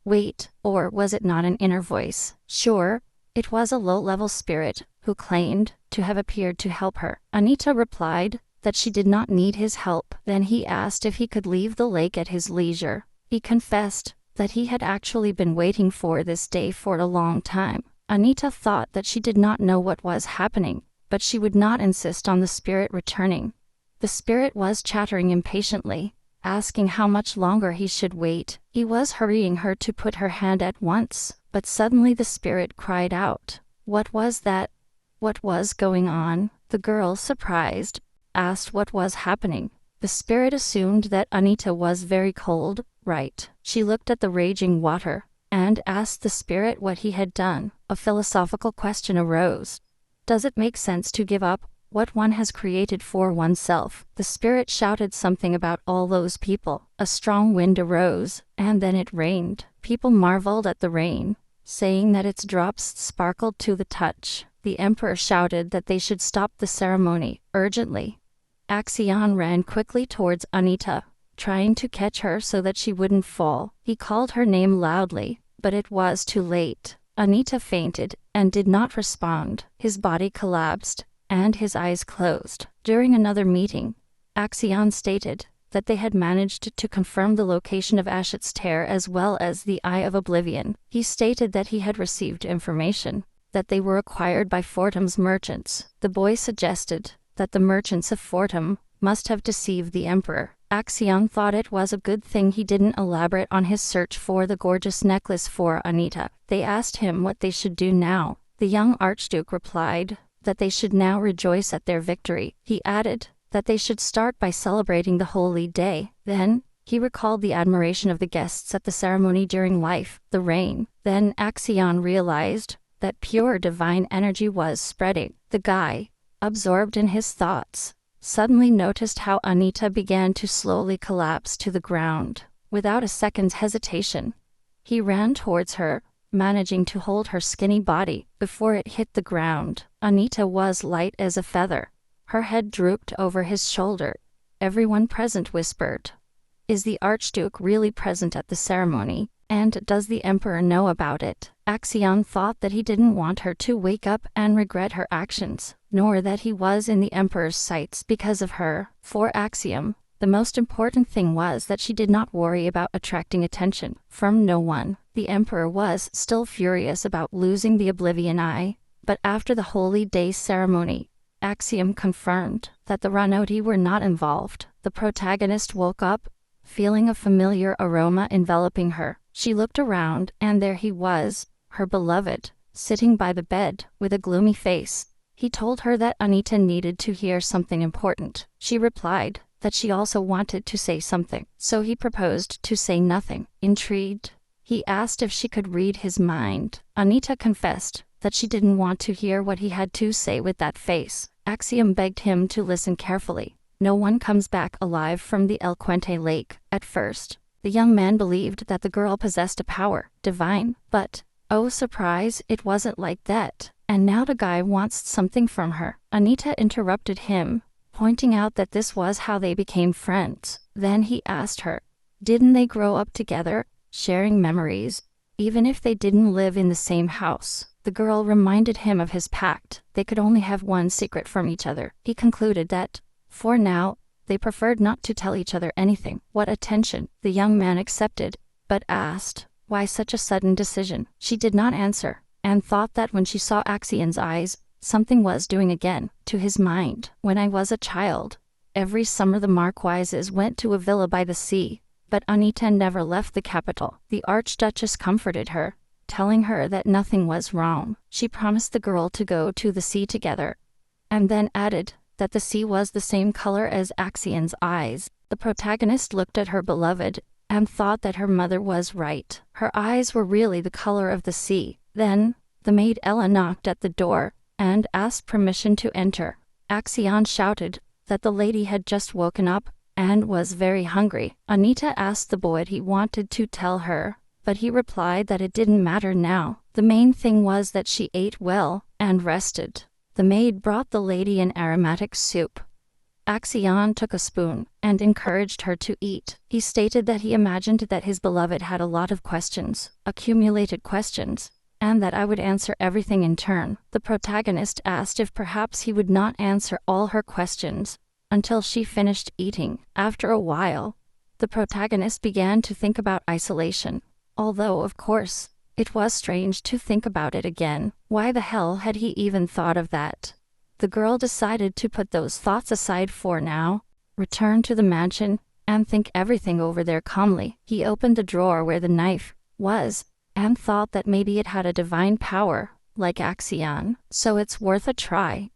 or was it not an inner voice? Sure, it was a low-level spirit who claimed to have appeared to help her. Anita replied that she did not need his help. Then he asked if he could leave the lake at his leisure. He confessed that he had actually been waiting for this day for a long time. Anita thought that she did not know what was happening, but she would not insist on the spirit returning. The spirit was chattering impatiently, asking how much longer he should wait. He was hurrying her to put her hand at once, but suddenly the spirit cried out. What was that? What was going on? The girl, surprised, asked what was happening. The spirit assumed that Anita was very cold, right? She looked at the raging water and asked the spirit what he had done. A philosophical question arose. Does it make sense to give up what one has created for oneself? The spirit shouted something about all those people. A strong wind arose, and then it rained. People marveled at the rain, saying that its drops sparkled to the touch. The Emperor shouted that they should stop the ceremony, urgently. Axion ran quickly towards Anita, trying to catch her so that she wouldn't fall. He called her name loudly, but it was too late. Anita fainted and did not respond. His body collapsed, and his eyes closed. During another meeting, Axion stated that they had managed to confirm the location of Ashit's Tear as well as the Eye of Oblivion. He stated that he had received information that they were acquired by Fortum's merchants. The boy suggested that the merchants of Fortum must have deceived the Emperor. Axion thought it was a good thing he didn't elaborate on his search for the gorgeous necklace for Anita. They asked him what they should do now. The young Archduke replied that they should now rejoice at their victory. He added that they should start by celebrating the holy day. Then, he recalled the admiration of the guests at the ceremony during life, the rain. Then Axion realized that pure divine energy was spreading. The guy, absorbed in his thoughts, suddenly noticed how Anita began to slowly collapse to the ground. Without a second's hesitation, he ran towards her, managing to hold her skinny body before it hit the ground. Anita was light as a feather. Her head drooped over his shoulder. Everyone present whispered, "Is the Archduke really present at the ceremony? And does the Emperor know about it?" Axion thought that he didn't want her to wake up and regret her actions, nor that he was in the Emperor's sights because of her. For Axiom, the most important thing was that she did not worry about attracting attention from no one. The Emperor was still furious about losing the Oblivion Eye, But after the Holy Day ceremony, Axiom confirmed that the Ranoti were not involved. The protagonist woke up, feeling a familiar aroma enveloping her. She looked around, and there he was, her beloved, sitting by the bed, with a gloomy face. He told her that Anita needed to hear something important. She replied that she also wanted to say something, so he proposed to say nothing. Intrigued, he asked if she could read his mind. Anita confessed that she didn't want to hear what he had to say with that face. Axiom begged him to listen carefully. No one comes back alive from the El Puente Lake. At first, the young man believed that the girl possessed a power, divine, but, oh surprise, it wasn't like that. And now the guy wants something from her. Anita interrupted him, pointing out that this was how they became friends. Then he asked her, didn't they grow up together, sharing memories, even if they didn't live in the same house? The girl reminded him of his pact. They could only have one secret from each other. He concluded that, for now, they preferred not to tell each other anything. What attention! The young man accepted, but asked, why such a sudden decision? She did not answer, and thought that when she saw Axion's eyes, something was doing again to his mind. When I was a child, every summer the Marquises went to a villa by the sea, but Anita never left the capital. The Archduchess comforted her, telling her that nothing was wrong. She promised the girl to go to the sea together, and then added that the sea was the same color as Axion's eyes. The protagonist looked at her beloved, and thought that her mother was right. Her eyes were really the color of the sea. Then, the maid Ella knocked at the door, and asked permission to enter. Axion shouted that the lady had just woken up, and was very hungry. Anita asked the boy what he wanted to tell her, but he replied that it didn't matter now. The main thing was that she ate well, and rested. The maid brought the lady an aromatic soup. Axion took a spoon, and encouraged her to eat. He stated that he imagined that his beloved had a lot of questions, accumulated questions, and that I would answer everything in turn. The protagonist asked if perhaps he would not answer all her questions, until she finished eating. After a while, the protagonist began to think about isolation. Although, of course, it was strange to think about it again. Why the hell had he even thought of that? The girl decided to put those thoughts aside for now, return to the mansion, and think everything over there calmly. He opened the drawer where the knife was, and thought that maybe it had a divine power, like Axion, so it's worth a try.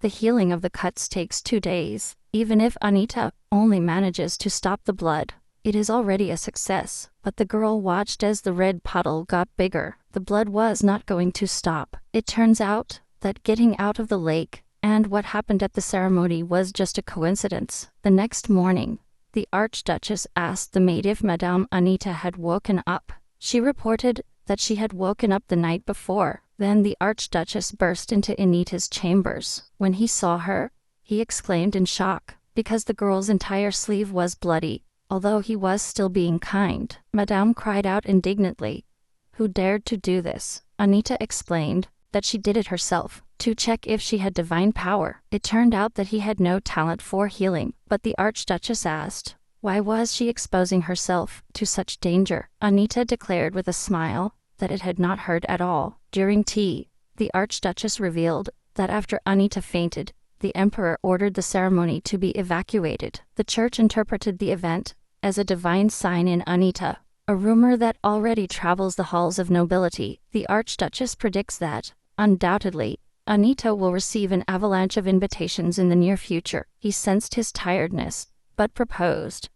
The healing of the cuts takes 2 days. Even if Anita only manages to stop the blood, it is already a success. But the girl watched as the red puddle got bigger. The blood was not going to stop. It turns out that getting out of the lake and what happened at the ceremony was just a coincidence. The next morning, the Archduchess asked the maid if Madame Anita had woken up. She reported that she had woken up the night before. Then the Archduchess burst into Anita's chambers. When he saw her, he exclaimed in shock, because the girl's entire sleeve was bloody. Although he was still being kind, Madame cried out indignantly, "Who dared to do this?" Anita explained that she did it herself, to check if she had divine power. It turned out that he had no talent for healing, but the Archduchess asked, why was she exposing herself to such danger? Anita declared with a smile that it had not hurt at all. During tea, the Archduchess revealed that after Anita fainted, the Emperor ordered the ceremony to be evacuated. The church interpreted the event as a divine sign in Anita, a rumor that already travels the halls of nobility. The Archduchess predicts that, undoubtedly, Anita will receive an avalanche of invitations in the near future. He sensed his tiredness, but proposed,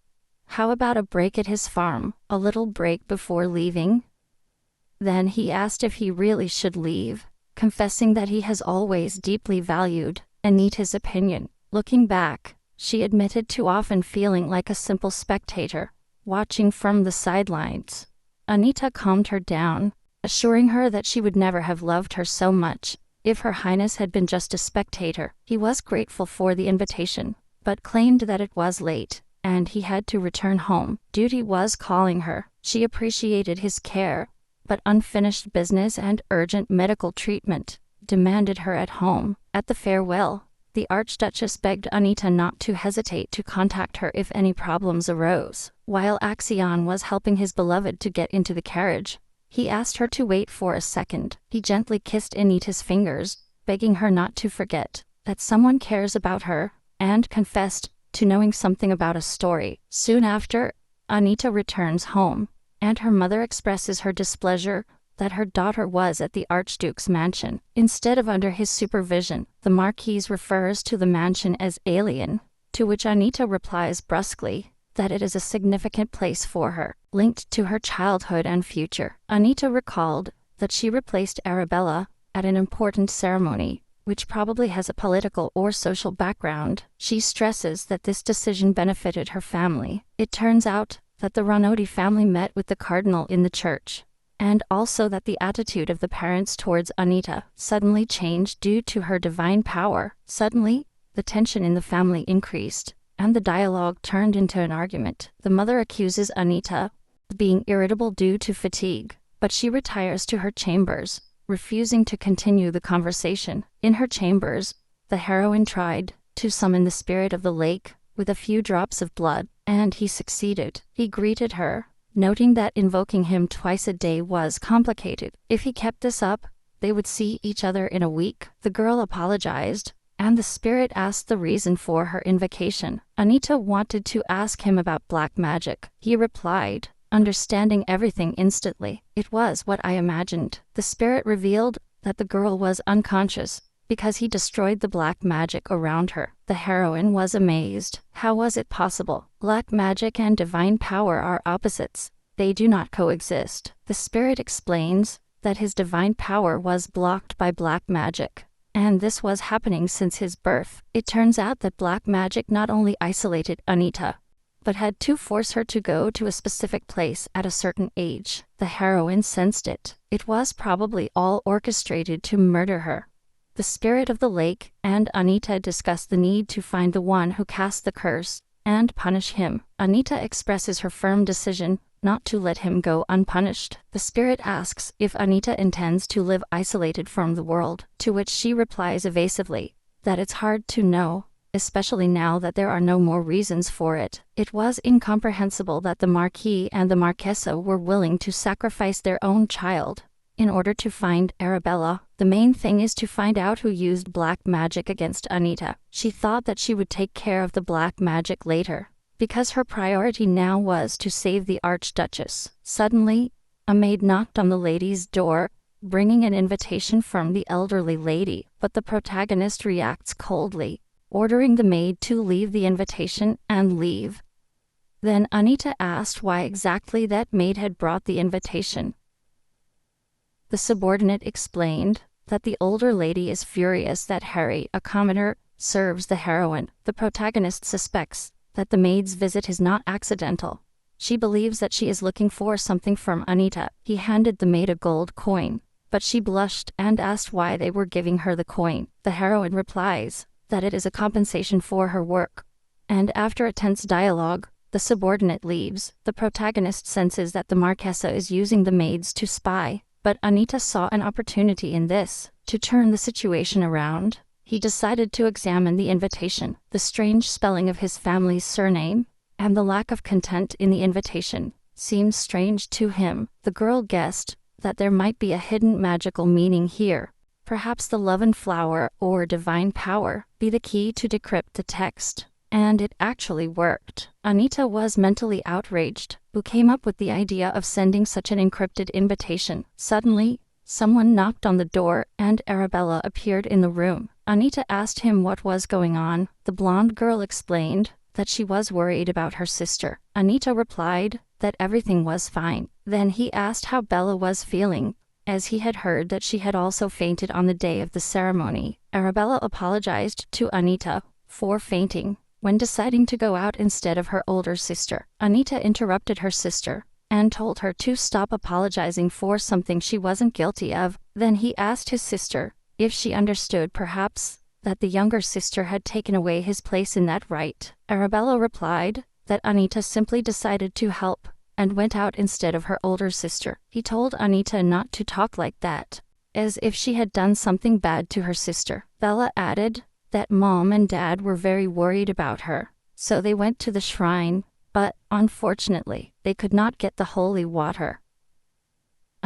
how about a break at his farm, a little break before leaving? Then he asked if he really should leave, confessing that he has always deeply valued Anita's opinion. Looking back, she admitted to often feeling like a simple spectator, watching from the sidelines. Anita calmed her down, assuring her that she would never have loved her so much if Her Highness had been just a spectator. He was grateful for the invitation, but claimed that it was late, and he had to return home. Duty was calling her. She appreciated his care, but unfinished business and urgent medical treatment demanded her at home. At the farewell, the Archduchess begged Anita not to hesitate to contact her if any problems arose. While Axion was helping his beloved to get into the carriage, He asked her to wait for a second. He gently kissed Anita's fingers, begging her not to forget that someone cares about her, and confessed to knowing something about a story. Soon after, Anita returns home, and her mother expresses her displeasure that her daughter was at the Archduke's mansion instead of under his supervision. The Marquis refers to the mansion as alien, to which Anita replies brusquely that it is a significant place for her, linked to her childhood and future. Anita recalled that she replaced Arabella at an important ceremony, which probably has a political or social background. She stresses that this decision benefited her family. It turns out that the Ranodi family met with the cardinal in the church, and also that the attitude of the parents towards Anita suddenly changed due to her divine power. Suddenly, the tension in the family increased, and the dialogue turned into an argument. The mother accuses Anita of being irritable due to fatigue, but she retires to her chambers, refusing to continue the conversation. In her chambers, the heroine tried to summon the spirit of the lake with a few drops of blood, and he succeeded. He greeted her, noting that invoking him twice a day was complicated. If he kept this up, they would see each other in a week. The girl apologized, and the spirit asked the reason for her invocation. Anita wanted to ask him about black magic. He replied, understanding everything instantly. It was what I imagined. The spirit revealed that the girl was unconscious because he destroyed the black magic around her. The heroine was amazed. How was it possible? Black magic and divine power are opposites. They do not coexist. The spirit explains that his divine power was blocked by black magic, and this was happening since his birth. It turns out that black magic not only isolated Anita, but had to force her to go to a specific place at a certain age. The heroine sensed it. It was probably all orchestrated to murder her. The spirit of the lake and Anita discuss the need to find the one who cast the curse and punish him. Anita expresses her firm decision not to let him go unpunished. The spirit asks if Anita intends to live isolated from the world, to which she replies evasively that it's hard to know, especially now that there are no more reasons for it. It was incomprehensible that the Marquis and the Marquesa were willing to sacrifice their own child in order to find Arabella. The main thing is to find out who used black magic against Anita. She thought that she would take care of the black magic later, because her priority now was to save the Archduchess. Suddenly, a maid knocked on the lady's door, bringing an invitation from the elderly lady, but the protagonist reacts coldly, ordering the maid to leave the invitation and leave. Then Anita asked why exactly that maid had brought the invitation. The subordinate explained that the older lady is furious that Harry, a commoner, serves the heroine. The protagonist suspects that the maid's visit is not accidental. She believes that she is looking for something from Anita. He handed the maid a gold coin, but she blushed and asked why they were giving her the coin. The heroine replies that it is a compensation for her work, and after a tense dialogue, the subordinate leaves. The protagonist senses that the Marquesa is using the maids to spy, but Anita saw an opportunity in this. To turn the situation around, he decided to examine the invitation. The strange spelling of his family's surname, and the lack of content in the invitation, seemed strange to him. The girl guessed that there might be a hidden magical meaning here. Perhaps the love and flower, or divine power, be the key to decrypt the text. And it actually worked. Anita was mentally outraged, who came up with the idea of sending such an encrypted invitation. Suddenly, someone knocked on the door, and Arabella appeared in the room. Anita asked him what was going on. The blonde girl explained that she was worried about her sister. Anita replied that everything was fine. Then he asked how Bella was feeling, as he had heard that she had also fainted on the day of the ceremony. Arabella apologized to Anita for fainting when deciding to go out instead of her older sister. Anita interrupted her sister and told her to stop apologizing for something she wasn't guilty of. Then he asked his sister if she understood perhaps that the younger sister had taken away his place in that right. Arabella replied that Anita simply decided to help and went out instead of her older sister. He told Anita not to talk like that, as if she had done something bad to her sister. Bella added that Mom and Dad were very worried about her, so they went to the shrine, but, unfortunately, they could not get the holy water.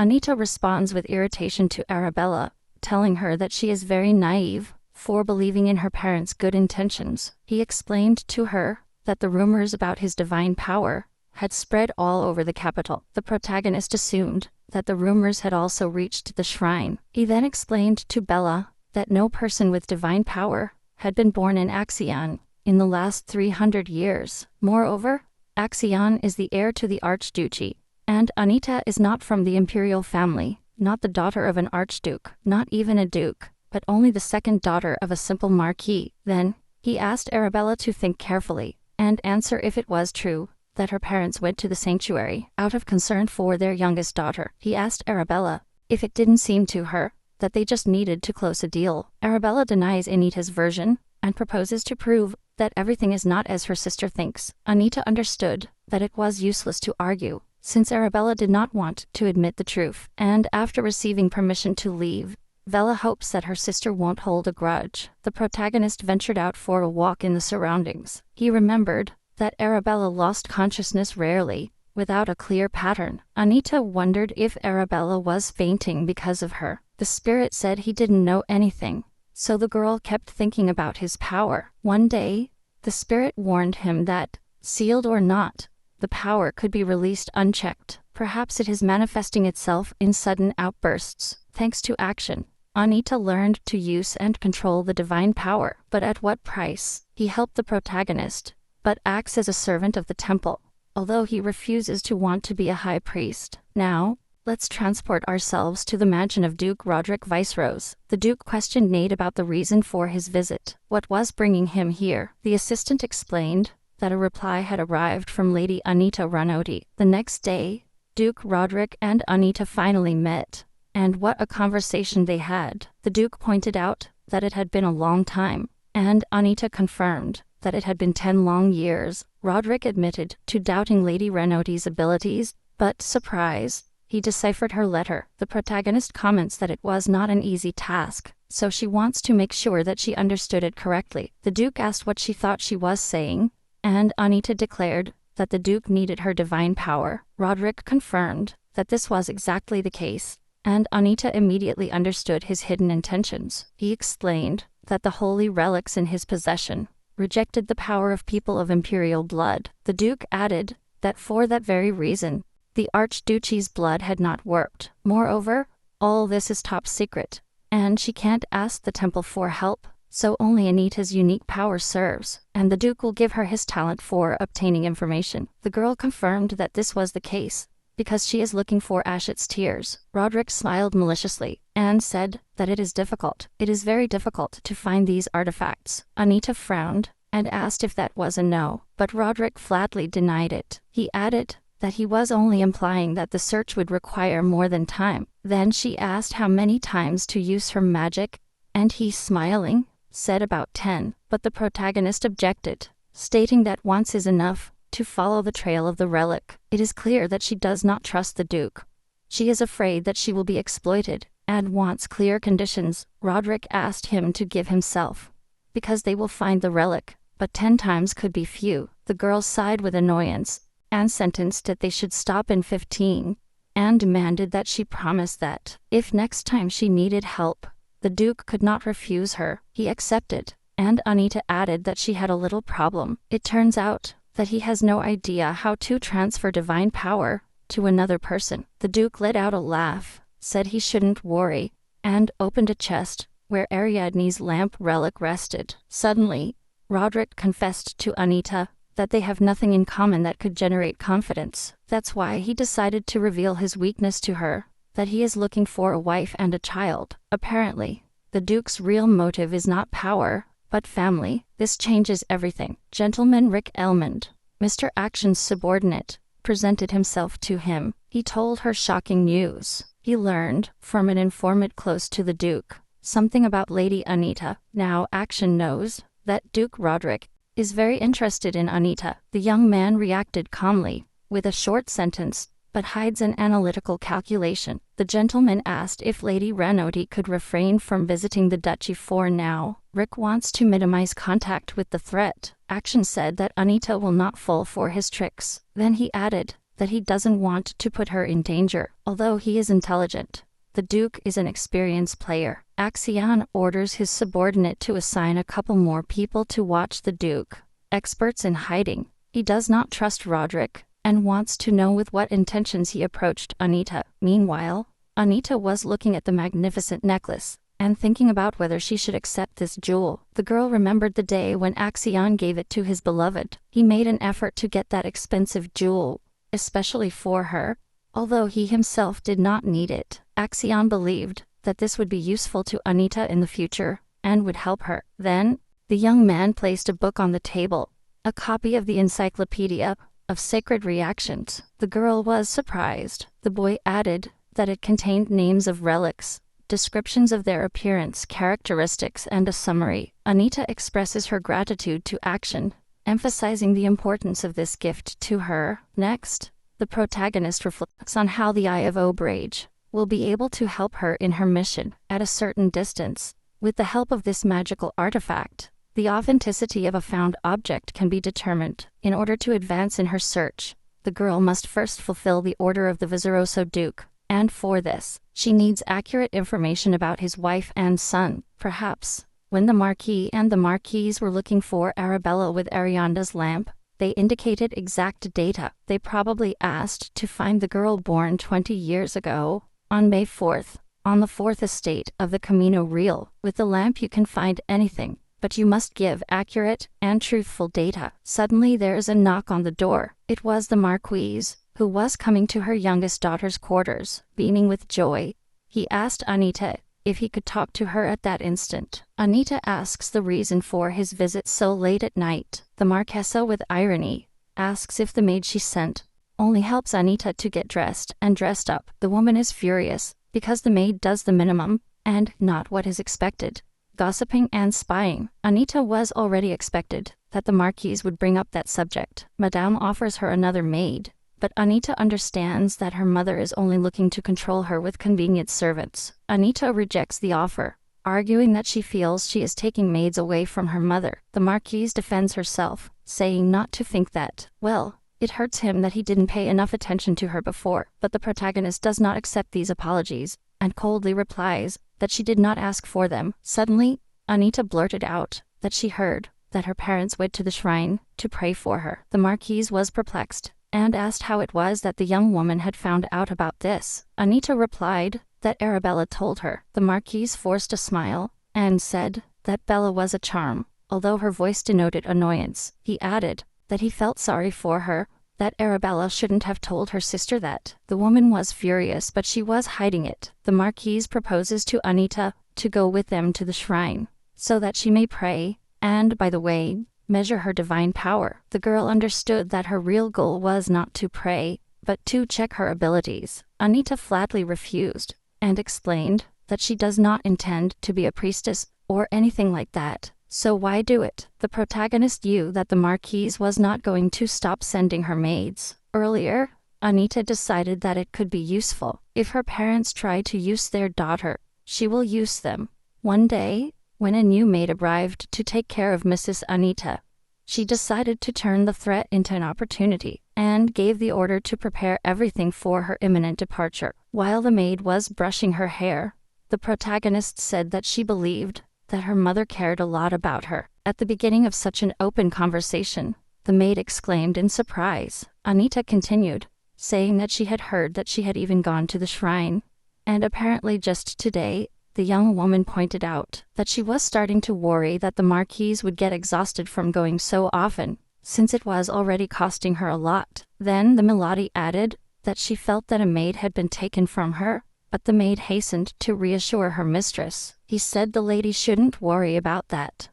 Anita responds with irritation to Arabella, telling her that she is very naive for believing in her parents' good intentions. He explained to her that the rumors about his divine power had spread all over the capital. The protagonist assumed that the rumors had also reached the shrine. He then explained to Bella that no person with divine power had been born in Axion in the last 300 years. Moreover, Axion is the heir to the archduchy, and Anita is not from the imperial family, not the daughter of an archduke, not even a duke, but only the second daughter of a simple marquis. Then, he asked Arabella to think carefully and answer if it was true that her parents went to the sanctuary out of concern for their youngest daughter. He asked Arabella if it didn't seem to her that they just needed to close a deal. Arabella denies Anita's version and proposes to prove that everything is not as her sister thinks. Anita understood that it was useless to argue, since Arabella did not want to admit the truth, and after receiving permission to leave, Bella hopes that her sister won't hold a grudge. The protagonist ventured out for a walk in the surroundings. He remembered that Arabella lost consciousness rarely, without a clear pattern. Anita wondered if Arabella was fainting because of her. The spirit said he didn't know anything, so the girl kept thinking about his power. One day, the spirit warned him that, sealed or not, the power could be released unchecked. Perhaps it is manifesting itself in sudden outbursts. Thanks to action, Anita learned to use and control the divine power. But at what price? He helped the protagonist, but acts as a servant of the temple, although he refuses to want to be a high priest. Now, let's transport ourselves to the mansion of Duke Roderick Vicerose. The Duke questioned Nate about the reason for his visit. What was bringing him here? The assistant explained that a reply had arrived from Lady Anita Ranoti. The next day, Duke Roderick and Anita finally met, and what a conversation they had. The Duke pointed out that it had been a long time, and Anita confirmed that it had been 10 long years. Roderick admitted to doubting Lady Renoti's abilities, but surprise, he deciphered her letter. The protagonist comments that it was not an easy task, so she wants to make sure that she understood it correctly. The Duke asked what she thought she was saying, and Anita declared that the Duke needed her divine power. Roderick confirmed that this was exactly the case, and Anita immediately understood his hidden intentions. He explained that the holy relics in his possession rejected the power of people of imperial blood. The Duke added that for that very reason, the archduchy's blood had not worked. Moreover, all this is top secret, and she can't ask the temple for help, so only Anita's unique power serves, and the Duke will give her his talent for obtaining information. The girl confirmed that this was the case, because she is looking for Ashit's tears. Roderick smiled maliciously, and said that it is difficult. It is very difficult to find these artifacts. Anita frowned, and asked if that was a no, but Roderick flatly denied it. He added that he was only implying that the search would require more than time. Then she asked how many times to use her magic, and he, smiling, said about 10, but the protagonist objected, stating that once is enough to follow the trail of the relic. It is clear that she does not trust the Duke. She is afraid that she will be exploited, and wants clear conditions. Roderick asked him to give himself, because they will find the relic, but 10 times could be few. The girl sighed with annoyance, and sentenced that they should stop in 15, and demanded that she promise that, if next time she needed help, the Duke could not refuse her. He accepted, and Anita added that she had a little problem. It turns out that he has no idea how to transfer divine power to another person. The Duke let out a laugh, said he shouldn't worry, and opened a chest where Ariadne's lamp relic rested. Suddenly, Roderick confessed to Anita that they have nothing in common that could generate confidence. That's why he decided to reveal his weakness to her, that he is looking for a wife and a child. Apparently, the Duke's real motive is not power, but family. This changes everything. Gentleman Rick Elmond, Mr. Action's subordinate, presented himself to him. He told her shocking news. He learned, from an informant close to the Duke, something about Lady Anita. Now Action knows that Duke Roderick is very interested in Anita. The young man reacted calmly, with a short sentence, but hides an analytical calculation. The gentleman asked if Lady Ranoti could refrain from visiting the duchy for now. Rick wants to minimize contact with the threat. Action said that Anita will not fall for his tricks. Then he added that he doesn't want to put her in danger, although he is intelligent. The Duke is an experienced player. Axion orders his subordinate to assign a couple more people to watch the Duke, experts in hiding. He does not trust Roderick, and wants to know with what intentions he approached Anita. Meanwhile, Anita was looking at the magnificent necklace, and thinking about whether she should accept this jewel. The girl remembered the day when Axion gave it to his beloved. He made an effort to get that expensive jewel, especially for her, although he himself did not need it. Axion believed that this would be useful to Anita in the future, and would help her. Then, the young man placed a book on the table, a copy of the Encyclopedia of Sacred Reactions. The girl was surprised. The boy added that it contained names of relics, descriptions of their appearance, characteristics, and a summary. Anita expresses her gratitude to Action, emphasizing the importance of this gift to her. Next, the protagonist reflects on how the Eye of Obrage will be able to help her in her mission. At a certain distance, with the help of this magical artifact, the authenticity of a found object can be determined. In order to advance in her search, the girl must first fulfill the order of the Vizeroso Duke, and for this, she needs accurate information about his wife and son. Perhaps, when the Marquis and the Marquise were looking for Arabella with Arianda's lamp, they indicated exact data. They probably asked to find the girl born 20 years ago, on May 4th, on the 4th estate of the Camino Real. With the lamp you can find anything, but you must give accurate and truthful data. Suddenly there is a knock on the door. It was the Marquis, who was coming to her youngest daughter's quarters. Beaming with joy, he asked Anita if he could talk to her at that instant. Anita asks the reason for his visit so late at night. The Marquesa, with irony, asks if the maid she sent only helps Anita to get dressed and dressed up. The woman is furious, because the maid does the minimum, and not what is expected. Gossiping and spying. Anita was already expected that the Marquise would bring up that subject. Madame offers her another maid, but Anita understands that her mother is only looking to control her with convenient servants. Anita rejects the offer, arguing that she feels she is taking maids away from her mother. The Marquise defends herself, saying not to think that, well, it hurts him that he didn't pay enough attention to her before. But the protagonist does not accept these apologies, and coldly replies that she did not ask for them. Suddenly, Anita blurted out that she heard that her parents went to the shrine to pray for her. The Marquise was perplexed, and asked how it was that the young woman had found out about this. Anita replied that Arabella told her. The Marquise forced a smile, and said that Bella was a charm, although her voice denoted annoyance. He added that he felt sorry for her, that Arabella shouldn't have told her sister that. The woman was furious, but she was hiding it. The Marquise proposes to Anita to go with them to the shrine, so that she may pray, and, by the way, measure her divine power. The girl understood that her real goal was not to pray, but to check her abilities. Anita flatly refused, and explained that she does not intend to be a priestess or anything like that. So why do it? The protagonist knew that the Marquise was not going to stop sending her maids. Earlier, Anita decided that it could be useful. If her parents try to use their daughter, she will use them. One day, when a new maid arrived to take care of Mrs. Anita, she decided to turn the threat into an opportunity, and gave the order to prepare everything for her imminent departure. While the maid was brushing her hair, the protagonist said that she believed that her mother cared a lot about her. At the beginning of such an open conversation, the maid exclaimed in surprise. Anita continued, saying that she had heard that she had even gone to the shrine, and apparently just today, the young woman pointed out that she was starting to worry that the Marquise would get exhausted from going so often, since it was already costing her a lot. Then the Melody added that she felt that a maid had been taken from her, but the maid hastened to reassure her mistress. He said the lady shouldn't worry about that.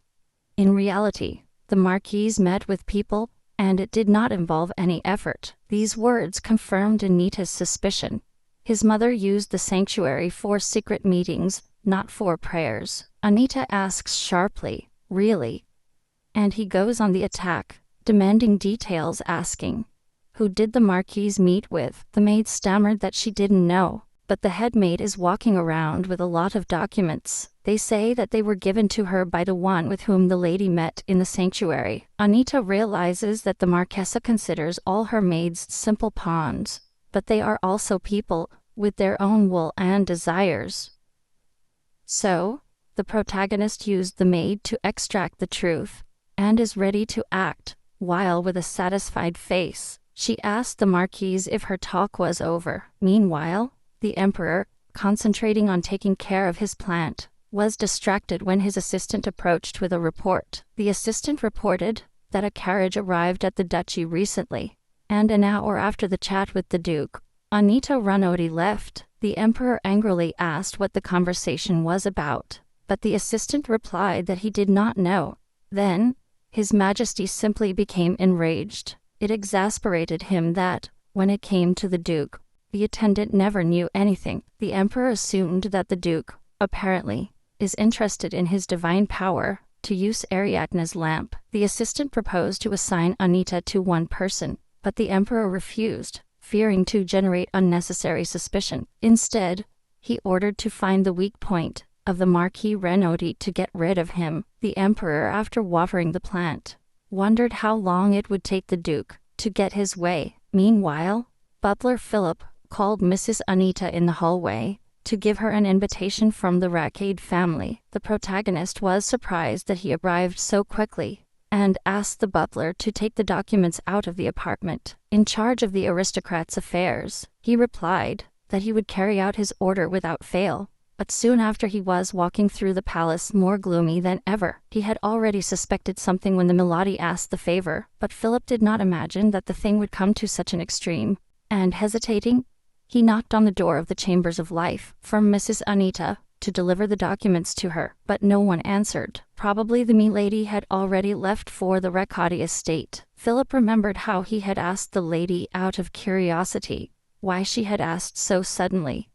In reality, the Marquise met with people, and it did not involve any effort. These words confirmed Anita's suspicion. His mother used the sanctuary for secret meetings, not for prayers. Anita asks sharply, "Really?" And he goes on the attack, demanding details, asking, "Who did the Marquise meet with?" The maid stammered that she didn't know, but the head maid is walking around with a lot of documents. They say that they were given to her by the one with whom the lady met in the sanctuary. Anita realizes that the Marquesa considers all her maids simple pawns, but they are also people with their own will and desires. So, the protagonist used the maid to extract the truth, and is ready to act, while with a satisfied face, she asked the Marquis if her talk was over. Meanwhile, the Emperor, concentrating on taking care of his plant, was distracted when his assistant approached with a report. The assistant reported that a carriage arrived at the duchy recently, and an hour after the chat with the Duke, Anita Ranodi left. The Emperor angrily asked what the conversation was about, but the assistant replied that he did not know. Then, His Majesty simply became enraged. It exasperated him that, when it came to the Duke, the attendant never knew anything. The Emperor assumed that the Duke, apparently, is interested in his divine power to use Ariadne's lamp. The assistant proposed to assign Anita to one person, but the Emperor refused, fearing to generate unnecessary suspicion. Instead, he ordered to find the weak point of the Marquis Renodi to get rid of him. The Emperor, after watering the plant, wondered how long it would take the Duke to get his way. Meanwhile, butler Philip called Mrs. Anita in the hallway to give her an invitation from the Rackade family. The protagonist was surprised that he arrived so quickly, and asked the butler to take the documents out of the apartment. In charge of the aristocrat's affairs, he replied that he would carry out his order without fail. But soon after, he was walking through the palace more gloomy than ever. He had already suspected something when the Milady asked the favor, but Philip did not imagine that the thing would come to such an extreme, and hesitating, he knocked on the door of the Chambers of Life from Mrs. Anita to deliver the documents to her, but no one answered. Probably the milady had already left for the Rackade estate. Philip remembered how he had asked the lady out of curiosity why she had asked so suddenly.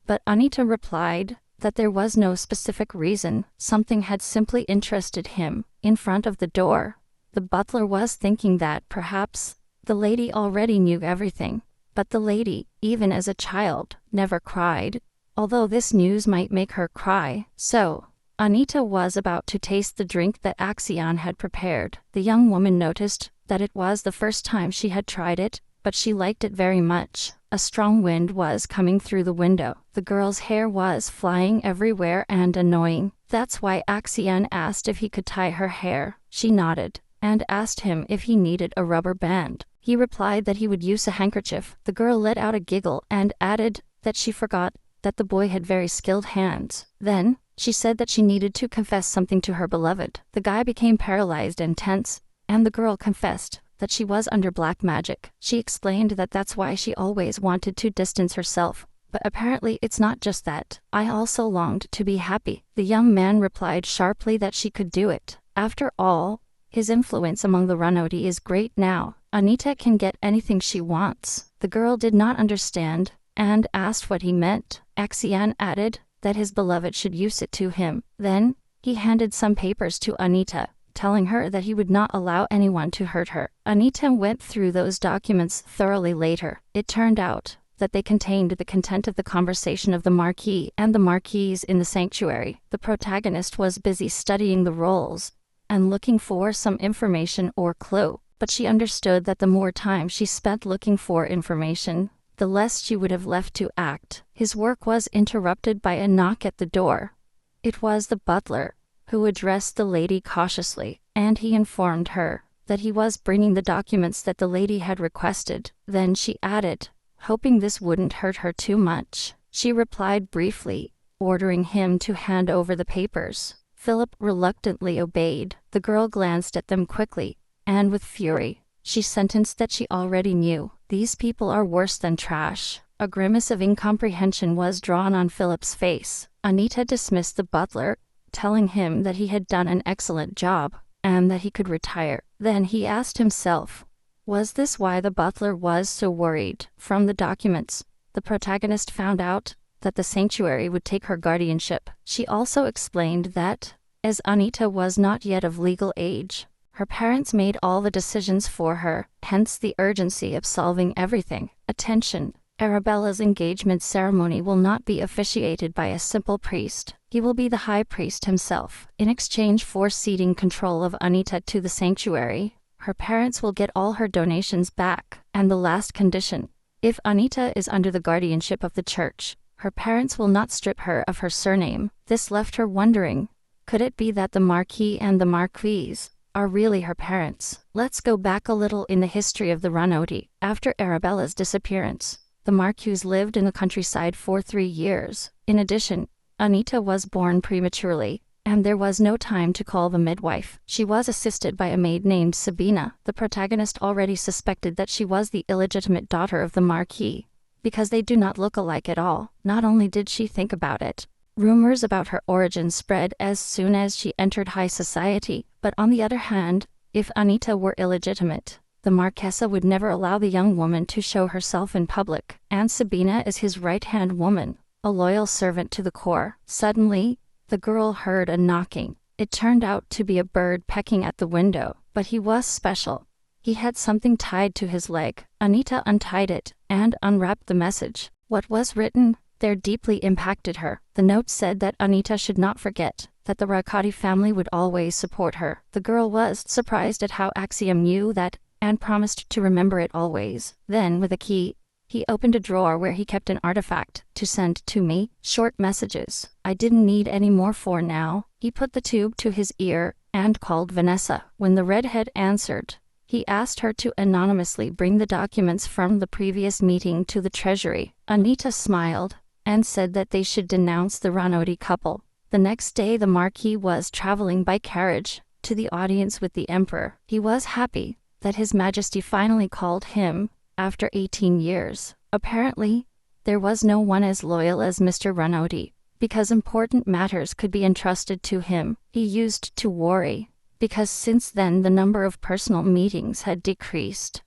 But Anita replied that there was no specific reason, something had simply interested him. In front of the door, the butler was thinking that perhaps the lady already knew everything, but the lady, even as a child, never cried, although this news might make her cry. So, Anita was about to taste the drink that Axion had prepared. The young woman noticed that it was the first time she had tried it, but she liked it very much. A strong wind was coming through the window. The girl's hair was flying everywhere and annoying. That's why Axion asked if he could tie her hair. She nodded, and asked him if he needed a rubber band. He replied that he would use a handkerchief. The girl let out a giggle and added that she forgot that the boy had very skilled hands. Then, she said that she needed to confess something to her beloved. The guy became paralyzed and tense, and the girl confessed that she was under black magic. She explained that that's why she always wanted to distance herself, but apparently it's not just that. I also longed to be happy. The young man replied sharply that she could do it. After all, his influence among the Ranodi is great now. Anita can get anything she wants. The girl did not understand, and asked what he meant. Axion added that his beloved should use it to him. Then, he handed some papers to Anita, telling her that he would not allow anyone to hurt her. Anita went through those documents thoroughly later. It turned out that they contained the content of the conversation of the Marquis and the Marquise in the sanctuary. The protagonist was busy studying the rolls and looking for some information or clue, but she understood that the more time she spent looking for information, the less she would have left to act. His work was interrupted by a knock at the door. It was the butler, who addressed the lady cautiously, and he informed her that he was bringing the documents that the lady had requested. Then she added, hoping this wouldn't hurt her too much. She replied briefly, ordering him to hand over the papers. Philip reluctantly obeyed. The girl glanced at them quickly, and with fury, she sentenced that she already knew. These people are worse than trash. A grimace of incomprehension was drawn on Philip's face. Anita dismissed the butler, telling him that he had done an excellent job, and that he could retire. Then he asked himself, was this why the butler was so worried? From the documents, the protagonist found out that the sanctuary would take her guardianship. She also explained that, as Anita was not yet of legal age, her parents made all the decisions for her, hence the urgency of solving everything. Attention! Arabella's engagement ceremony will not be officiated by a simple priest. He will be the high priest himself. In exchange for ceding control of Anita to the sanctuary, her parents will get all her donations back. And the last condition: if Anita is under the guardianship of the church, her parents will not strip her of her surname. This left her wondering, could it be that the Marquis and the Marquise are really her parents? Let's go back a little in the history of the Ranoti. After Arabella's disappearance, the Marquis lived in the countryside for 3 years. In addition, Anita was born prematurely, and there was no time to call the midwife. She was assisted by a maid named Sabina. The protagonist already suspected that she was the illegitimate daughter of the Marquis, because they do not look alike at all. Not only did she think about it, rumors about her origin spread as soon as she entered high society. But on the other hand, if Anita were illegitimate, the Marquesa would never allow the young woman to show herself in public, and Sabina is his right-hand woman, a loyal servant to the core. Suddenly, the girl heard a knocking. It turned out to be a bird pecking at the window, but he was special. He had something tied to his leg. Anita untied it and unwrapped the message. What was written there deeply impacted her. The note said that Anita should not forget that the Rakati family would always support her. The girl was surprised at how Axiom knew that, and promised to remember it always. Then, with a key, he opened a drawer where he kept an artifact to send to me. Short messages I didn't need any more for now. He put the tube to his ear and called Vanessa. When the redhead answered, he asked her to anonymously bring the documents from the previous meeting to the treasury. Anita smiled and said that they should denounce the Ranoti couple. The next day the Marquis was traveling by carriage to the audience with the Emperor. He was happy that His Majesty finally called him after 18 years. Apparently, there was no one as loyal as Mr. Ranoti, because important matters could be entrusted to him. He used to worry, because since then the number of personal meetings had decreased.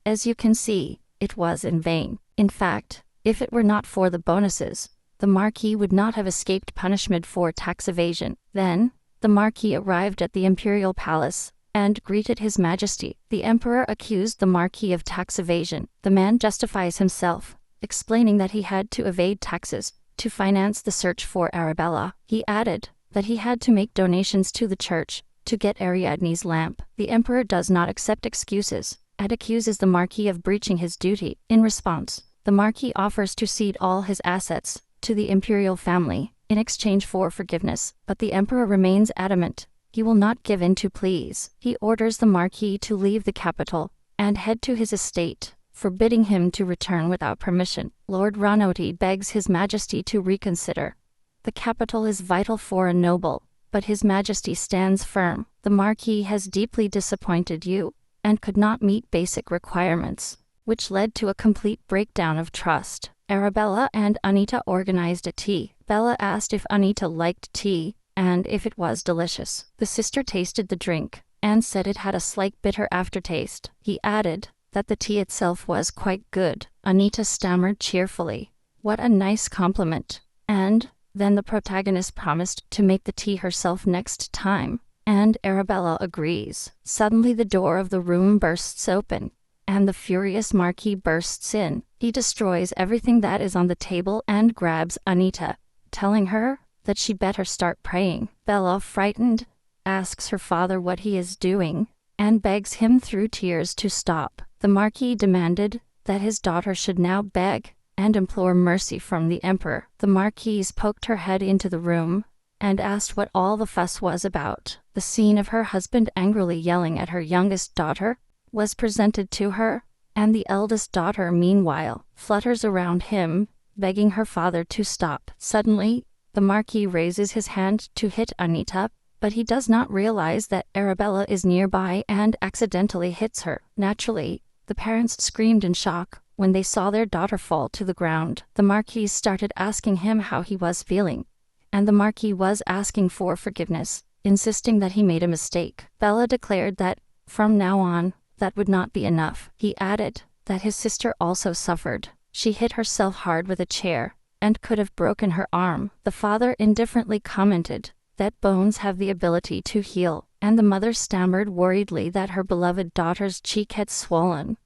As you can see, it was in vain. In fact, if it were not for the bonuses, the Marquis would not have escaped punishment for tax evasion. Then, the Marquis arrived at the Imperial Palace and greeted His Majesty. The Emperor accused the Marquis of tax evasion. The man justifies himself, explaining that he had to evade taxes to finance the search for Arabella. He added that he had to make donations to the church to get Ariadne's lamp. The Emperor does not accept excuses and accuses the Marquis of breaching his duty. In response, the Marquis offers to cede all his assets to the imperial family in exchange for forgiveness, but the Emperor remains adamant. He will not give in to pleas. He orders the Marquis to leave the capital and head to his estate, forbidding him to return without permission. Lord Ranoti begs His Majesty to reconsider. The capital is vital for a noble, but His Majesty stands firm. The Marquis has deeply disappointed you and could not meet basic requirements, which led to a complete breakdown of trust. Arabella and Anita organized a tea. Bella asked if Anita liked tea, and if it was delicious. The sister tasted the drink, and said it had a slight bitter aftertaste. He added that the tea itself was quite good. Anita stammered cheerfully, "What a nice compliment." And then the protagonist promised to make the tea herself next time, and Arabella agrees. Suddenly the door of the room bursts open, and the furious Marquis bursts in. He destroys everything that is on the table and grabs Anita, telling her that she better start praying. Bella, frightened, asks her father what he is doing, and begs him through tears to stop. The Marquis demanded that his daughter should now beg and implore mercy from the Emperor. The Marquise poked her head into the room and asked what all the fuss was about. The scene of her husband angrily yelling at her youngest daughter was presented to her, and the eldest daughter meanwhile flutters around him, begging her father to stop. Suddenly, the Marquis raises his hand to hit Anita, but he does not realize that Arabella is nearby and accidentally hits her. Naturally, the parents screamed in shock when they saw their daughter fall to the ground. The Marquis started asking him how he was feeling, and the Marquis was asking for forgiveness, insisting that he made a mistake. Bella declared that, from now on, that would not be enough. He added that his sister also suffered. She hit herself hard with a chair and could have broken her arm. The father indifferently commented that bones have the ability to heal, and the mother stammered worriedly that her beloved daughter's cheek had swollen.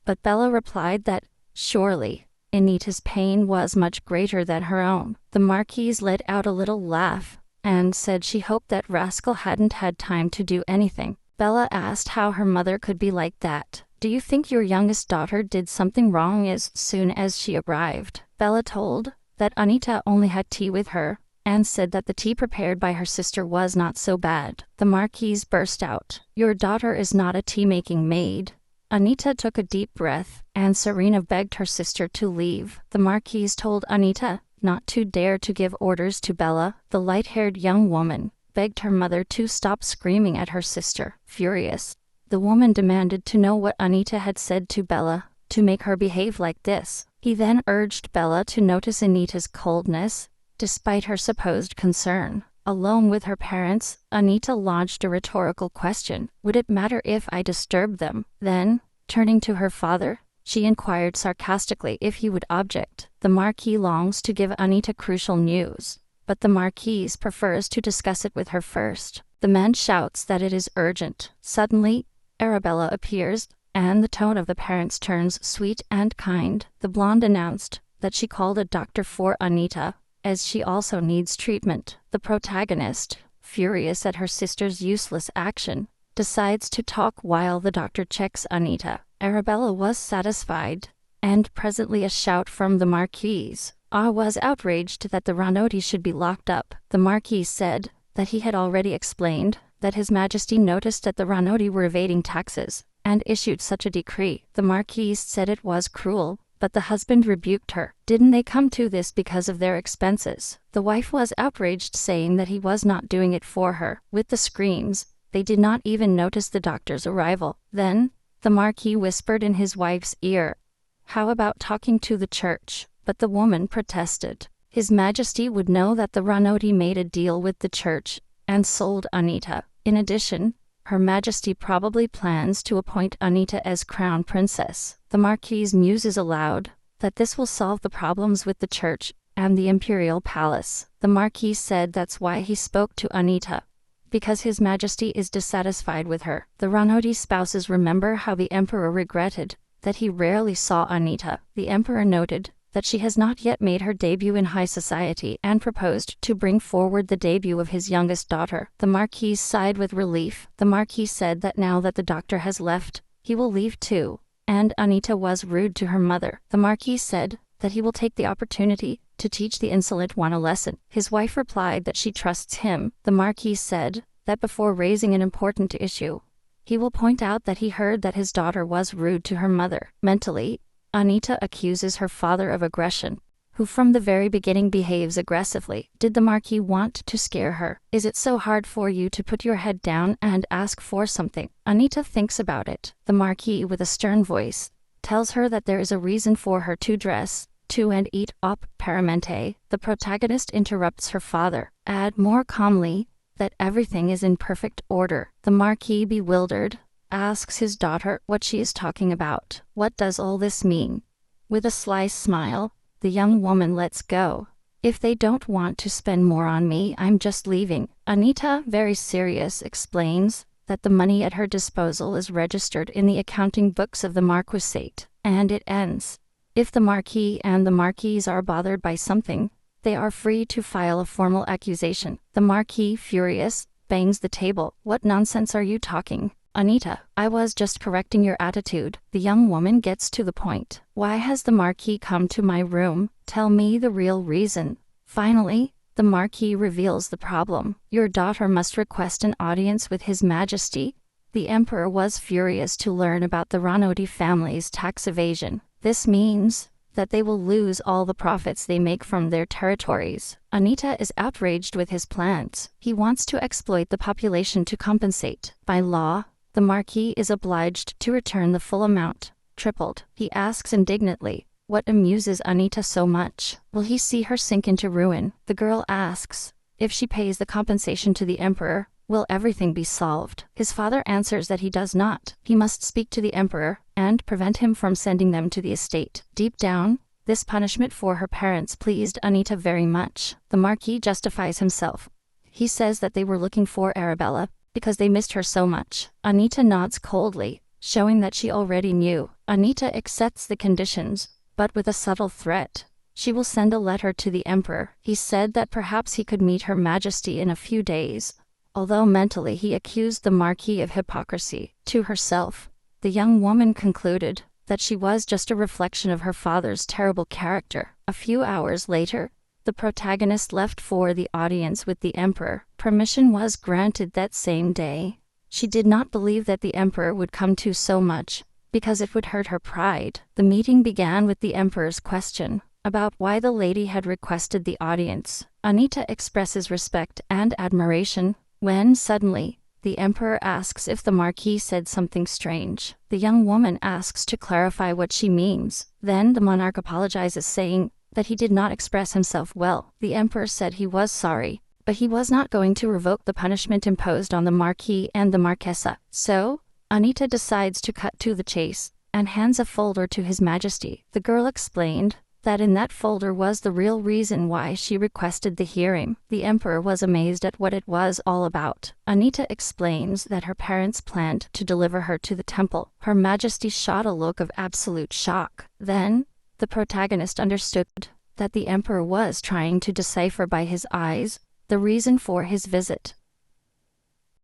But Bella replied that Surely, Anita's pain was much greater than her own. The Marquise let out a little laugh and said she hoped that rascal hadn't had time to do anything. Bella asked how her mother could be like that. Do you think your youngest daughter did something wrong? As soon as she arrived, Bella told that Anita only had tea with her and said that the tea prepared by her sister was not so bad. The Marquise burst out, "Your daughter is not a tea-making maid." Anita took a deep breath, and Serena begged her sister to leave. The Marquise told Anita not to dare to give orders to Bella. The light-haired young woman begged her mother to stop screaming at her sister. Furious, the woman demanded to know what Anita had said to Bella to make her behave like this. He then urged Bella to notice Anita's coldness, despite her supposed concern. Alone with her parents, Anita lodged a rhetorical question. Would it matter if I disturbed them? Then, turning to her father, she inquired sarcastically if he would object. The Marquis longs to give Anita crucial news, but the Marquise prefers to discuss it with her first. The man shouts that it is urgent. Suddenly, Arabella appears, and the tone of the parents turns sweet and kind. The blonde announced that she called a doctor for Anita, as she also needs treatment. The protagonist, furious at her sister's useless action, decides to talk while the doctor checks Anita. Arabella was satisfied, and presently a shout from the Marquise. Was outraged that the Ranoti should be locked up. The Marquis said that he had already explained that His Majesty noticed that the Ranoti were evading taxes, and issued such a decree. The Marquise said it was cruel, but the husband rebuked her. Didn't they come to this because of their expenses? The wife was outraged, saying that he was not doing it for her. With the screams, they did not even notice the doctor's arrival. Then, the Marquis whispered in his wife's ear, "How about talking to the church?" But the woman protested. His Majesty would know that the Ranoti made a deal with the church and sold Anita. In addition, Her Majesty probably plans to appoint Anita as crown princess. The Marquise muses aloud that this will solve the problems with the church and the imperial palace. The Marquis said that's why he spoke to Anita, because His Majesty is dissatisfied with her. The Ranoti spouses remember how the Emperor regretted that he rarely saw Anita. The Emperor noted that she has not yet made her debut in high society and proposed to bring forward the debut of his youngest daughter. The Marquis sighed with relief. The Marquis said that now that the doctor has left, he will leave too, and Anita was rude to her mother. The Marquis said that he will take the opportunity to teach the insolent one a lesson. His wife replied that she trusts him. The Marquis said that before raising an important issue, he will point out that he heard that his daughter was rude to her mother. Mentally, Anita accuses her father of aggression, who from the very beginning behaves aggressively. Did the Marquis want to scare her? Is it so hard for you to put your head down and ask for something? Anita thinks about it. The Marquis, with a stern voice, tells her that there is a reason for her to dress to and eat op paramente. The protagonist interrupts her father, add more calmly that everything is in perfect order. The Marquis, bewildered, asks his daughter what she is talking about. What does all this mean? With a sly smile, the young woman lets go. If they don't want to spend more on me, I'm just leaving. Anita, very serious, explains that the money at her disposal is registered in the accounting books of the marquisate, and it ends. If the Marquis and the Marquise are bothered by something, they are free to file a formal accusation. The Marquis, furious, bangs the table. What nonsense are you talking? Anita, I was just correcting your attitude. The young woman gets to the point. Why has the Marquis come to my room? Tell me the real reason. Finally, the Marquis reveals the problem. Your daughter must request an audience with His Majesty. The Emperor was furious to learn about the Ranoti family's tax evasion. This means that they will lose all the profits they make from their territories. Anita is outraged with his plans. He wants to exploit the population to compensate. By law, the Marquis is obliged to return the full amount, tripled. He asks indignantly, what amuses Anita so much? Will he see her sink into ruin? The girl asks, if she pays the compensation to the Emperor, will everything be solved? His father answers that he does not. He must speak to the Emperor and prevent him from sending them to the estate. Deep down, this punishment for her parents pleased Anita very much. The Marquis justifies himself. He says that they were looking for Arabella because they missed her so much. Anita nods coldly, showing that she already knew. Anita accepts the conditions, but with a subtle threat. She will send a letter to the emperor. He said that perhaps he could meet Her Majesty in a few days. Although mentally he accused the Marquis of hypocrisy, to herself, the young woman concluded that she was just a reflection of her father's terrible character. A few hours later, the protagonist left for the audience with the emperor. Permission was granted that same day. She did not believe that the emperor would come to so much, because it would hurt her pride. The meeting began with the emperor's question about why the lady had requested the audience. Anita expresses respect and admiration, when suddenly, the emperor asks if the marquis said something strange. The young woman asks to clarify what she means. Then the monarch apologizes, saying that he did not express himself well. The emperor said he was sorry, but he was not going to revoke the punishment imposed on the marquis and the marquesa. So, Anita decides to cut to the chase, and hands a folder to His Majesty. The girl explained that in that folder was the real reason why she requested the hearing. The emperor was amazed at what it was all about. Anita explains that her parents planned to deliver her to the temple. Her Majesty shot a look of absolute shock. Then, the protagonist understood that the emperor was trying to decipher by his eyes the reason for his visit.